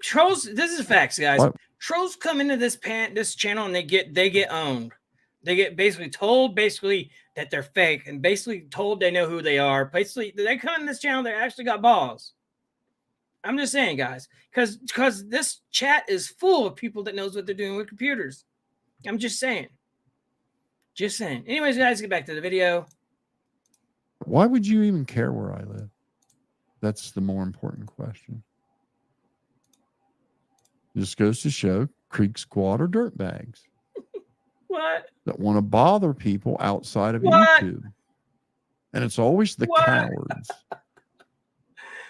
Trolls, this is facts, guys. What? Trolls come into this channel and they get owned. They get basically told that they're fake and basically told they know who they are. Basically, they come in this channel, they actually got balls. I'm just saying, guys, because this chat is full of people that knows what they're doing with computers. I'm just saying. Just saying. Anyways, guys, get back to the video. Why would you even care where I live? That's the more important question. This goes to show Creek Squad are dirtbags. What? That want to bother people outside of What? YouTube. And it's always the What? cowards.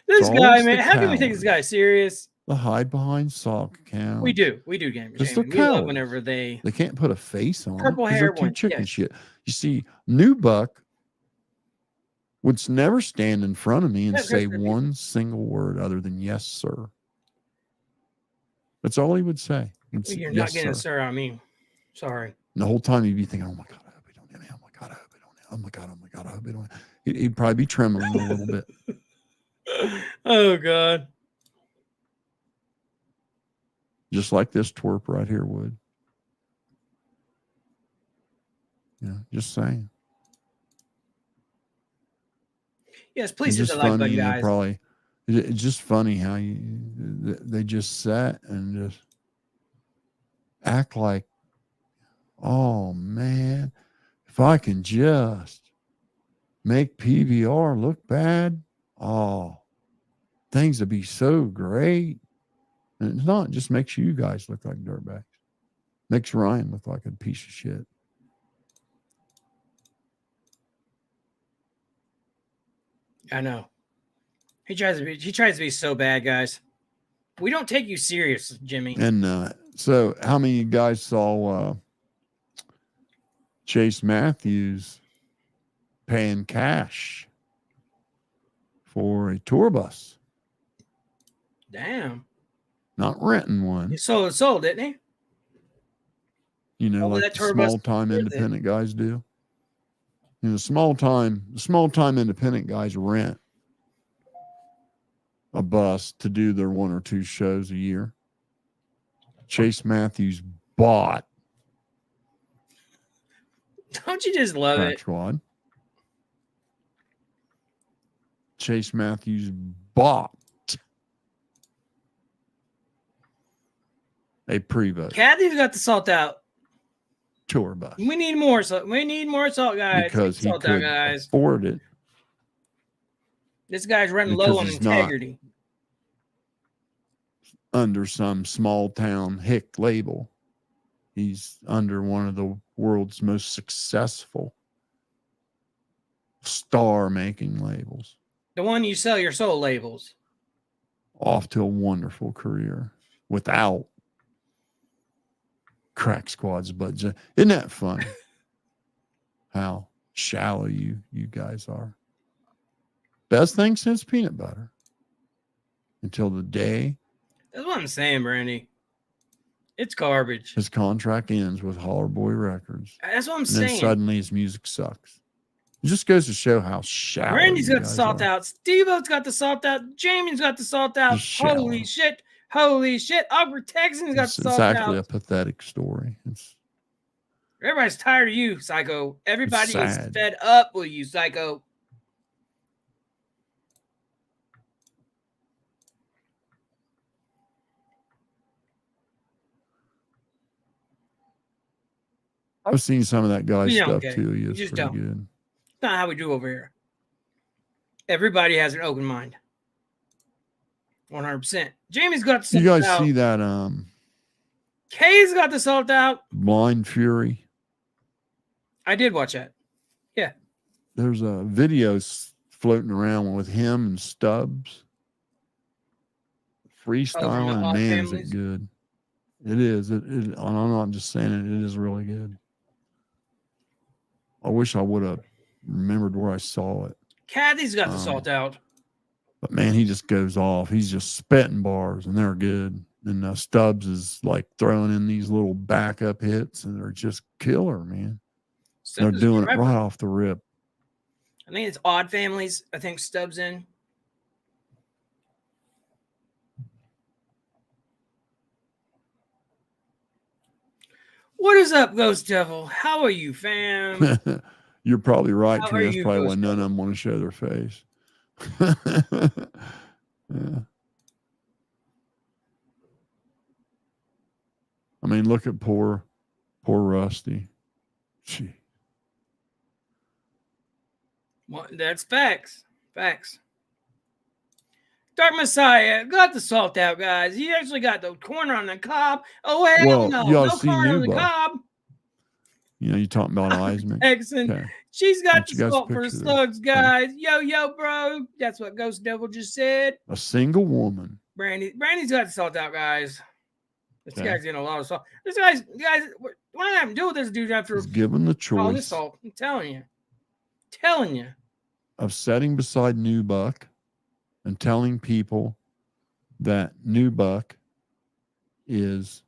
This It's guy, always man. the How can we take this guy serious? The hide behind sock account. We do, Game. Because they're We love cowards. whenever they can't put a face on purple it. 'Cause hair they're too one, chicken yes. shit. You see, New Buck would never stand in front of me and That's say good. one single word other than yes, sir. That's all he would say. He'd say, You're yes, not getting sir. a sir on me. Sorry. And the whole time he'd be thinking, oh my God, I hope he don't get me. Oh my God, I hope he don't. Oh my God, I hope he don't. He'd probably be trembling a little bit. Oh, God. Just like this twerp right here would. Just saying. Yes, please It's hit just the like funny, button, guys. it's just funny how they just sat and just act like, oh man, if I can just make PBR look bad, oh, things would be so great. And it's not, it just makes you guys look like dirtbags. Makes Ryan look like a piece of shit. I know. He tries to be so bad, guys. We don't take you serious, Jimmy. And so how many of you guys saw Chase Matthews paying cash for a tour bus? Damn. Not renting one. He sold, didn't he? You know, Well, like that the tour bus small time worth it. independent guys do. You know, small time independent guys rent a bus to do their 1 or 2 shows a year. Chase Matthews bought Don't you just love Crack it? Squad. Chase Matthews bought a pre-vote Kathy's got the salt out. tour bus We need more salt. We need more salt, guys. because he Salt out, could guys. afford it. This guy's running because low on he's not integrity. under some small town hick label. He's under one of the world's most successful star making labels. The one you sell your soul labels. Off to a wonderful career without Crack Squad's budget. Isn't that funny? How shallow you guys are. Best thing since peanut butter. Until the day That's what I'm saying, Brandy. It's garbage. his contract ends with Holler Boy Records. That's what I'm And then saying. suddenly his music sucks. It just goes to show how shallow Brandy's you got the guys salt are. out. Steve-O's got the salt out. Jamie's got the salt out. Just shallow. Holy shit. Holy shit. Awkward Texan's got the It's salt actually out. a pathetic story. It's Everybody's tired of you, Psycho. Everybody is sad. fed up with you, Psycho. I've seen some of that guy's You don't stuff get it. too. He You is just pretty don't. good. It's not how we do over here. Everybody has an open mind. 100%. Jamie's got the salt You guys out. see that Kay's got the salt out. Blind Fury? I did watch that. Yeah. There's a video floating around with him and Stubbs freestyling, and Odd man, is Families? it good. It is. I'm not just saying it. It is really good. I wish I would have remembered where I saw it. Kathy's got the salt out. But man, he just goes off. He's just spitting bars, and they're good. And Stubbs is like throwing in these little backup hits, and they're just killer, man. They're Stubbs is doing it forever. right off the rip. I think it's Odd Families. I think Stubbs in. What is up, Ghost Devil? How are you, fam? You're probably right, How Trey. are That's you, probably why Ghost none of them want to show their face. Yeah. I mean, look at poor Rusty. Gee. Well, that's facts. Facts. Dark Messiah got the salt out, guys. He actually got the corner on the cob. Oh, hell no. You ought No to see corner on the Nuba. cob. You know, you talking about Eisman. Excellent. Okay. She's got the you guys salt for the picture this? slugs, guys. Yo, bro. That's what Ghost Devil just said. A single woman. Brandy's got the salt out, guys. This Okay. guy's getting a lot of salt. This guys, what am I having to do with this dude after Is given the all this choice salt? I'm telling you. of sitting beside New Buck and telling people that New Buck is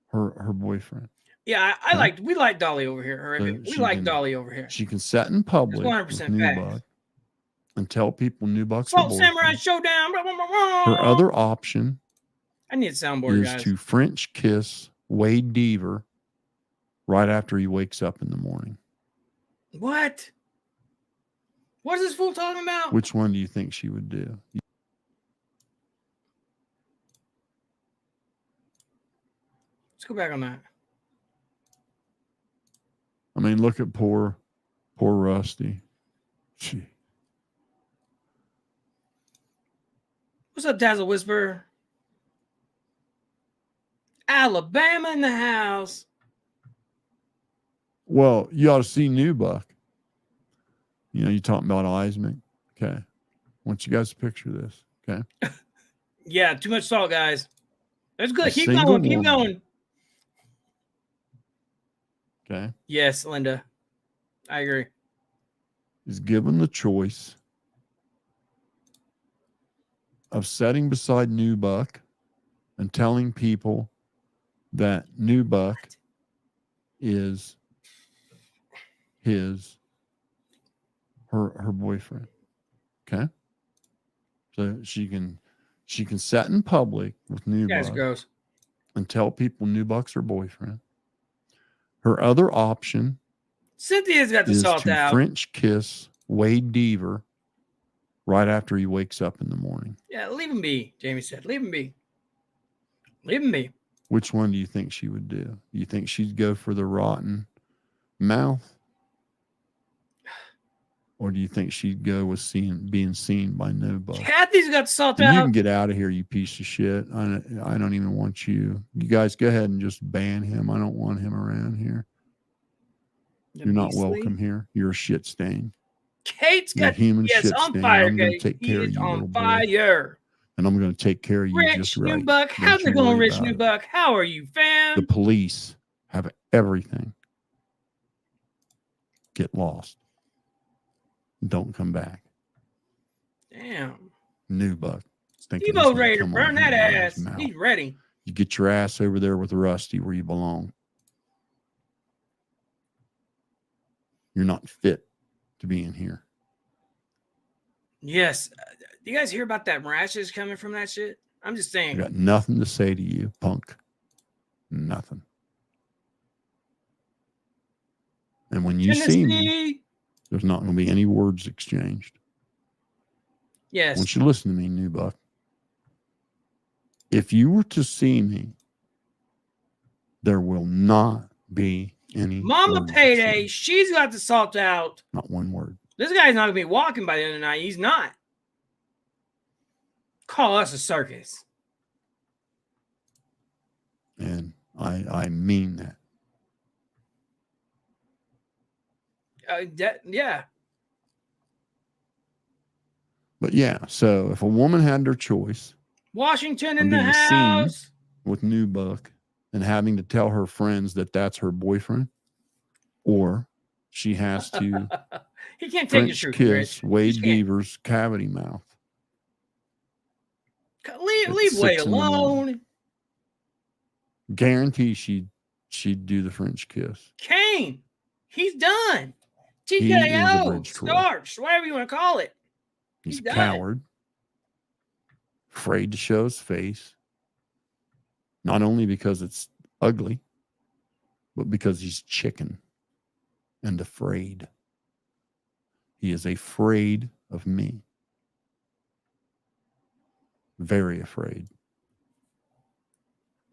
her boyfriend. Yeah, we like Dolly over here. So We like Dolly over here. She can sit in public That's 100% with New facts. Buck and tell people New Buck's her Salt Samurai boyfriend. Showdown. Her other option I need a soundboard, is guys. to French kiss Wade Deaver right after he wakes up in the morning. What? What is this fool talking about? Which one do you think she would do? Let's go back on that. I mean, look at poor Rusty. Gee. What's up, Dazzle Whisperer? Alabama in the house. Well, you ought to see New Buck. You know, you talking about Eisman. Okay. I want you guys to picture this. Okay. Yeah, too much salt, guys. That's good. A Keep single going. Keep woman. going. Okay. Yes, Linda. I agree. Is given the choice of sitting beside New Buck and telling people that New Buck is her boyfriend. Okay. So she can sit in public with New You guys Buck are gross. and tell people New Buck's her boyfriend. Her other option Cynthia's got the is salt to out. French kiss Wade Deaver right after he wakes up in the morning. Yeah, leave him be, Jamie said. Leave him be. Leave him be. Which one do you think she would do? You think she'd go for the rotten mouth? Or do you think she'd go with being seen by nobody? Kathy's got the salt And you out. can get out of here, you piece of shit. I don't even want you. You guys go ahead and just ban him. I don't want him around here. You're not welcome here. You're a shit stain. Kate's You're a got human yes shit on stain. fire. I'm going Kate. to take He care of is you, little on boy. fire. And I'm going to take care of you Rich just right. Newbuck. How's Don't it you going, worry Rich about it. Newbuck? How are you, fam? The police have everything. Get lost. Don't come back. Damn. New Buck. Thinking he's Evo gonna ready to come burn over that here and run ass. his mouth. He's ready. You get your ass over there with Rusty where you belong. You're not fit to be in here. Yes. Do you guys hear about that rashes coming from that shit? I'm just I saying. got nothing to say to you, punk. Nothing. And when you see me, Tennessee. there's not going to be any words exchanged. I Yes. want you to listen to me, New Buck. If you were to see me, there will not be any Mama words Payday. exchanged. She's got the salt out. Not one word. This guy's not going to be walking by the end of the night. He's not. Call us a circus. And I mean that. Yeah. But yeah, so if a woman had their choice Washington in of the being seen house. with New Buck and having to tell her friends that that's her boyfriend, or she has to He can't take the French truth, kiss Rich. Wade He can't. Deaver's cavity mouth. Leave Wade 6 in the morning. alone. Guarantee she'd do the French kiss. Kane. He's done. He is a TKO. bridge troll. Starch. Whatever you want to call it. He's a done. coward, afraid to show his face, not only because it's ugly, but because he's chicken and afraid. He is afraid of me. Very afraid.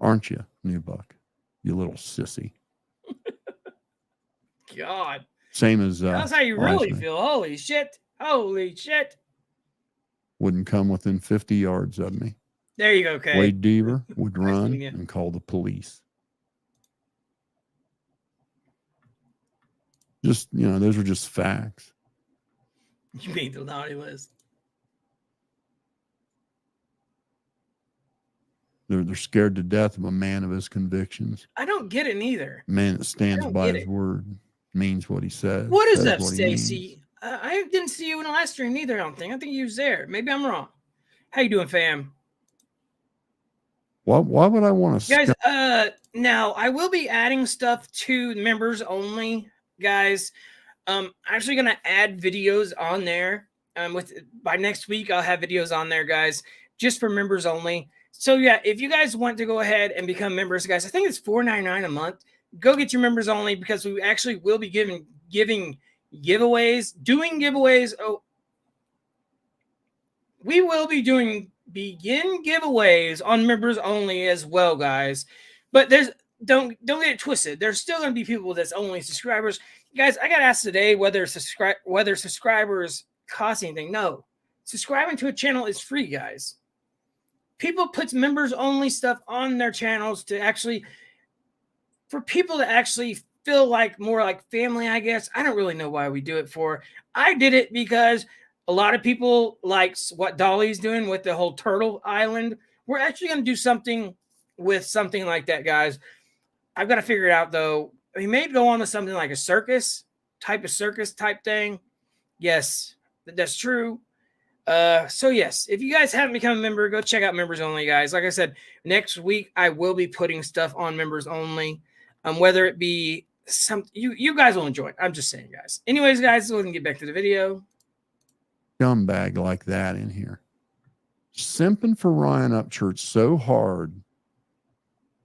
Aren't you, New Buck? You little sissy. God. Same as That's how you really Harassment. feel. Holy shit. Holy shit. Wouldn't come within 50 yards of me. There you go, Kay. Wade Deaver would Nice run meeting you. and call the police. Just, those are just facts. You made the naughty list. They're scared to death of a man of his convictions. I don't get it neither. A man that stands by his word, means what he says. What is up, what he means. Stacy? I didn't see you in the last stream either, I don't think. I think you was there. Maybe I'm wrong. How you doing, fam? Why would I want to? Guys, now I will be adding stuff to members only, guys. I'm actually gonna add videos on there. By next week, I'll have videos on there, guys, just for members only. So yeah, if you guys want to go ahead and become members, guys, I think it's $4.99 a month. Go get your members only, because we actually will be giving giveaways, doing giveaways. Oh, we will be begin giveaways on members only as well, guys. But don't get it twisted. There's still going to be people that's only subscribers. Guys, I got asked today whether subscribers cost anything. No, subscribing to a channel is free, guys. People put members only stuff on their channels for people to actually feel like more like family, I guess. I don't really know why we do it for. I did it because a lot of people like what Dolly's doing with the whole Turtle Island. We're actually going to do something with something like that, guys. I've got to figure it out, though. We may go on to something like a circus type thing. Yes, that's true. So yes, if you guys haven't become a member, go check out members only, guys. Like I said, next week I will be putting stuff on members only. Whether it be you guys will enjoy it. I'm just saying, guys. Anyways, guys, we can get back to the video. Scumbag like that in here, simping for Ryan Upchurch so hard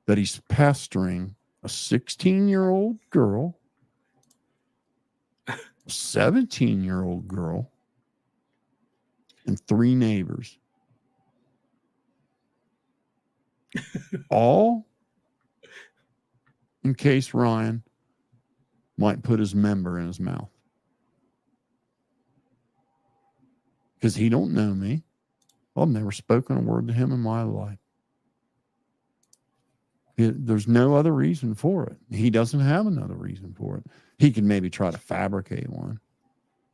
that he's pestering a 16-year-old girl, a 17-year-old girl, and 3 neighbors. All in case Ryan might put his member in his mouth. Because he don't know me. I've never spoken a word to him in my life. There's no other reason for it. He doesn't have another reason for it. He could maybe try to fabricate one,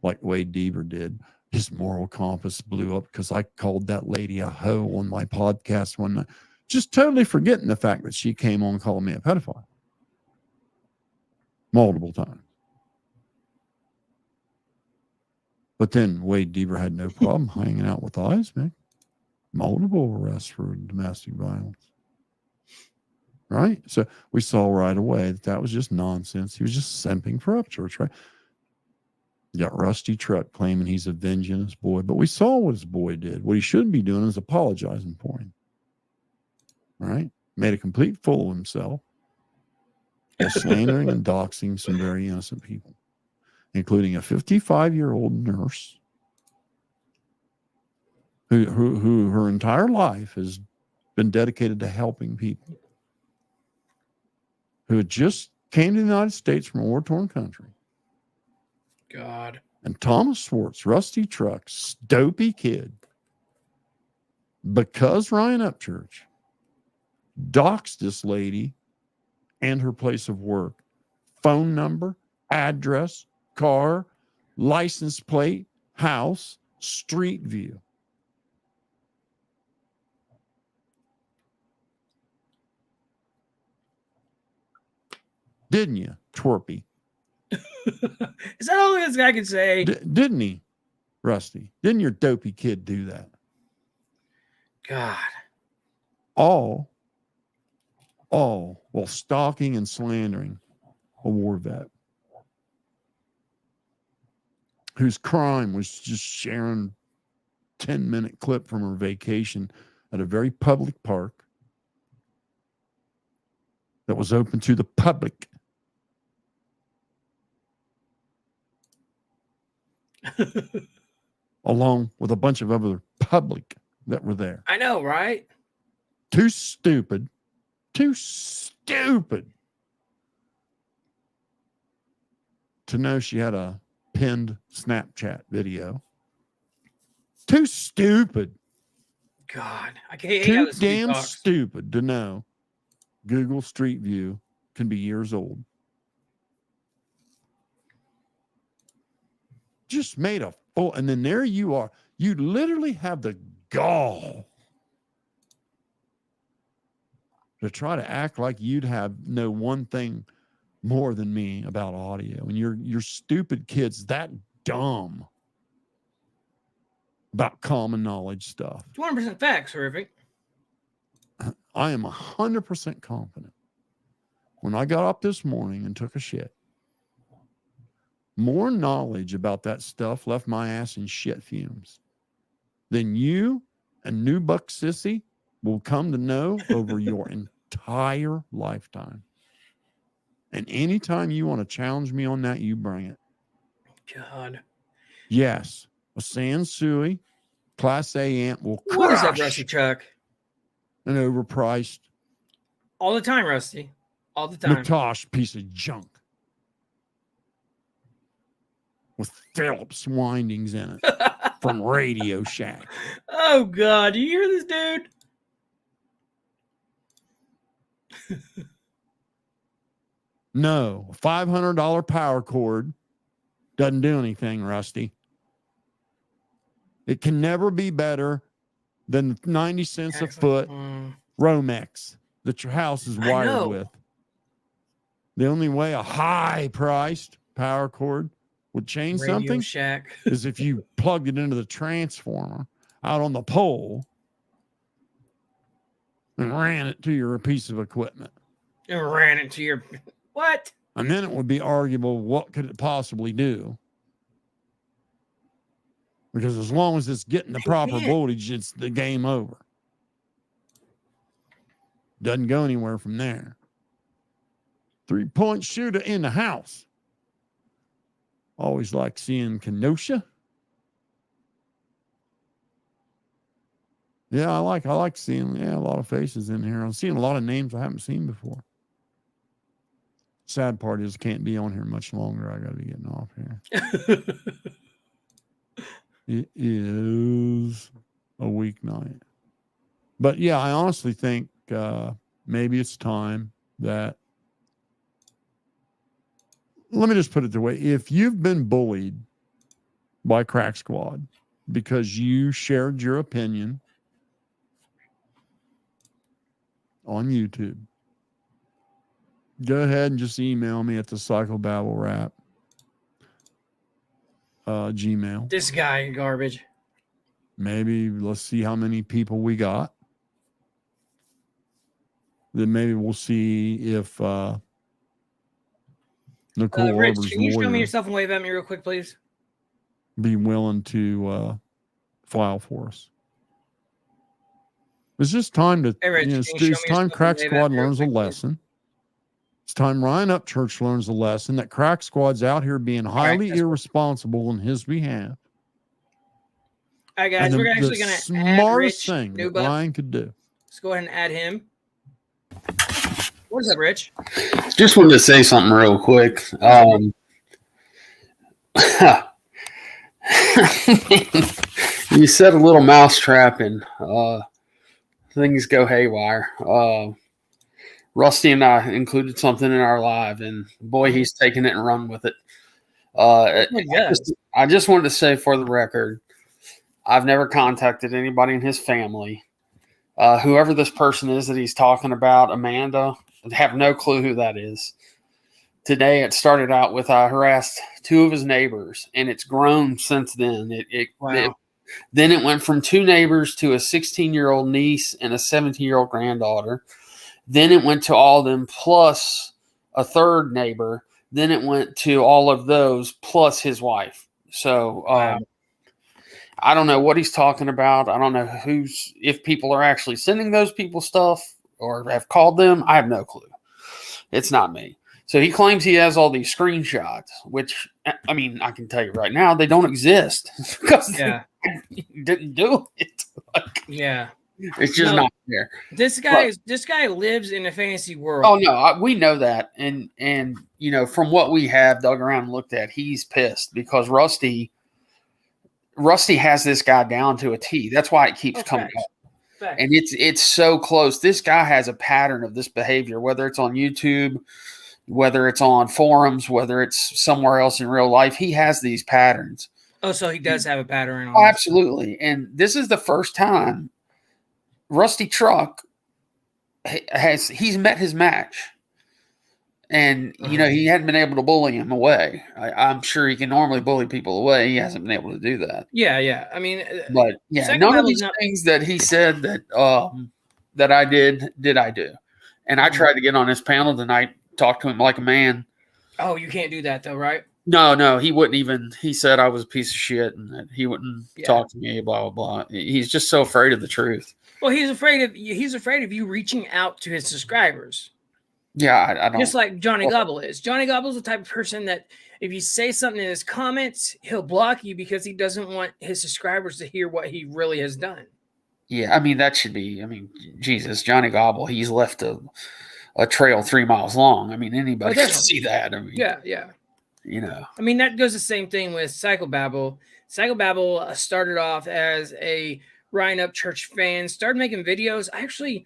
like Wade Deaver did. His moral compass blew up because I called that lady a hoe on my podcast one night, just totally forgetting the fact that she came on calling me a pedophile multiple times. But then Wade Deaver had no problem hanging out with Eismick. Multiple arrests for domestic violence. Right? So we saw right away that was just nonsense. He was just simping for Upchurch, right? You got Rusty Truck claiming he's avenging his boy. But we saw what his boy did. What he should be doing is apologizing for him. Right? Made a complete fool of himself while slandering and doxing some very innocent people, including a 55-year-old nurse who her entire life has been dedicated to helping people, who had just came to the United States from a war-torn country. God. And Thomas Schwartz, Rusty Trucks, dopey kid, because Ryan Upchurch doxed this lady and her place of work, phone number, address, car, license plate, house, street view. Didn't you, twerpy? Is that all this guy can say? Didn't he, Rusty? Didn't your dopey kid do that? God. All while stalking and slandering a war vet whose crime was just sharing 10-minute clip from her vacation at a very public park that was open to the public. Along with a bunch of other public that were there. I know, right? Too stupid Too stupid to know she had a pinned Snapchat video. Too stupid. God, I hate Too how this dude damn talks. stupid to know Google Street View can be years old. Just made a fool. And then there you are. You literally have the gall to try to act like you'd know one thing more than me about audio. And you're stupid kids that dumb about common knowledge stuff. 200% facts, horrific. I am 100% confident. When I got up this morning and took a shit, more knowledge about that stuff left my ass in shit fumes than you and New Buck Sissy will come to know over your entire lifetime. And anytime you want to challenge me on that, you bring it. God. Yes, a Sansui Class A amp will crush What is that, Rusty Chuck? an overpriced All the time, Rusty. All the time. McTosh piece of junk with Phillips windings in it from Radio Shack. Oh, God. Do you hear this, dude? No, a $500 power cord doesn't do anything, Rusty. It can never be better than 90 cents a foot Romex that your house is wired with. The only way a high-priced power cord would change Radio something Shack. is if you plugged it into the transformer out on the pole and ran it to your piece of equipment. And ran it to your... What? And then it would be arguable, what could it possibly do? Because as long as it's getting the proper voltage, it's the game over. Doesn't go anywhere from there. 3-point shooter in the house. Always like seeing Kenosha. Yeah, I like seeing a lot of faces in here. I'm seeing a lot of names I haven't seen before. Sad part is can't be on here much longer. I got to be getting off here. It is a weeknight. But yeah, I honestly think maybe it's time that, let me just put it the way. If you've been bullied by Crack Squad because you shared your opinion on YouTube, go ahead and just email me at the psychobabblerap Gmail. This guy, garbage. Maybe let's see how many people we got. Then maybe we'll see if Nicole Rich, Arbor's can you show me lawyer yourself and wave at me real quick, please? be willing to file for us. It's just time to, Hey, Rich, you know, can you show it's me time yourself Crack and wave at Squad me real learns a quick, please? lesson. It's time Ryan Upchurch learns a lesson that Crack Squad's out here being highly irresponsible on his behalf. All right, guys, and we're actually the going to add smartest Rich thing that Newbuck. Ryan could do. Let's go ahead and add him. What's up, Rich? Just wanted to say something real quick. You said a little mousetrap and things go haywire. Rusty and I included something in our live, and boy, he's taking it and run with it. I just wanted to say for the record, I've never contacted anybody in his family. Whoever this person is that he's talking about, Amanda, I have no clue who that is. Today, it started out with I harassed 2 of his neighbors, and it's grown since then. Then it went from 2 neighbors to a 16-year-old niece and a 17-year-old granddaughter. Then it went to all of them plus a 3rd neighbor. Then it went to all of those plus his wife. So I don't know what he's talking about. I don't know if people are actually sending those people stuff or have called them. I have no clue. It's not me. So he claims he has all these screenshots, which, I mean, I can tell you right now, they don't exist because he didn't do it. Yeah. It's just not there. This guy lives in a fantasy world. Oh no, we know that, and from what we have dug around and looked at, he's pissed because Rusty has this guy down to a T. That's why it keeps coming up. Facts. And it's so close. This guy has a pattern of this behavior, whether it's on YouTube, whether it's on forums, whether it's somewhere else in real life. He has these patterns. Oh, so he does have a pattern. Oh, absolutely. And this is the first time Rusty Truck he's met his match. And, he hadn't been able to bully him away. I'm sure he can normally bully people away. He hasn't been able to do that. Yeah. I mean, but none of these things that he said that I did I do. And I tried to get on his panel tonight, talk to him like a man. Oh, you can't do that though, right? No, he wouldn't even. He said I was a piece of shit and that he wouldn't talk to me, blah, blah, blah. He's just so afraid of the truth. Well, he's afraid of you reaching out to his subscribers. Yeah, I don't. Just like Johnny Gobble is. Johnny Gobble's the type of person that if you say something in his comments, he'll block you because he doesn't want his subscribers to hear what he really has done. Yeah, I mean, that should be, Jesus, Johnny Gobble, he's left a trail 3 miles long. I mean, anybody can see that. I mean, yeah. I mean, that goes the same thing with Psychobabble. Psychobabble started off as a Ryan Upchurch fan, started making videos. I actually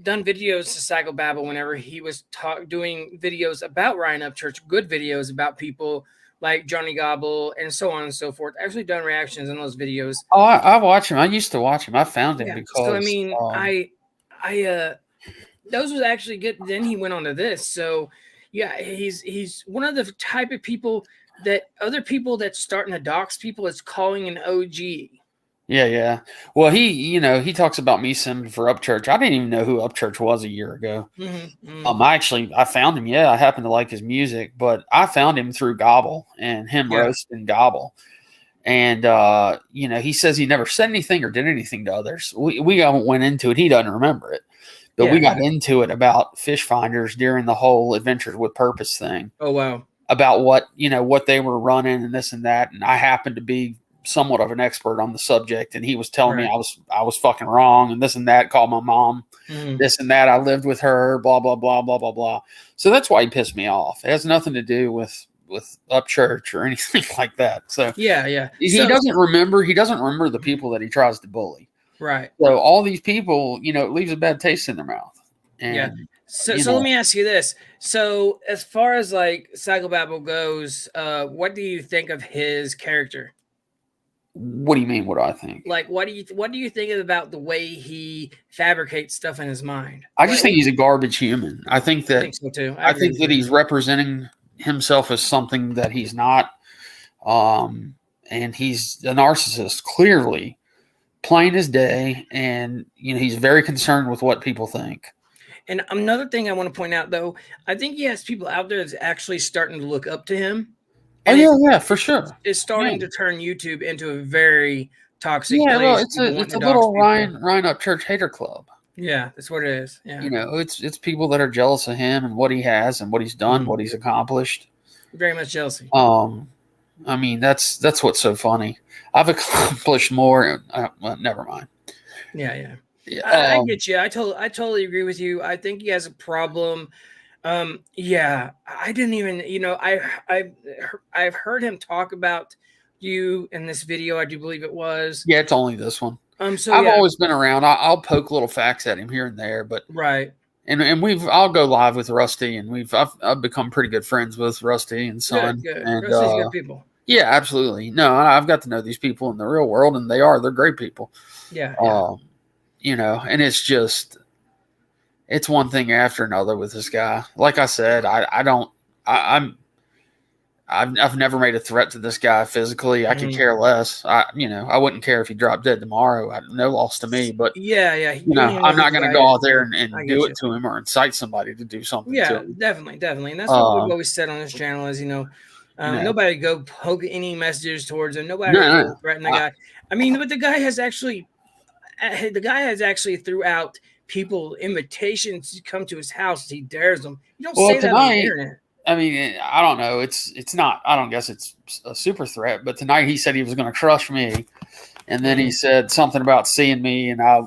done videos to Psychobabble whenever he was doing videos about Ryan Upchurch, good videos about people like Johnny Gobble and so on and so forth. I actually done reactions on those videos. Oh, I watch him. I used to watch him. I found him because. So I mean, those was actually good. Then he went on to this. So yeah, he's one of the type of people that other people that's starting to dox people is calling an OG. Yeah. Well, he talks about me simming for Upchurch. I didn't even know who Upchurch was a year ago. I found him. Yeah, I happen to like his music, but I found him through Gobble and him roasting Gobble. And he says he never said anything or did anything to others. We went into it. He doesn't remember it, but we got into it about fish finders during the whole Adventures with Purpose thing. Oh wow! About what they were running and this and that, and I happened to be somewhat of an expert on the subject, and he was telling me I was fucking wrong and this and that, called my mom this and that, I lived with her, blah blah blah blah blah blah. So that's why he pissed me off. It has nothing to do with Upchurch or anything like that. So he doesn't remember the people that he tries to bully, right? So all these people, it leaves a bad taste in their mouth. And so let me ask you this. So as far as like Psychobabble goes, what do you think of his character? What do you mean? What do I think? Like, what do you think about the way he fabricates stuff in his mind? I just think he's a garbage human. I think that. I think so too. I think that he's representing himself as something that he's not, and he's a narcissist, clearly, plain as day. And he's very concerned with what people think. And another thing I want to point out, though, I think he has people out there that's actually starting to look up to him. Yeah, for sure. It's starting to turn YouTube into a very toxic place. Well, it's a little Ryan Upchurch hater club. Yeah, that's what it is. Yeah. It's people that are jealous of him and what he has and what he's done, what he's accomplished. Very much jealousy. I mean, that's what's so funny. I've accomplished more. Well, never mind. Yeah. I get you. I totally agree with you. I think he has a problem. I didn't even, I've heard him talk about you in this video. I do believe it was. Yeah, it's only this one. So I've always been around. I'll poke little facts at him here and there, but right. And I'll go live with Rusty, and I've become pretty good friends with Rusty and Son. Good. And Rusty's good people. Yeah, absolutely. No, I've got to know these people in the real world, and they're great people. Yeah. And it's just. It's one thing after another with this guy. Like I said, I've never made a threat to this guy physically. I could care less. I wouldn't care if he dropped dead tomorrow. No loss to me. But I'm not going to go out there and do it to him or incite somebody to do something. Yeah, to him. definitely. And that's what we've always said on this channel is nobody go poke any messages towards him. Nobody threaten the guy. I mean, but the guy has actually throughout people invitations to come to his house. He dares them. You don't say that on the internet. I mean, I don't know. It's not. I don't guess it's a super threat. But tonight he said he was going to crush me, And then he said something about seeing me, and I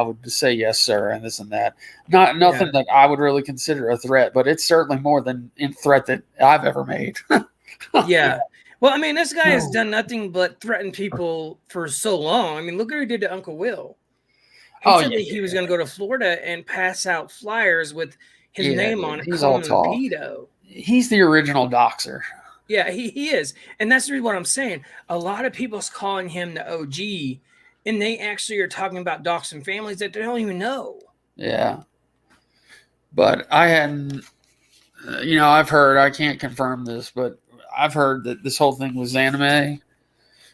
would just say yes, sir, and this and that. Nothing that I would really consider a threat, but it's certainly more than a threat that I've ever made. Yeah. Well, I mean, this guy has done nothing but threaten people for so long. I mean, look what he did to Uncle Will. He said that he was going to go to Florida and pass out flyers with his name on it, he's all calling him a talk. pedo. He's the original doxer. Yeah, he is. And that's really what I'm saying. A lot of people's calling him the OG, and they actually are talking about doxing families that they don't even know. Yeah. But I hadn't, I've heard, I can't confirm this, but I've heard that this whole thing was anime.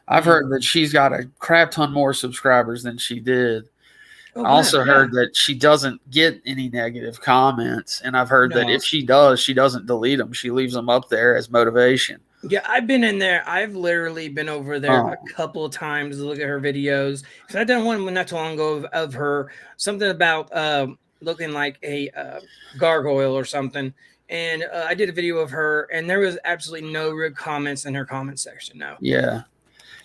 I've heard that she's got a crap ton more subscribers than she did. I also heard that she doesn't get any negative comments. And I've heard that if she does, she doesn't delete them. She leaves them up there as motivation. Yeah, I've been in there. I've literally been over there a couple of times to look at her videos. Because I done one not too long ago of her, something about looking like a gargoyle or something. And I did a video of her, and there was absolutely no rude comments in her comment section. No. Yeah.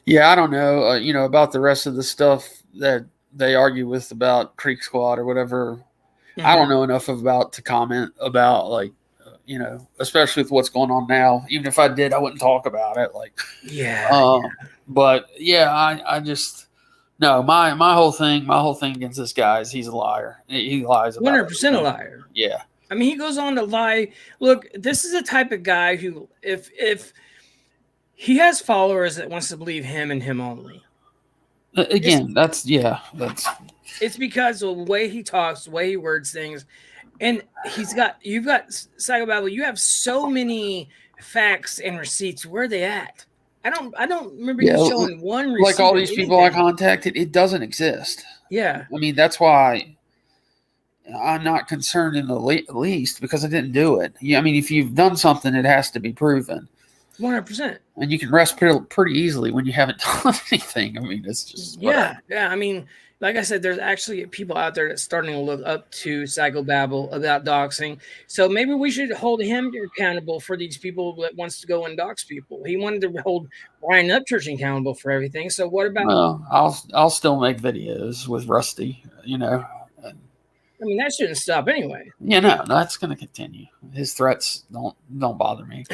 Yeah, I don't know, about the rest of the stuff that they argue with about Creek Squad or whatever. I don't know enough about to comment about, like, especially with what's going on now. Even if I did, I wouldn't talk about it. Like, but yeah, I just no. My whole thing against this guy is he's a liar. He lies about 100% a liar. Yeah. I mean, he goes on to lie. Look, this is the type of guy who, if he has followers that wants to believe him and him only. Again, that's it's because of the way he talks, the way he words things, and you've got Psychobabble. You have so many facts and receipts. Where are they at? I don't remember you showing one receipt. Like all these people I contacted, it doesn't exist. Yeah, I mean that's why I'm not concerned in the least because I didn't do it. Yeah, I mean if you've done something, it has to be proven. 100%. And you can rest pretty easily when you haven't done anything. I mean, it's just yeah. I mean, like I said, there's actually people out there that's starting to look up to Psychobabble about doxing. So maybe we should hold him accountable for these people that wants to go and dox people. He wanted to hold Brian Upchurch accountable for everything. So what about? Well, I'll still make videos with Rusty. I mean, that shouldn't stop anyway. Yeah, no, that's going to continue. His threats don't bother me.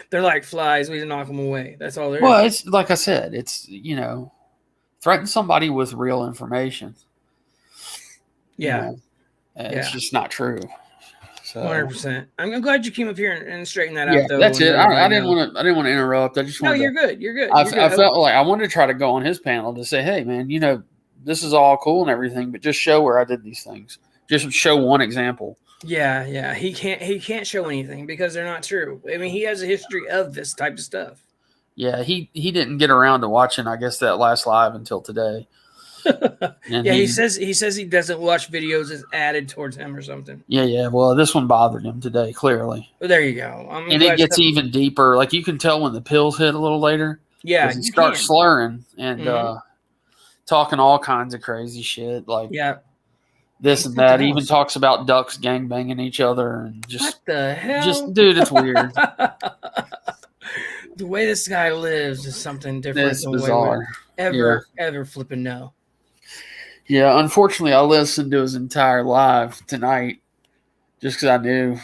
They're like flies. We knock them away. That's all there is. Well, it's like I said. It's threaten somebody with real information. Yeah, it's just not true. So 100%. I'm glad you came up here and straightened that yeah, out. Though, that's it. I didn't want to interrupt. I just wanted you're good. You're good. I felt like I wanted to try to go on his panel to say, hey, man, this is all cool and everything, but just show where I did these things. Just show one example. Yeah. He can't show anything because they're not true. I mean, he has a history of this type of stuff. Yeah, he didn't get around to watching, I guess, that last live until today. Yeah, he says he doesn't watch videos as added towards him or something. Yeah. Well, this one bothered him today, clearly. Well, there you go. And it gets even deeper. Like you can tell when the pills hit a little later. Yeah, he starts slurring and talking all kinds of crazy shit. Like this and that. He even talks about ducks gangbanging each other and just what the hell? Just dude, it's weird. The way this guy lives is something different. It's bizarre. Ever flipping no. Yeah, unfortunately, I listened to his entire live tonight just because I knew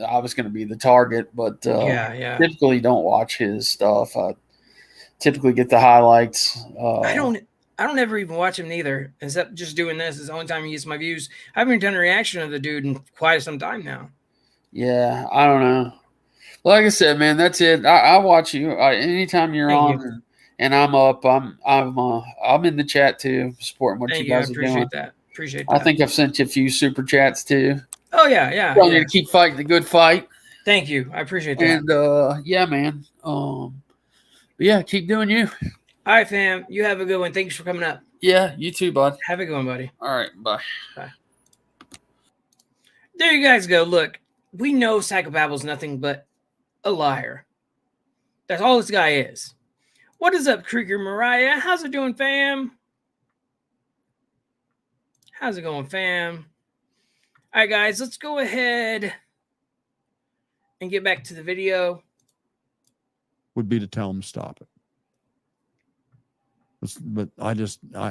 I was going to be the target. But typically don't watch his stuff. I typically get the highlights. I don't ever even watch him neither, except just doing this. It's the only time he gets my views. I haven't done a reaction of the dude in quite some time now. Yeah, I don't know. Like I said, man, that's it. I watch you anytime you're on. And I'm up. I'm in the chat too, supporting what you guys are doing. Appreciate that. I think I've sent you a few super chats too. Oh yeah. Telling you to keep fighting the good fight. Thank you. I appreciate that. And yeah, man. But yeah, keep doing you. All right, fam. You have a good one. Thanks for coming up. Yeah, you too, bud. Have a good one, buddy. All right, bye. Bye. There you guys go. Look, we know Psychobabble's nothing but a liar. That's all this guy is. What is up, Krieger Mariah? How's it doing, fam? How's it going, fam? All right, guys, let's go ahead and get back to the video. Would be to tell him to stop it. But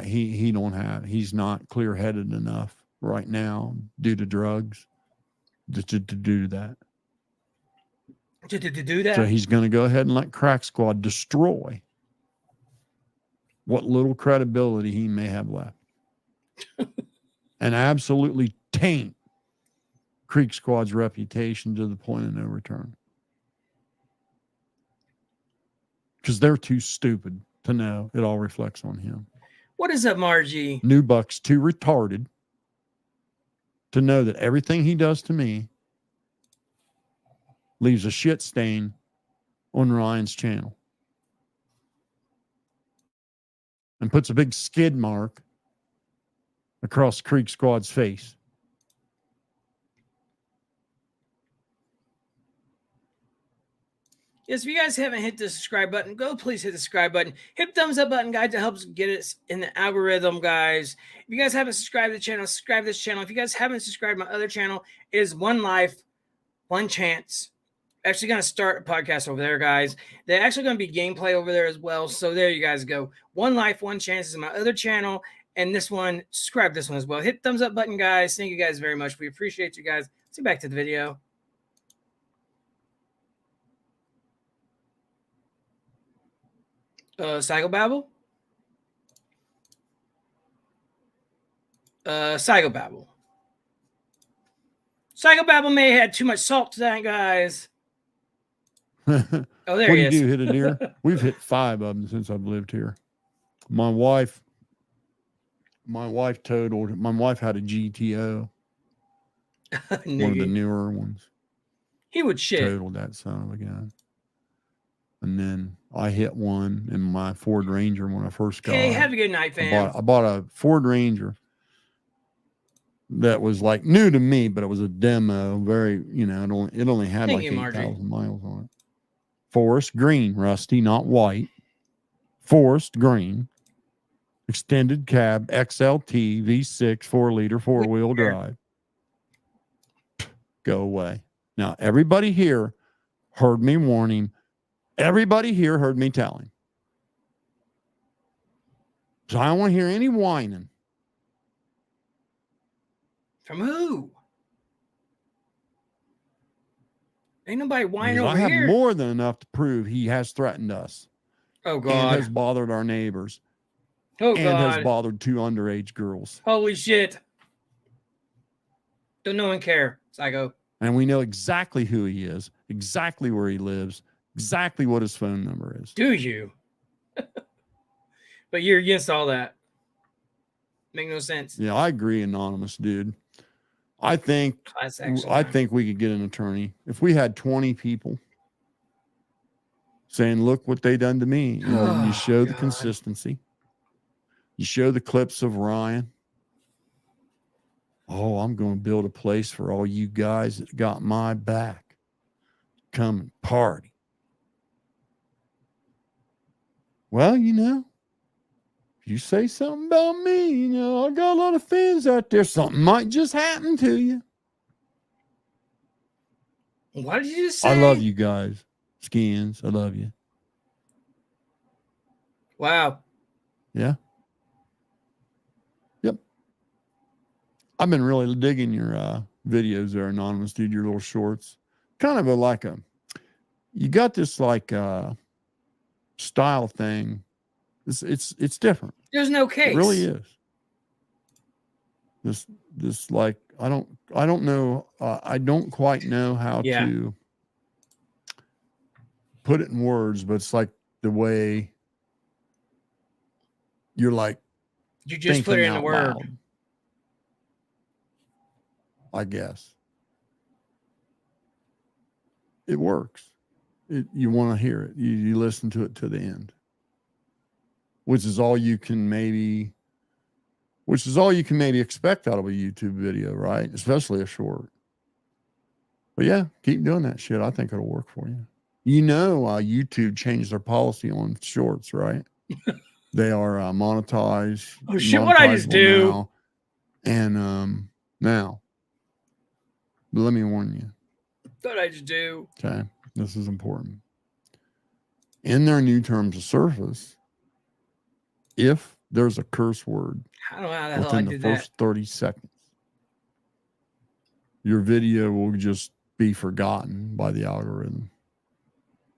he's not clear-headed enough right now due to drugs to do that. To do that. So he's going to go ahead and let Crack Squad destroy what little credibility he may have left and absolutely taint Creek Squad's reputation to the point of no return. Because they're too stupid to know it all reflects on him. What is up, Margie? New Buck's too retarded to know that everything he does to me leaves a shit stain on Ryan's channel and puts a big skid mark across Creek Squad's face. Yes, if you guys haven't hit the subscribe button, go please hit the subscribe button. Hit the thumbs up button, guys, to help us get us in the algorithm, guys. If you guys haven't subscribed to the channel, subscribe to this channel. If you guys haven't subscribed to my other channel, it is One Life, One Chance. Actually going to start a podcast over there, guys. They're actually going to be gameplay over there as well. So there you guys go. One Life, One Chance is my other channel. And this one, subscribe to this one as well. Hit the thumbs up button, guys. Thank you guys very much. We appreciate you guys. Let's get back to the video. Psychobabble? Psychobabble. Psychobabble may have had too much salt tonight, guys. Oh, there What he did is. you hit a deer? We've hit 5 of them since I've lived here. My wife totaled. My wife had a GTO, one of the newer ones. He would shit. Totaled that son of a gun. And then I hit one in my Ford Ranger when I first got Okay, it. have a good night, fam. I bought a Ford Ranger that was like new to me, but it was a demo. Very, it only had Thank like you, Margie. 8,000 miles on it. Forest green, Rusty, not white. Forest green. Extended cab, XLT, V6, 4-liter, 4-wheel drive. Go away. Now, everybody here heard me warn him. Everybody here heard me tell him. So I don't want to hear any whining. From who? Ain't nobody whining Because over I have here. more than enough to prove he has threatened us. Oh, And God. has bothered our neighbors. Oh, and God. has bothered 2 underage girls. Holy shit. Don't no one care, Psycho. And we know exactly who he is, exactly where he lives, exactly what his phone number is. Do you? But you're against all that. Make no sense. Yeah, I agree, anonymous dude. I think we could get an attorney. If we had 20 people saying, look what they done to me, you show the consistency. You show the clips of Ryan. Oh, I'm going to build a place for all you guys that got my back. Come and party. Well, if you say something about me, I got a lot of fans out there. Something might just happen to you. What did you just say? I love you guys. Skins, I love you. Wow. Yeah. Yep. I've been really digging your videos there, anonymous dude, your little shorts. Kind of you got this style thing. It's different. There's no case. It really is. This I don't know. I don't quite know how to put it in words, but it's like the way you're like. You just put it in a word. Loud, I guess. It works. You want to hear it. You listen to it to the end. Which is all you can maybe expect out of a YouTube video, right? Especially a short. But yeah, keep doing that shit. I think it'll work for you. YouTube changed their policy on shorts, right? They are monetized. Oh shit! What I just do? Now. And now, but let me warn you. What I just do? Okay, this is important. In their new terms of service, if there's a curse word I don't know how the hell I within the did first 30 seconds, your video will just be forgotten by the algorithm.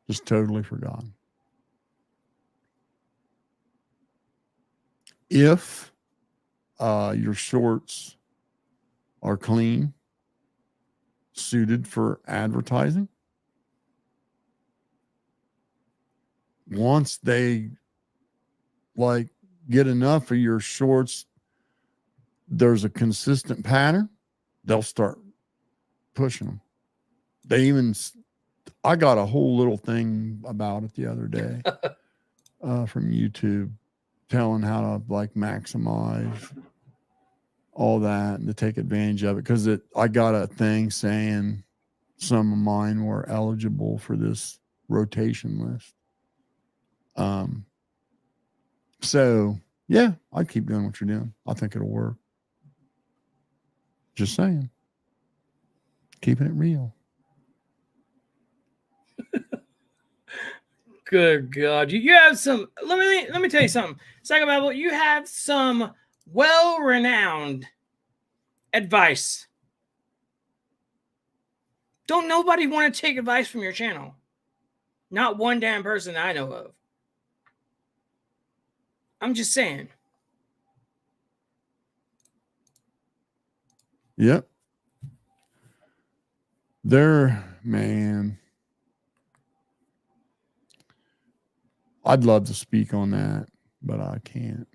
Just totally forgotten. If your shorts are clean, suited for advertising, once they like get enough of your shorts, there's a consistent pattern, they'll start pushing them. They even, I got a whole little thing about it the other day from YouTube telling how to like maximize all that and to take advantage of it, because I got a thing saying some of mine were eligible for this rotation list. So yeah, I'd keep doing what you're doing. I think it'll work. Just saying. Keeping it real. Good God. You have some, let me tell you something. Psychobabble, you have some well-renowned advice. Don't nobody want to take advice from your channel. Not one damn person I know of. I'm just saying. Yep. Man. I'd love to speak on that, but I can't.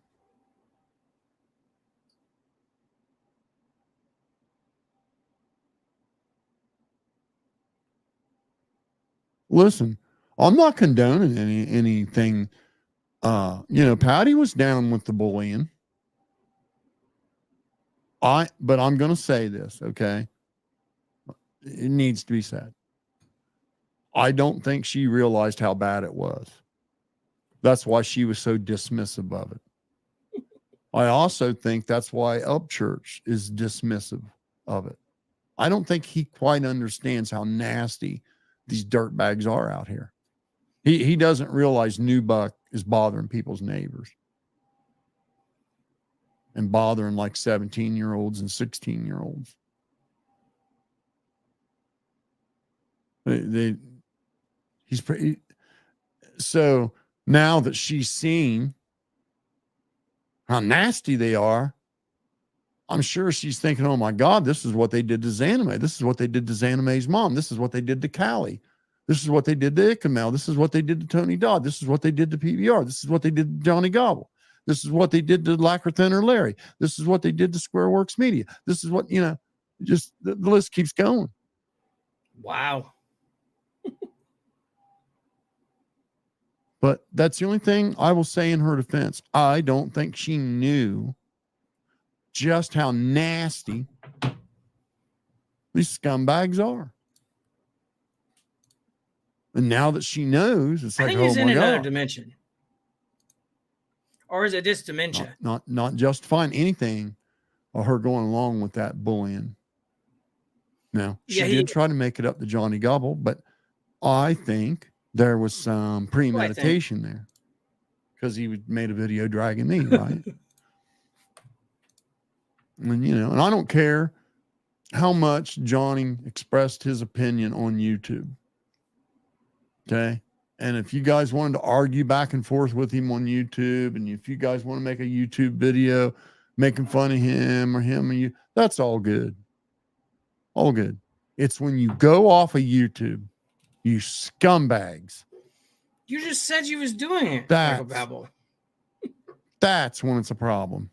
Listen, I'm not condoning anything. Patty was down with the bullying. But I'm going to say this, okay? It needs to be said. I don't think she realized how bad it was. That's why she was so dismissive of it. I also think that's why Upchurch is dismissive of it. I don't think he quite understands how nasty these dirtbags are out here. He doesn't realize New Buck is bothering people's neighbors and bothering like 17-year-olds and 16-year-olds. He's pretty. So now that she's seen how nasty they are, I'm sure she's thinking, oh my God, this is what they did to Zanime. This is what they did to Zanime's mom. This is what they did to Kylie. This is what they did to Ikamel. This is what they did to Tony Dodd. This is what they did to PBR. This is what they did to Johnny Gobble. This is what they did to Lackerton or Larry. This is what they did to SquareWorks Media. This is what, just the list keeps going. Wow. But that's the only thing I will say in her defense. I don't think she knew just how nasty these scumbags are. And now that she knows, it's like, I think he's oh in my another God. dimension. Or is it just dementia? Not justifying anything of her going along with that bullying. Now, she did try to make it up to Johnny Gobble, but I think there was some premeditation there because he made a video dragging me, right? And I don't care how much Johnny expressed his opinion on YouTube. Okay. And if you guys wanted to argue back and forth with him on YouTube, and if you guys want to make a YouTube video making fun of him or him and you, that's all good. All good. It's when you go off of YouTube, you scumbags. You just said you was doing it. That's when it's a problem.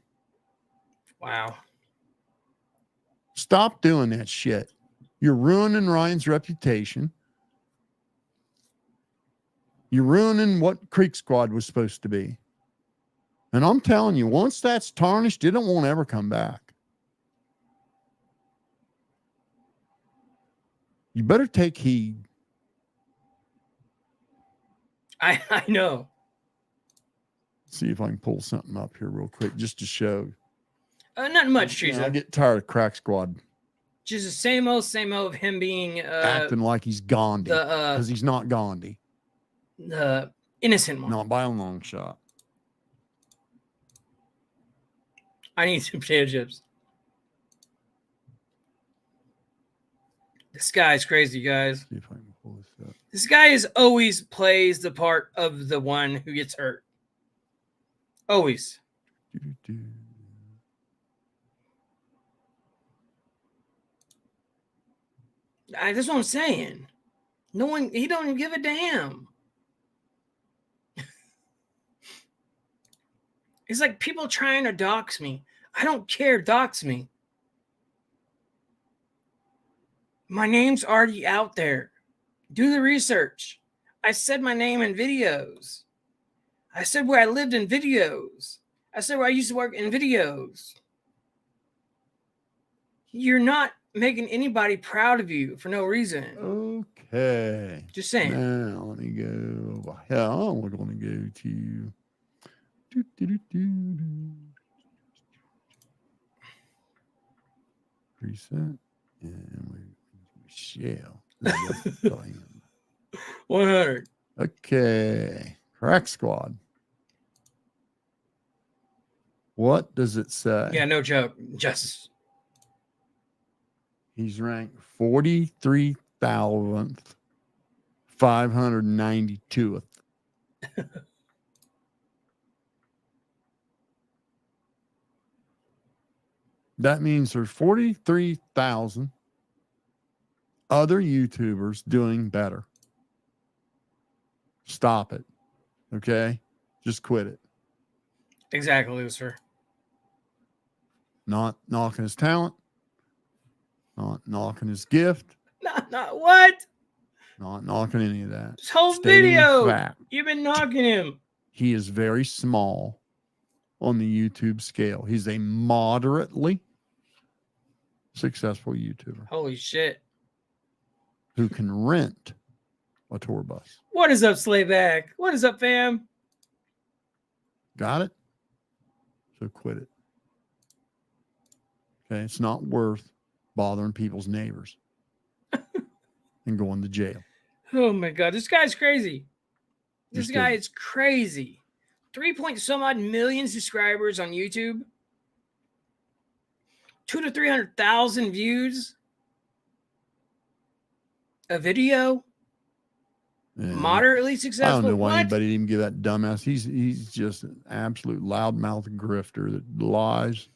Wow. Stop doing that shit. You're ruining Ryan's reputation. You're ruining what Creek Squad was supposed to be. And I'm telling you, once that's tarnished, it won't ever come back. You better take heed. I know. See if I can pull something up here real quick just to show. Not much, Teresa. I get tired of Crack Squad. Just the same old of him being acting like he's Gandhi because he's not Gandhi. The innocent one. Not by a long shot. I need some potato chips. This guy's crazy, guys. See if I can pull this up. This guy is always plays the part of the one who gets hurt. Always. Doo-doo-doo. That's what I'm saying. No one, he don't even give a damn. It's like people trying to dox me. I don't care, dox me. My name's already out there. Do the research. I said my name in videos. I said where I lived in videos. I said where I used to work in videos. You're not making anybody proud of you for no reason. Okay. Just saying. Now let me go. Hell, we're going to go to. Doo-doo-doo-doo-doo. Reset. And we shall. 100. Okay. Crack Squad. What does it say? Yeah, no joke. Just. He's ranked 43,592th. That means there's 43,000 other YouTubers doing better. Stop it. Okay? Just quit it. Exactly, Lucifer. Not knocking his talent. Not knocking his gift. Not what? Not knocking any of that. This whole Stating video. fact. You've been knocking him. He is very small on the YouTube scale. He's a moderately successful YouTuber Holy shit. who can rent a tour bus. What is up, Slayback? What is up, fam? Got it? So quit it. Okay, it's not worth bothering people's neighbors and going to jail. Oh my god, this guy's crazy. This Just guy kidding. is crazy. 3 point some odd million subscribers on YouTube. 200,000 to 300,000 views. A video. Yeah. Moderately I successful. don't know why What? anybody didn't give that dumbass. He's just an absolute loudmouth grifter that lies.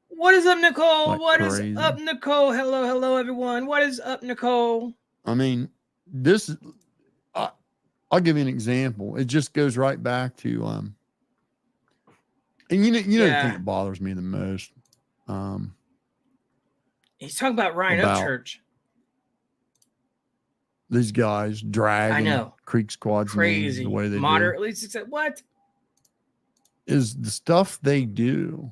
What is up, Nicole? Like What is crazy. up, Nicole? Hello, everyone. What is up, Nicole? I mean, this is. I'll give you an example. It just goes right back to and you know the Yeah. thing that bothers me the most. He's talking about Ryan About- Upchurch. These guys dragging I know. Creek Squad's names Crazy. the way they Moderately successful. What? do is the stuff they do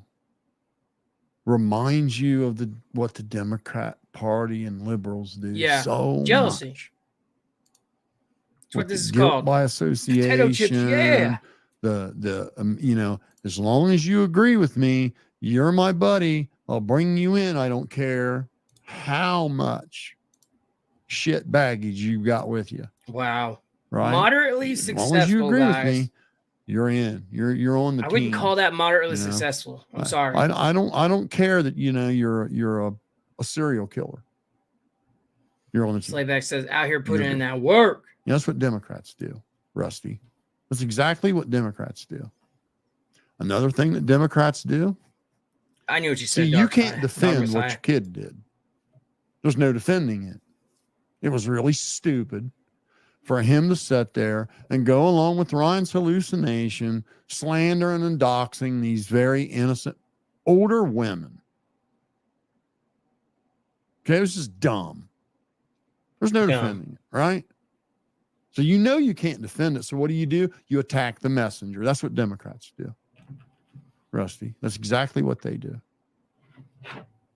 reminds you of what the Democrat Party and liberals do. Yeah. So Jealousy. much. That's what With this the is guilt called. by Potato association. chips. Yeah. The as long as you agree with me, you're my buddy. I'll bring you in. I don't care how much shit baggage you got with you. Wow. Right? Moderately As successful, long as you agree guys. with me, you're in. You're on the I team. wouldn't call that moderately you know? successful. I'm sorry. I don't care that you're a serial killer. You're on the team. Slayback says out here putting You're in good. that work. You know, that's what Democrats do, Rusty. That's exactly what Democrats do. Another thing that Democrats do. I knew what you said. See, you Dark can't Side. defend Dark what Side. your kid did. There's no defending it. It was really stupid for him to sit there and go along with Ryan's hallucination, slandering and doxing these very innocent older women. Okay, it was just dumb. There's no defending it, right? So you know you can't defend it. So what do? You attack the messenger. That's what Democrats do. Rusty. That's exactly what they do.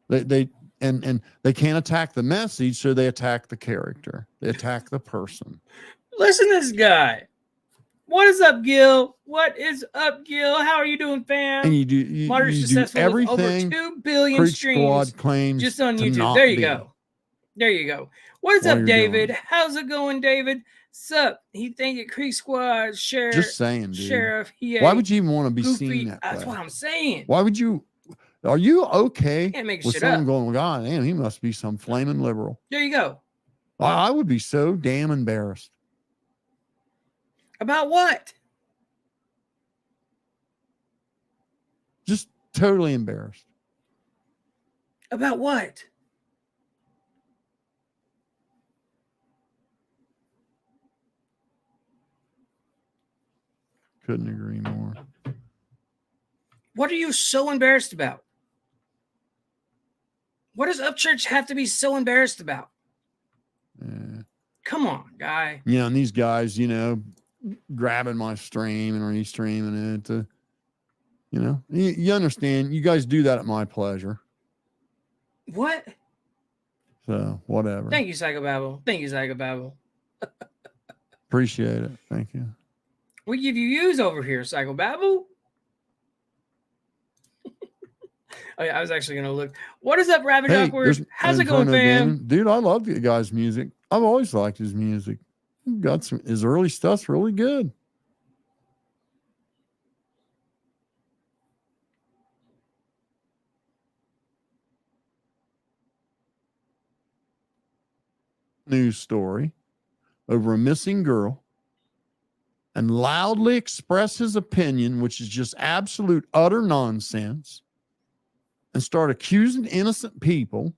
They can't attack the message, so they attack the character. They attack the person. Listen to this guy. What is up, Gil? What is up, Gil? How are you doing, fam? And you do Moderate you do successful with over everything 2 billion Creek streams Squad claims just on to YouTube. not There you be. go. There you go. What is While up, you're doing David? it. How's it going, David? Sup? He think it Creek Squad sheriff. Just saying, dude. Sheriff. Why would you even want to be goofy. seen that That's way? what I'm saying. Why would you? Are you okay Can't make with shit someone up. going, God damn, he must be some flaming liberal? There you go. I would be so damn embarrassed. About what? Just totally embarrassed. About what? Couldn't agree more. What are you so embarrassed about? What does Upchurch have to be so embarrassed about? Yeah. Come on, guy. Yeah, and these guys, you know, grabbing my stream and restreaming it. You know, you understand. You guys do that at my pleasure. What? So whatever. Thank you, Psychobabble. Thank you, Psychobabble. Appreciate it. Thank you. We give you views over here, Psychobabble. Oh, yeah, I was actually going to look. What is up, Rabbit Awkward? How's it going, fam? Gaming. Dude, I love the guy's music. I've always liked his music. His early stuff's really good. News story over a missing girl and loudly express his opinion, which is just absolute utter nonsense, and start accusing innocent people.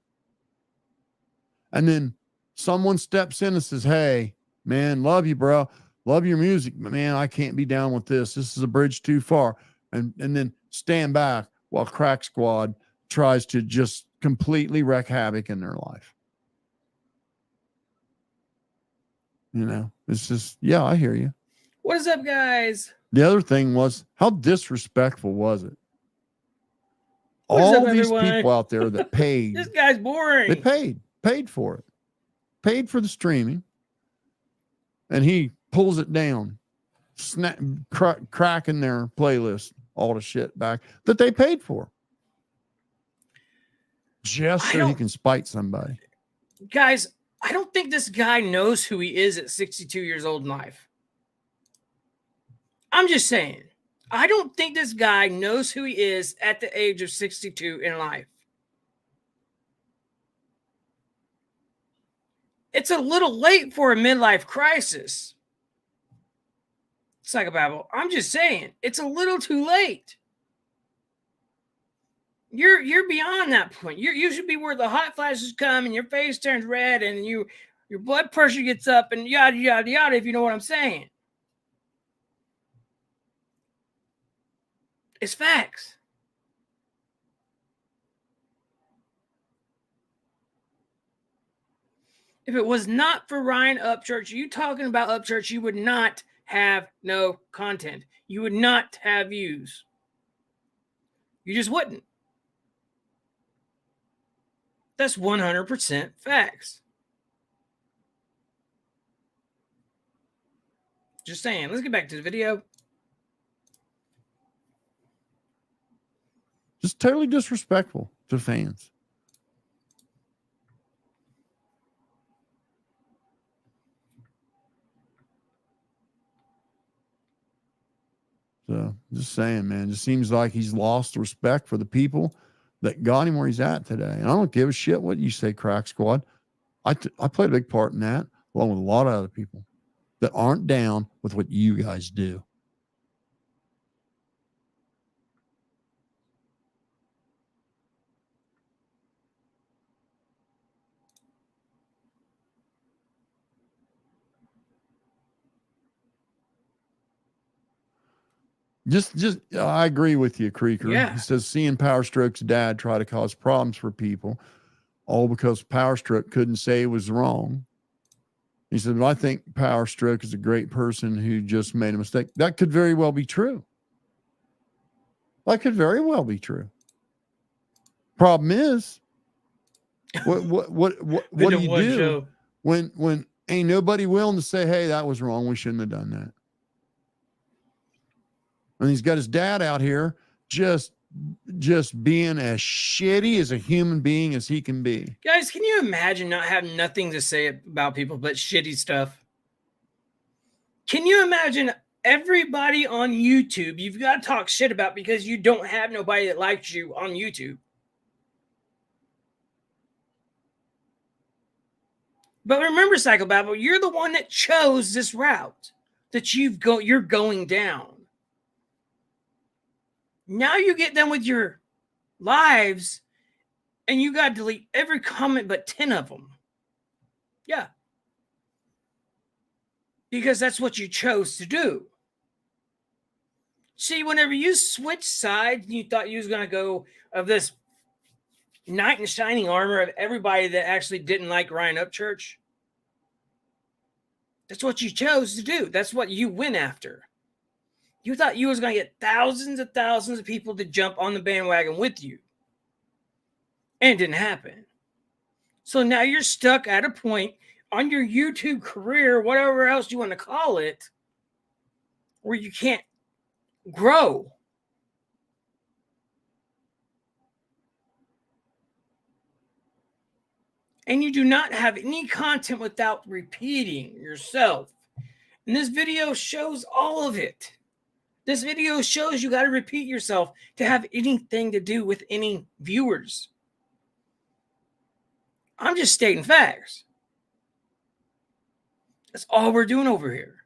And then someone steps in and says, hey, man, love you, bro. Love your music, but man, I can't be down with this. This is a bridge too far. And then stand back while Crack Squad tries to just completely wreak havoc in their life. You know, it's just, yeah, I hear you. What is up, guys? The other thing was, how disrespectful was it? What is All up, these everyone? people out there that paid. This guy's boring. They paid for it, paid for the streaming, and he pulls it down, cracking their playlist, all the shit back that they paid for, just so he can spite somebody. Guys, I don't think this guy knows who he is at 62 years old in life. I'm just saying. I don't think this guy knows who he is at the age of 62 in life. It's a little late for a midlife crisis. Psychobabble, I'm just saying, it's a little too late. You're beyond that point. You should be where the hot flashes come and your face turns red and your blood pressure gets up and yada yada yada, if you know what I'm saying. It's facts. If it was not for Ryan Upchurch, you talking about Upchurch, you would not have no content. You would not have views. You just wouldn't. That's 100% facts. Just saying. Let's get back to the video. Just totally disrespectful to fans. So just saying, man, just seems like he's lost respect for the people that got him where he's at today. And I don't give a shit what you say, Crack Squad. I played a big part in that, along with a lot of other people that aren't down with what you guys do. Just I agree with you, Creeker. Yeah. He says seeing Power Stroke's dad try to cause problems for people, all because Power Stroke couldn't say it was wrong. He said, well, I think Power Stroke is a great person who just made a mistake. That could very well be true. That could very well be true. Problem is, what do you do when ain't nobody willing to say, hey, that was wrong. We shouldn't have done that. And he's got his dad out here just being as shitty as a human being as he can be. Guys, can you imagine not having nothing to say about people but shitty stuff? Can you imagine everybody on YouTube you've got to talk shit about because you don't have nobody that likes you on YouTube. But remember, Psychobabble, you're the one that chose this route that you're going down. Now you get done with your lives and you got to delete every comment but 10 of them. Yeah. Because that's what you chose to do. See, whenever you switch sides, you thought you was going to go of this knight in shining armor of everybody that actually didn't like Ryan Upchurch. That's what you chose to do. That's what you went after. You thought you was going to get thousands of people to jump on the bandwagon with you. And it didn't happen. So now you're stuck at a point on your YouTube career, whatever else you want to call it, where you can't grow. And you do not have any content without repeating yourself. And this video shows all of it. This video shows you got to repeat yourself to have anything to do with any viewers. I'm just stating facts. That's all we're doing over here.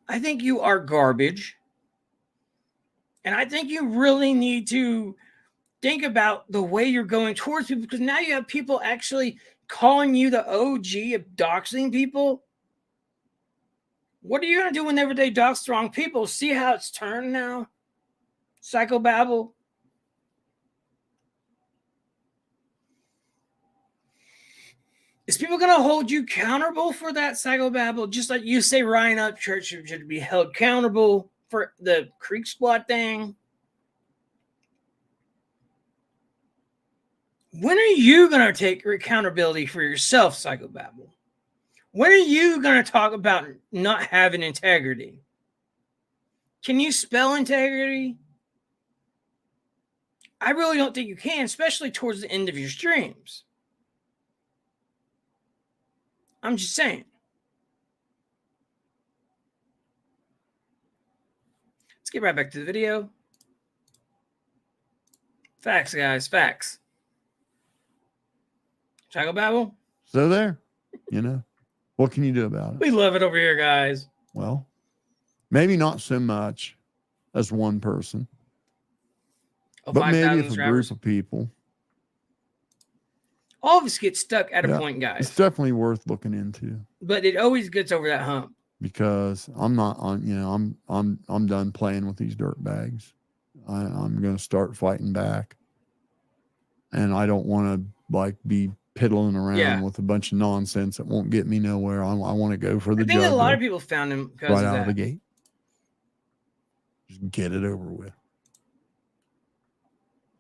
I think you are garbage. And I think you really need to think about the way you're going towards people, because now you have people actually calling you the OG of doxing people. What are you going to do whenever they dox the wrong people? See how it's turned now? Psychobabble. Is people going to hold you accountable for that, Psychobabble? Just like you say Ryan Upchurch should be held accountable for the Creek Squad thing. When are you going to take accountability for yourself, Psychobabble? When are you going to talk about not having integrity? Can you spell integrity? I really don't think you can, especially towards the end of your streams. I'm just saying. Let's get right back to the video. Facts, guys, facts. Psychobabble? So there, you know, what can you do about it? We love it over here, guys. Well, maybe not so much as one person, but maybe if a group of people. All of us get stuck at a point, guys. It's definitely worth looking into. But it always gets over that hump. Because I'm not on, you know, I'm done playing with these dirt bags. I'm going to start fighting back, and I don't want to like be piddling around with a bunch of nonsense that won't get me nowhere. I want to go for the. I think a lot of people found him because right of out that. of the gate. Just get it over with.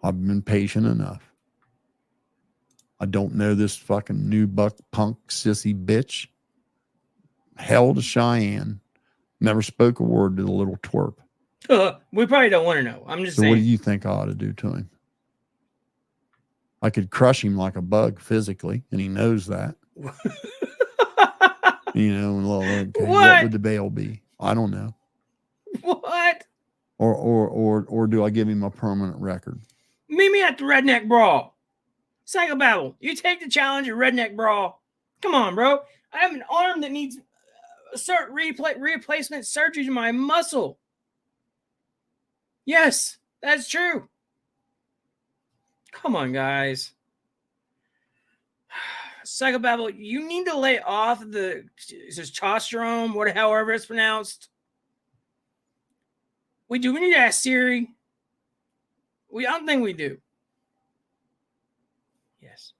I've been patient enough. I don't know this fucking new buck punk sissy bitch. Hell to Cheyenne. Never spoke a word to the little twerp. We probably don't want to know. I'm just saying. What do you think I ought to do to him? I could crush him like a bug physically, and he knows that. You know, okay, what would the bail be? I don't know. What? Or do I give him a permanent record? Meet me at the Redneck Brawl. Psychobabble, you take the challenge at Redneck Brawl. Come on, bro. I have an arm that needs replacement surgery to my muscle. Yes, that's true. Come on, guys. Psychobabble, you need to lay off the testosterone, however it's pronounced. We need to ask Siri. I don't think we do. Yes.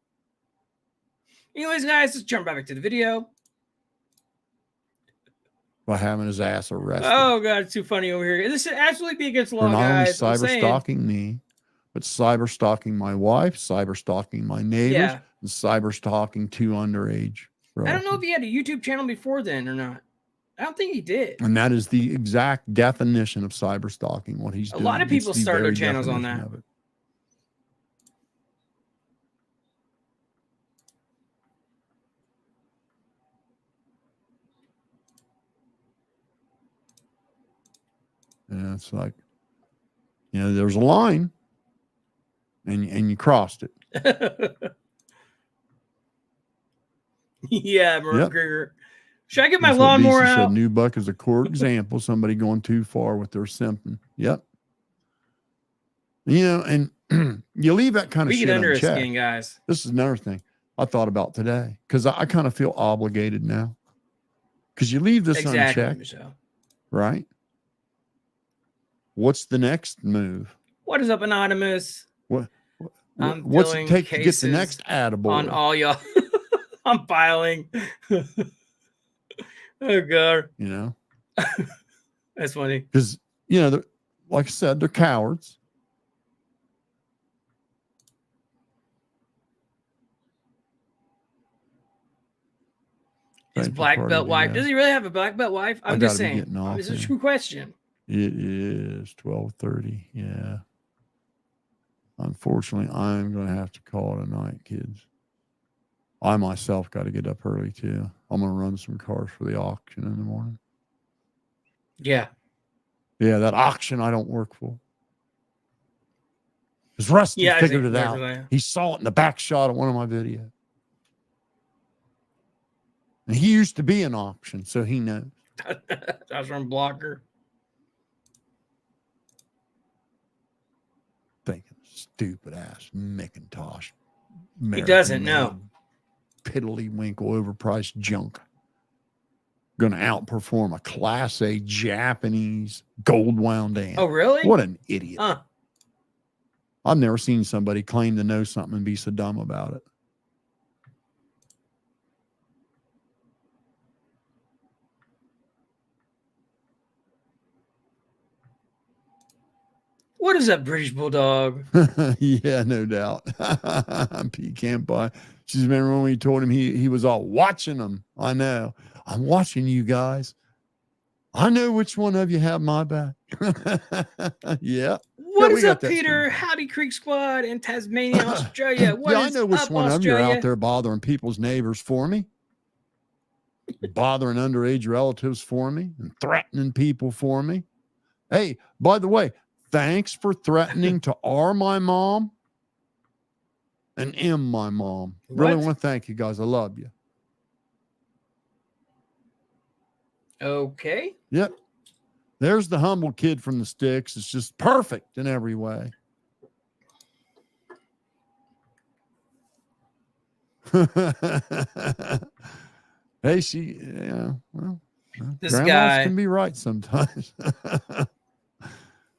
Anyways, guys, let's jump right back to the video. By having his ass arrested. Oh, God, it's too funny over here. This should absolutely be against the law, for not guys. only cyber stalking me, but cyber stalking my wife, cyber stalking my neighbors, and cyber stalking 2 underage relatives. I don't know if he had a YouTube channel before then or not. I don't think he did. And that is the exact definition of cyber stalking, what he's doing. A lot of people start their channels on that. And it's like, there's a line and you crossed it. Yeah, Yep. Grieger. Should I get my That's what lawnmower DC out? said. New buck is a core example. Somebody going too far with their simping. Yep. And you leave that kind of We shit get under his unchecked. skin, guys. This is another thing I thought about today because I kind of feel obligated now because you leave this unchecked, Michelle. right? What's the next move? What is up, Anonymous? What's it take to get the next attaboy? On all y'all. I'm filing. Oh, God. That's funny. Because, like I said, they're cowards. His black belt wife. Does he really have a black belt wife? I'm just saying. This is a true question. It is 12:30. Yeah. Unfortunately, I'm going to have to call it a night, kids. I myself got to get up early too. I'm going to run some cars for the auction in the morning. Yeah. Yeah, that auction I don't work for. Because Rusty figured it out. He saw it in the back shot of one of my videos. And he used to be an auction, so he knows. That's from Blocker. Thinking stupid ass Macintosh. He doesn't know. Piddly-winkle overpriced junk. Going to outperform a Class A Japanese gold wound amp. Oh, really? What an idiot. I've never seen somebody claim to know something and be so dumb about it. What is that British Bulldog? Yeah, no doubt. Pecan pie. She's remember when we told him he was all watching them. I know. I'm watching you guys. I know which one of you have my back. Yeah. What is up, Peter? Howdy Creek Squad in Tasmania, Australia. What I know which up, one of you are Australia? out there bothering people's neighbors for me. Bothering underage relatives for me and threatening people for me. Hey, by the way, thanks for threatening to R my mom and M my mom. Really want to thank you guys. I love you. Okay. Yep. There's the humble kid from the sticks. It's just perfect in every way. Hey, well, this grandmas guy can be right sometimes.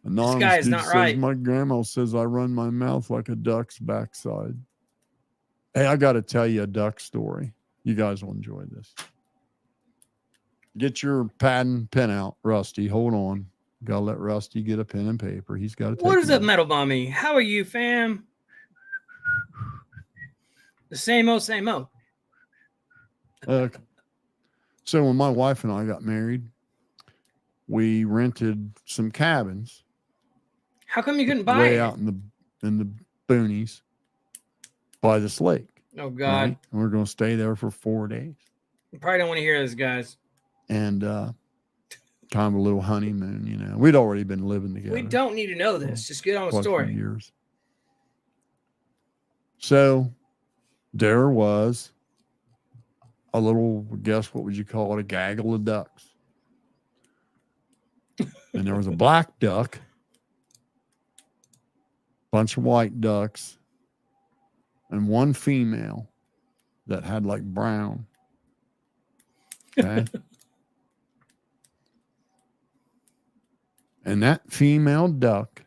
Anonymous this guy is dude not says, right. My grandma says I run my mouth like a duck's backside. Hey, I got to tell you a duck story. You guys will enjoy this. Get your pad and pen out, Rusty. Hold on. Got to let Rusty get a pen and paper. He's got to take What is up, Metal Mommy? How are you, fam? The same old, same old. Okay. So when my wife and I got married, we rented some cabins. How come you couldn't buy way it? out in the boonies by this lake? Oh, God. Right? And we're going to stay there for 4 days. You probably don't want to hear this, guys. And kind of a little honeymoon, We'd already been living together. We don't need to know this. Just get on with the story. Years. So there was a little, guess what would you call it? A gaggle of ducks. And there was a black duck, bunch of white ducks, and one female that had like brown. Okay. And that female duck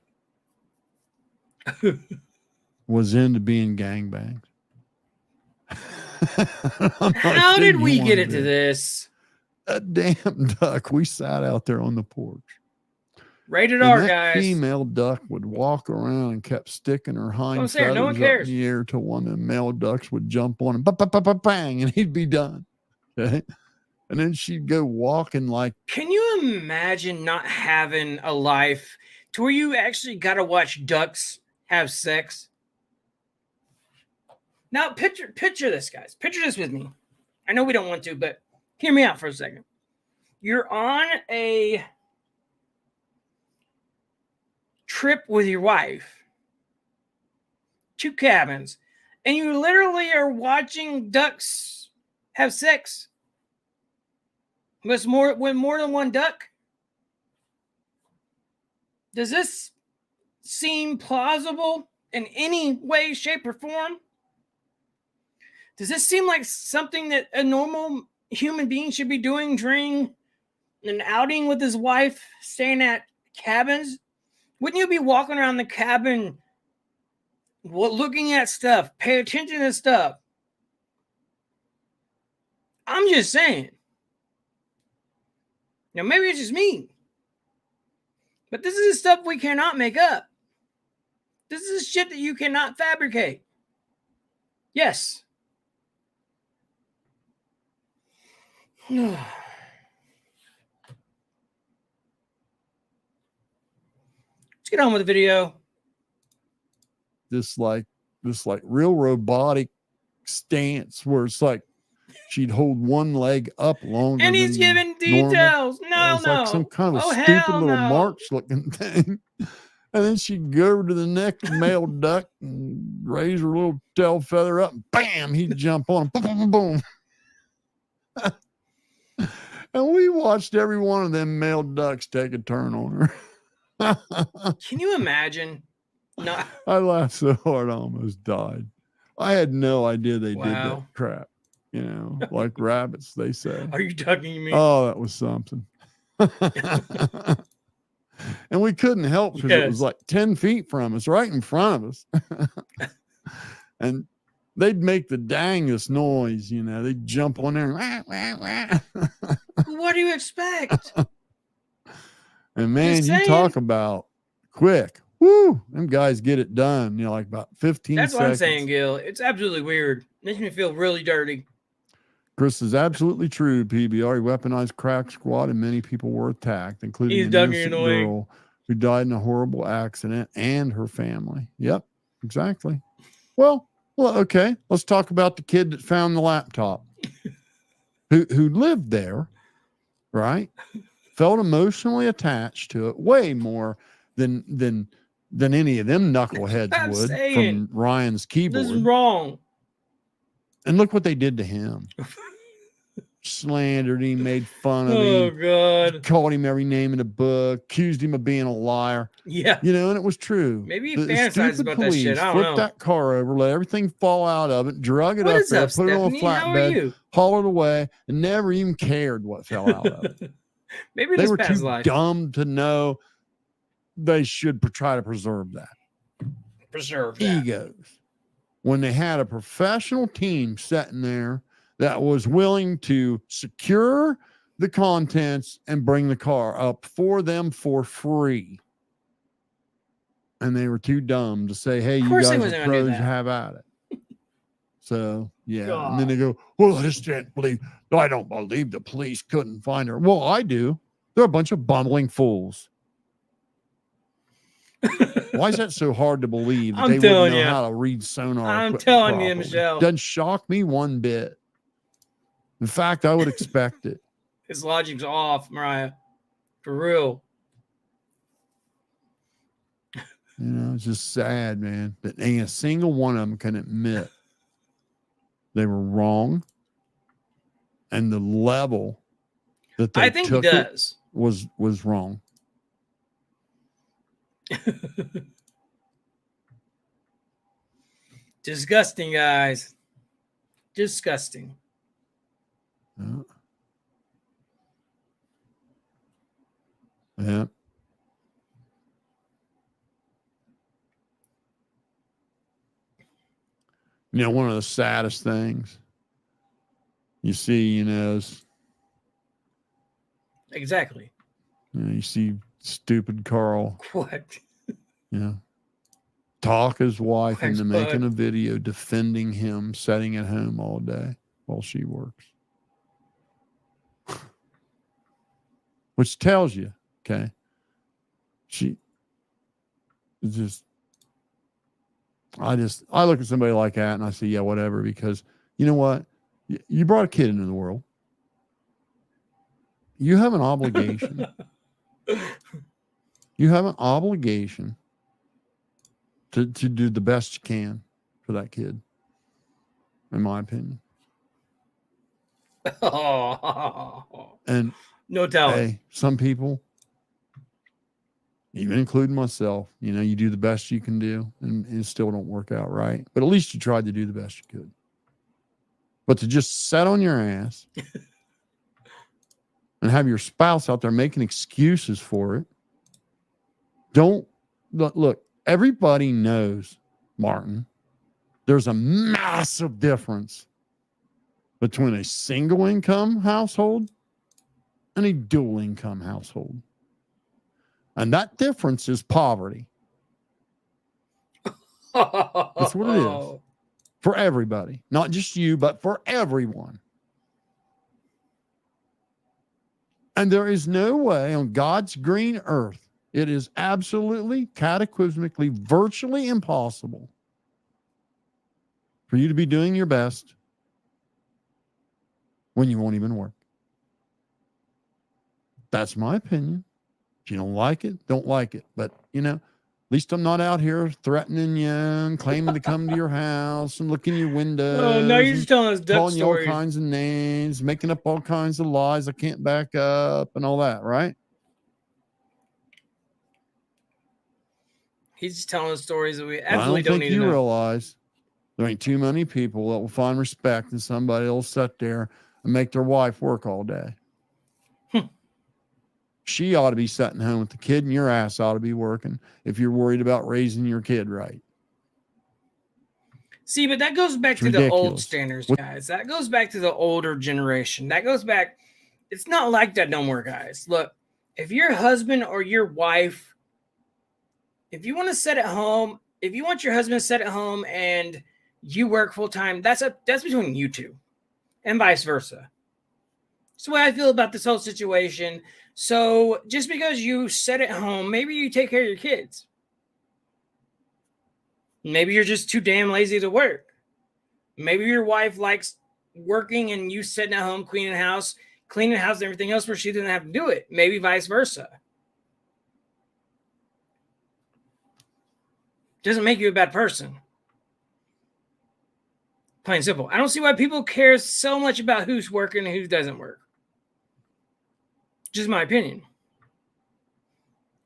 was into being gangbangs. How did we get into this? A damn duck. We sat out there on the porch. Rated and R, that guys. Female duck would walk around and kept sticking her hind feathers no one up cares. in the air till one of the male ducks would jump on him, bang, and he'd be done. Okay. And then she'd go walking like. Can you imagine not having a life to where you actually got to watch ducks have sex? Now, picture this, guys. Picture this with me. I know we don't want to, but hear me out for a second. You're on a trip with your wife, 2 cabins, and you literally are watching ducks have sex with more than one duck? Does this seem plausible in any way, shape, or form? Does this seem like something that a normal human being should be doing during an outing with his wife, staying at cabins? Wouldn't you be walking around the cabin looking at stuff, pay attention to stuff? I'm just saying. Now, maybe it's just me, but this is the stuff we cannot make up. This is shit that you cannot fabricate. Yes. Let's get on with the video. This real robotic stance where it's like she'd hold one leg up longer. And he's giving details. Normal. No. Like some kind of Oh, stupid hell little no. march looking thing. And then she'd go over to the next male duck and raise her little tail feather up, and bam, he'd jump on him. Boom, boom, boom. And we watched every one of them male ducks take a turn on her. Can you imagine? No. I laughed so hard I almost died. I had no idea they did that Wow. crap. You know, like rabbits, they say. Are you talking me? Oh, that was something. And we couldn't help because it was like 10 feet from us, right in front of us. And they'd make the dangest noise, you know. They'd jump on there and wah, wah, wah. What do you expect? And man, Just you saying. talk about quick. Woo! Them guys get it done, you know, like about 15 That's seconds. what I'm saying, Gil. It's absolutely weird. Makes me feel really dirty. Chris is absolutely true, PBR. He weaponized crack squad and many people were attacked, including He's an Dougie innocent annoying. girl who died in a horrible accident and her family. Yep, exactly. Well, okay. Let's talk about the kid that found the laptop who lived there, right? Felt emotionally attached to it way more than any of them knuckleheads I'm would saying, from Ryan's keyboard. This is wrong. And look what they did to him. Slandered him, made fun of Oh, him, God. called him every name in the book, accused him of being a liar. Yeah. You know, and it was true. Maybe he The fantasizes stupid about that shit. I don't flipped know. that car over, let everything fall out of it, drug it What up is there, up, put it on a Stephanie? How are flatbed, you? hauled it away, and never even cared what fell out of it. Maybe They this were past too life. dumb to know they should try to preserve that. Preserve that. Egos. When they had a professional team sitting there that was willing to secure the contents and bring the car up for them for free. And they were too dumb to say, hey, Of you course they guys wasn't are gonna do pros, that. have at it. So, yeah. God. And then they go, well, I just can't believe, I don't believe the police couldn't find her. Well, I do. They're a bunch of bumbling fools. Why is that so hard to believe that I'm they wouldn't telling know you. how to read sonar? I'm equipment telling you, properly? Michelle. Doesn't shock me one bit. In fact, I would expect it. His logic's off, Mariah. For real. You know, it's just sad, man, that ain't a single one of them can admit they were wrong, and the level that they I think he took it does. was wrong. Disgusting, guys. Disgusting. Yeah. Yeah. You know, one of the saddest things you see, you know, is Exactly. you see stupid Carl, What? you know, talk his wife Thanks, into making bud. a video defending him sitting at home all day while she works. Which tells you, okay, she just, I look at somebody like that and I say, yeah, whatever, because you know what? You brought a kid into the world. You have an obligation. You have an obligation to do the best you can for that kid, in my opinion. And no telling. hey, some people, even including myself, you do the best you can do, and it still don't work out right. But at least you tried to do the best you could. But to just sit on your ass and have your spouse out there making excuses for it, don't look. Everybody knows, Martin, there's a massive difference between a single income household and a dual income household. And that difference is poverty. That's what it is. For everybody. Not just you, but for everyone. And there is no way on God's green earth, it is absolutely, cataclysmically, virtually impossible for you to be doing your best when you won't even work. That's my opinion. If you don't like it, don't like it. But, at least I'm not out here threatening you and claiming to come to your house and look in your windows. Oh, no, you're just telling us duck calling you all stories. kinds of names, making up all kinds of lies I can't back up and all that, right? He's just telling us stories that we But absolutely I don't need think to know. you realize there ain't too many people that will find respect in somebody that'll sit there and make their wife work all day. She ought to be sitting home with the kid, and your ass ought to be working if you're worried about raising your kid right. See, but that goes back It's to the old ridiculous. standards, guys. That goes back to the older generation. That goes back. It's not like that no more, guys. Look, if your husband or your wife, if you want to sit at home, if you want your husband to sit at home and you work full time, that's between you two, and vice versa. That's the way I feel about this whole situation. So just because you sit at home, maybe you take care of your kids. Maybe you're just too damn lazy to work. Maybe your wife likes working and you sitting at home cleaning the house and everything else where she doesn't have to do it. Maybe vice versa. Doesn't make you a bad person. Plain and simple. I don't see why people care so much about who's working and who doesn't work. Just my opinion.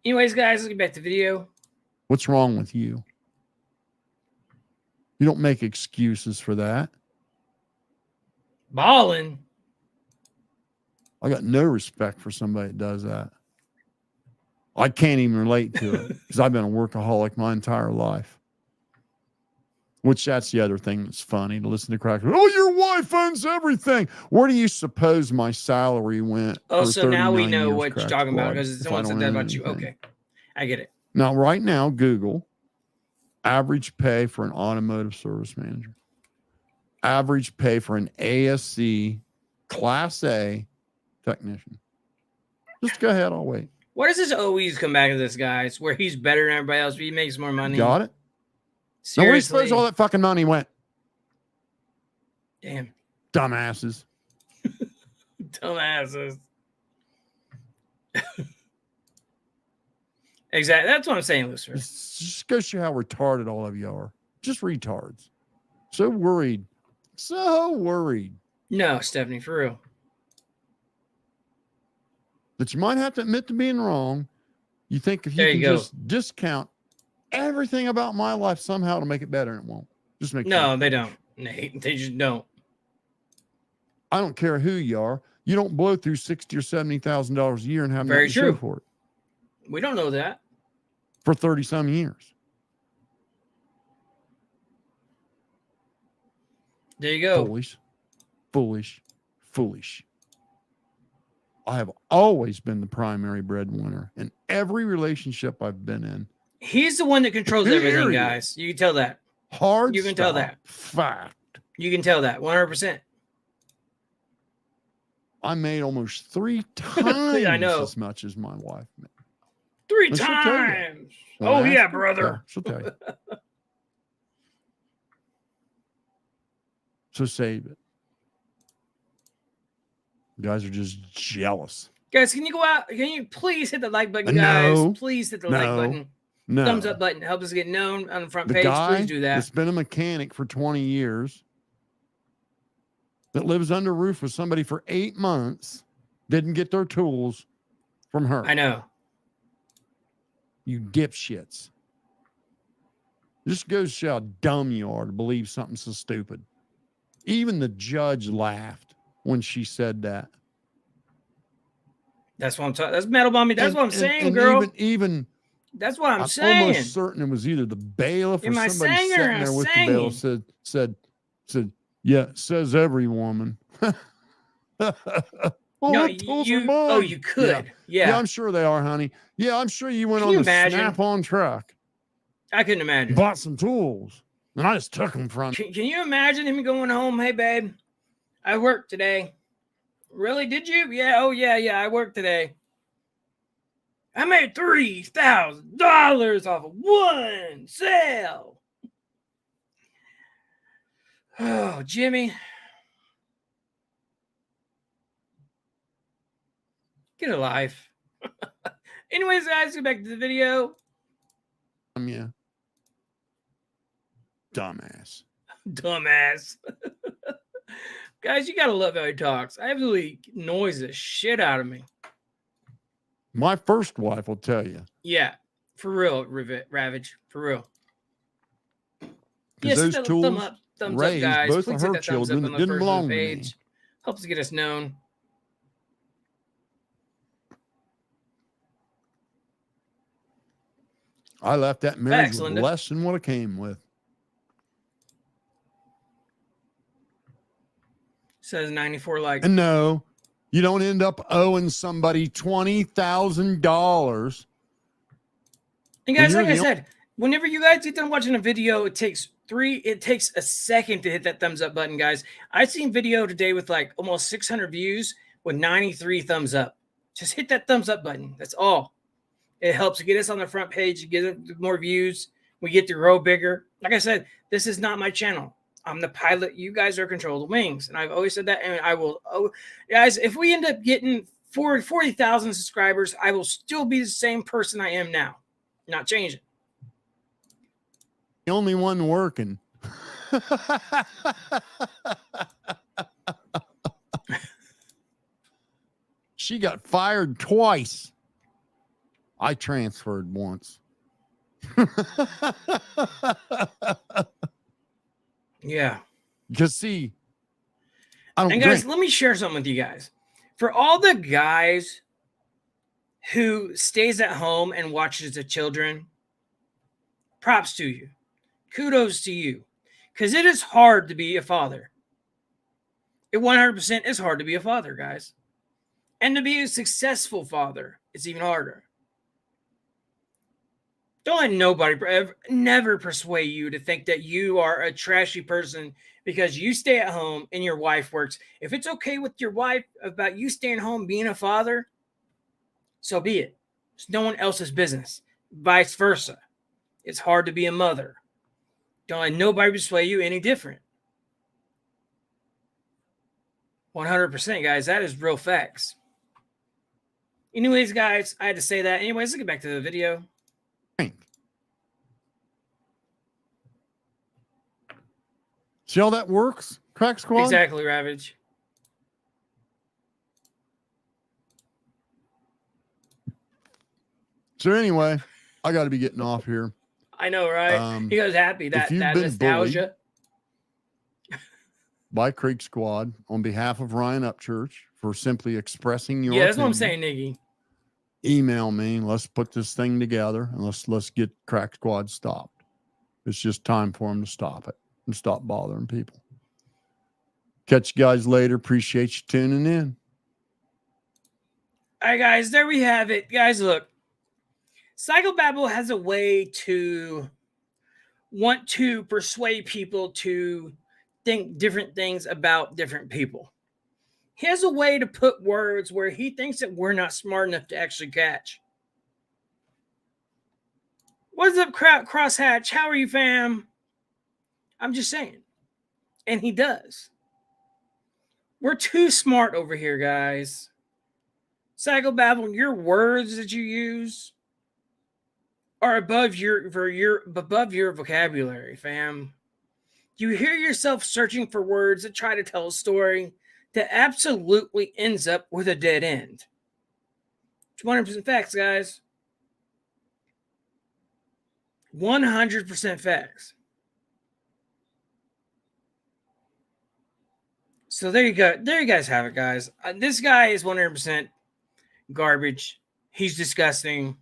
Anyways, guys, let's get back to the video. What's wrong with you? You don't make excuses for that. Balling. I got no respect for somebody that does that. I can't even relate to it because I've been a workaholic my entire life. Which that's the other thing that's funny to listen to crackers. Oh, your wife owns everything. Where do you suppose my salary went? Oh, for so now we 39 know years, what you're Crack talking about Squad, because if someone I said don't that own about you. anything? Okay, I get it. Now, right now, Google average pay for an automotive service manager. Average pay for an ASC Class A technician. Just go ahead. I'll wait. Why does this always come back to this, guys? Where he's better than everybody else, but he makes more money. Got it? Now, where do you suppose all that fucking money went? Damn. Dumbasses. Dumbasses. Exactly. That's what I'm saying, Lucifer. Just goes to show how retarded all of you are. Just retards. So worried. So worried. No, Stephanie, for real. That you might have to admit to being wrong. You think if you can just discount everything about my life somehow to make it better, and it won't. Just make No, they don't. Nate, they just don't. I don't care who you are. You don't blow through $60,000 or $70,000 a year and have nothing to show for it. We don't know that. For 30 some years. There you go. Foolish. I have always been the primary breadwinner in every relationship I've been in. He's the one that controls everything, guys. You can tell that. You can tell that. Fact. You can tell that 100%. I made almost 3 times I know. as much as my wife made. 3 And she'll tell you. times. When Oh, I yeah, ask her, brother. she'll tell you. So save it. You guys are just jealous. Guys, can you go out? Can you please hit the like button, guys? No. Please hit the like button. No. Thumbs up button. Help us get known on the front The page. guy Please do that. that's been a mechanic for 20 years, that lives under a roof with somebody for 8 months, didn't get their tools from her. I know. You dipshits. Just goes to show how dumb you are to believe something so stupid. Even the judge laughed when she said that. That's what I'm talking. That's metal bombing. That's what I'm saying, and girl. Even that's what I'm I'm saying. almost certain it was either the bailiff or Am I somebody saying or sitting am I there with saying? the bailiff said, yeah, it says every woman. Oh, No, that tools are you. mine. Oh, you could. Yeah. I'm sure they are, honey. Yeah, I'm sure you went Can on you the imagine? Snap-on truck, I couldn't imagine. bought some tools, and I just took them from. Can you imagine him going home? Hey, babe, I worked today. Really? Did you? Yeah. Oh, yeah. I worked today. I made $3,000 off of one sale. Oh, Jimmy. Get a life. Anyways, guys, get back to the video. Yeah. Dumbass. Dumbass. Guys, you gotta love how he talks. I absolutely annoys the shit out of me. My first wife will tell you. Yeah, for real, Ravage, for real. Yes, those tools thumbs up, guys. both Please of hit her that thumbs children up on that the didn't first belong to page. me. Helps get us known. I left that marriage Facts, with Linda. less than what I came with. Says 94 likes. And no, you don't end up owing somebody $20,000. And guys, like I said, whenever you guys get done watching a video, it takes a second to hit that thumbs up button, guys. I've seen video today with like almost 600 views with 93 thumbs up. Just hit that thumbs up button. That's all. It helps get us on the front page, get more views. We get to grow bigger. Like I said, this is not my channel. I'm the pilot. You guys are control the wings. And I've always said that. And I will, guys, if we end up getting 40,000 subscribers, I will still be the same person I am now. Not changing. The only one working. She got fired twice. I transferred once. Yeah. Because see, I don't. And guys, let me share something with you guys. For all the guys who stays at home and watches the children, props to you. Kudos to you. Because it is hard to be a father. It 100% is hard to be a father, guys. And to be a successful father, it's even harder. Don't let nobody never persuade you to think that you are a trashy person because you stay at home and your wife works. If it's okay with your wife about you staying home being a father, so be it. It's no one else's business. Vice versa. It's hard to be a mother. Don't let nobody persuade you any different. 100%, guys. That is real facts. Anyways, guys, I had to say that. Anyways, let's get back to the video. See how that works, Crack Squad? Exactly, Ravage. So anyway, I got to be getting off here. I know, right? He goes happy that nostalgia. By Creek Squad on behalf of Ryan Upchurch for simply expressing your that's opinion. what I'm saying, Niggy. Email me. Let's put this thing together and let's get Crack Squad stopped. It's just time for them to stop it and stop bothering people. Catch you guys later. Appreciate you tuning in. All right, guys, there we have it. Guys, look. Psychobabble has a way to want to persuade people to think different things about different people. He has a way to put words where he thinks that we're not smart enough to actually catch. What's up, Crosshatch? How are you, fam? I'm just saying. And he does. We're too smart over here, guys. Psychobabble, your words that you use, are above your vocabulary, fam. You hear yourself searching for words that try to tell a story that absolutely ends up with a dead end. It's 100% facts, guys. 100% facts. So there you go. There you guys have it, guys. This guy is 100% garbage. He's disgusting.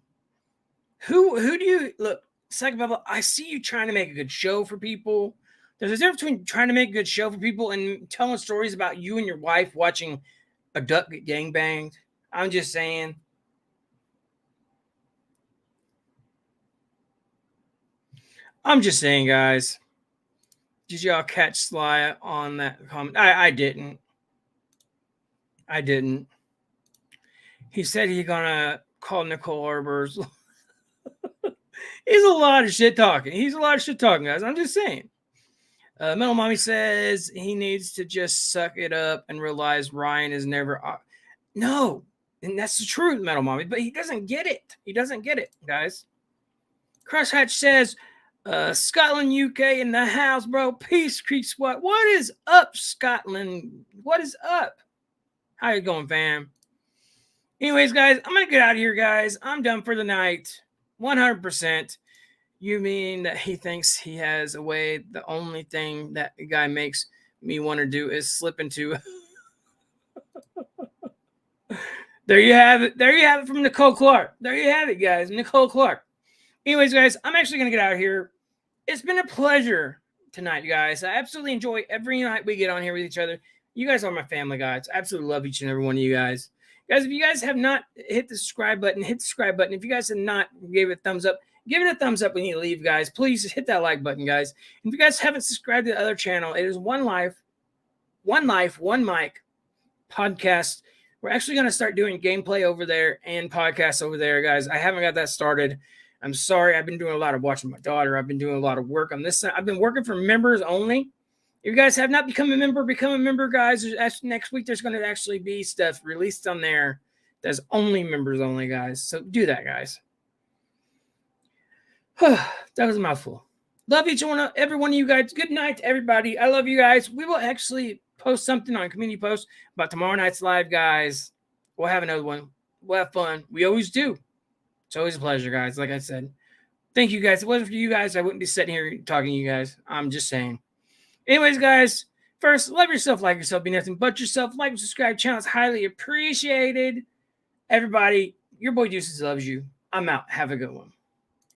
Who do you look? Psychobabble, I see you trying to make a good show for people. There's a difference between trying to make a good show for people and telling stories about you and your wife watching a duck get gangbanged. I'm just saying. I'm just saying, guys. Did y'all catch Sly on that comment? I didn't. I didn't. He said he's gonna call Nicole Arbers. He's a lot of shit talking. Guys. I'm just saying. Metal Mommy says he needs to just suck it up and realize Ryan is never. No, and that's the truth, Metal Mommy. But he doesn't get it. He doesn't get it, guys. Crush Hatch says, Scotland, UK in the house, bro. Peace Creek Squad. What is up, Scotland? What is up? How you going, fam? Anyways, guys, I'm gonna get out of here, guys. I'm done for the night. 100%. You mean that he thinks he has a way? The only thing that the guy makes me want to do is slip into. There you have it. There you have it from Nicole Clark. There you have it, guys. Nicole Clark. Anyways, guys, I'm actually going to get out of here. It's been a pleasure tonight, guys. I absolutely enjoy every night we get on here with each other. You guys are my family, guys. I absolutely love each and every one of you guys. Guys, if you guys have not hit the subscribe button, hit the subscribe button. If you guys have not gave it a thumbs up, give it a thumbs up when you leave, guys. Please hit that like button, guys. If you guys haven't subscribed to the other channel, it is One Life, One Mic podcast. We're actually going to start doing gameplay over there and podcasts over there, guys. I haven't got that started. I'm sorry. I've been doing a lot of watching my daughter. I've been doing a lot of work on this. I've been working for members only. If you guys have not become a member, guys. Next week, there's going to actually be stuff released on there that's only members only, guys. So do that, guys. That was a mouthful. Love each one, every one of you guys. Good night to everybody. I love you guys. We will actually post something on community post about tomorrow night's live, guys. We'll have another one. We'll have fun. We always do. It's always a pleasure, guys. Like I said, thank you, guys. If it wasn't for you guys, I wouldn't be sitting here talking to you guys. I'm just saying. Anyways, guys, first, love yourself, like yourself, be nothing but yourself. Like and subscribe. Channel is highly appreciated. Everybody, your boy Deuces loves you. I'm out. Have a good one.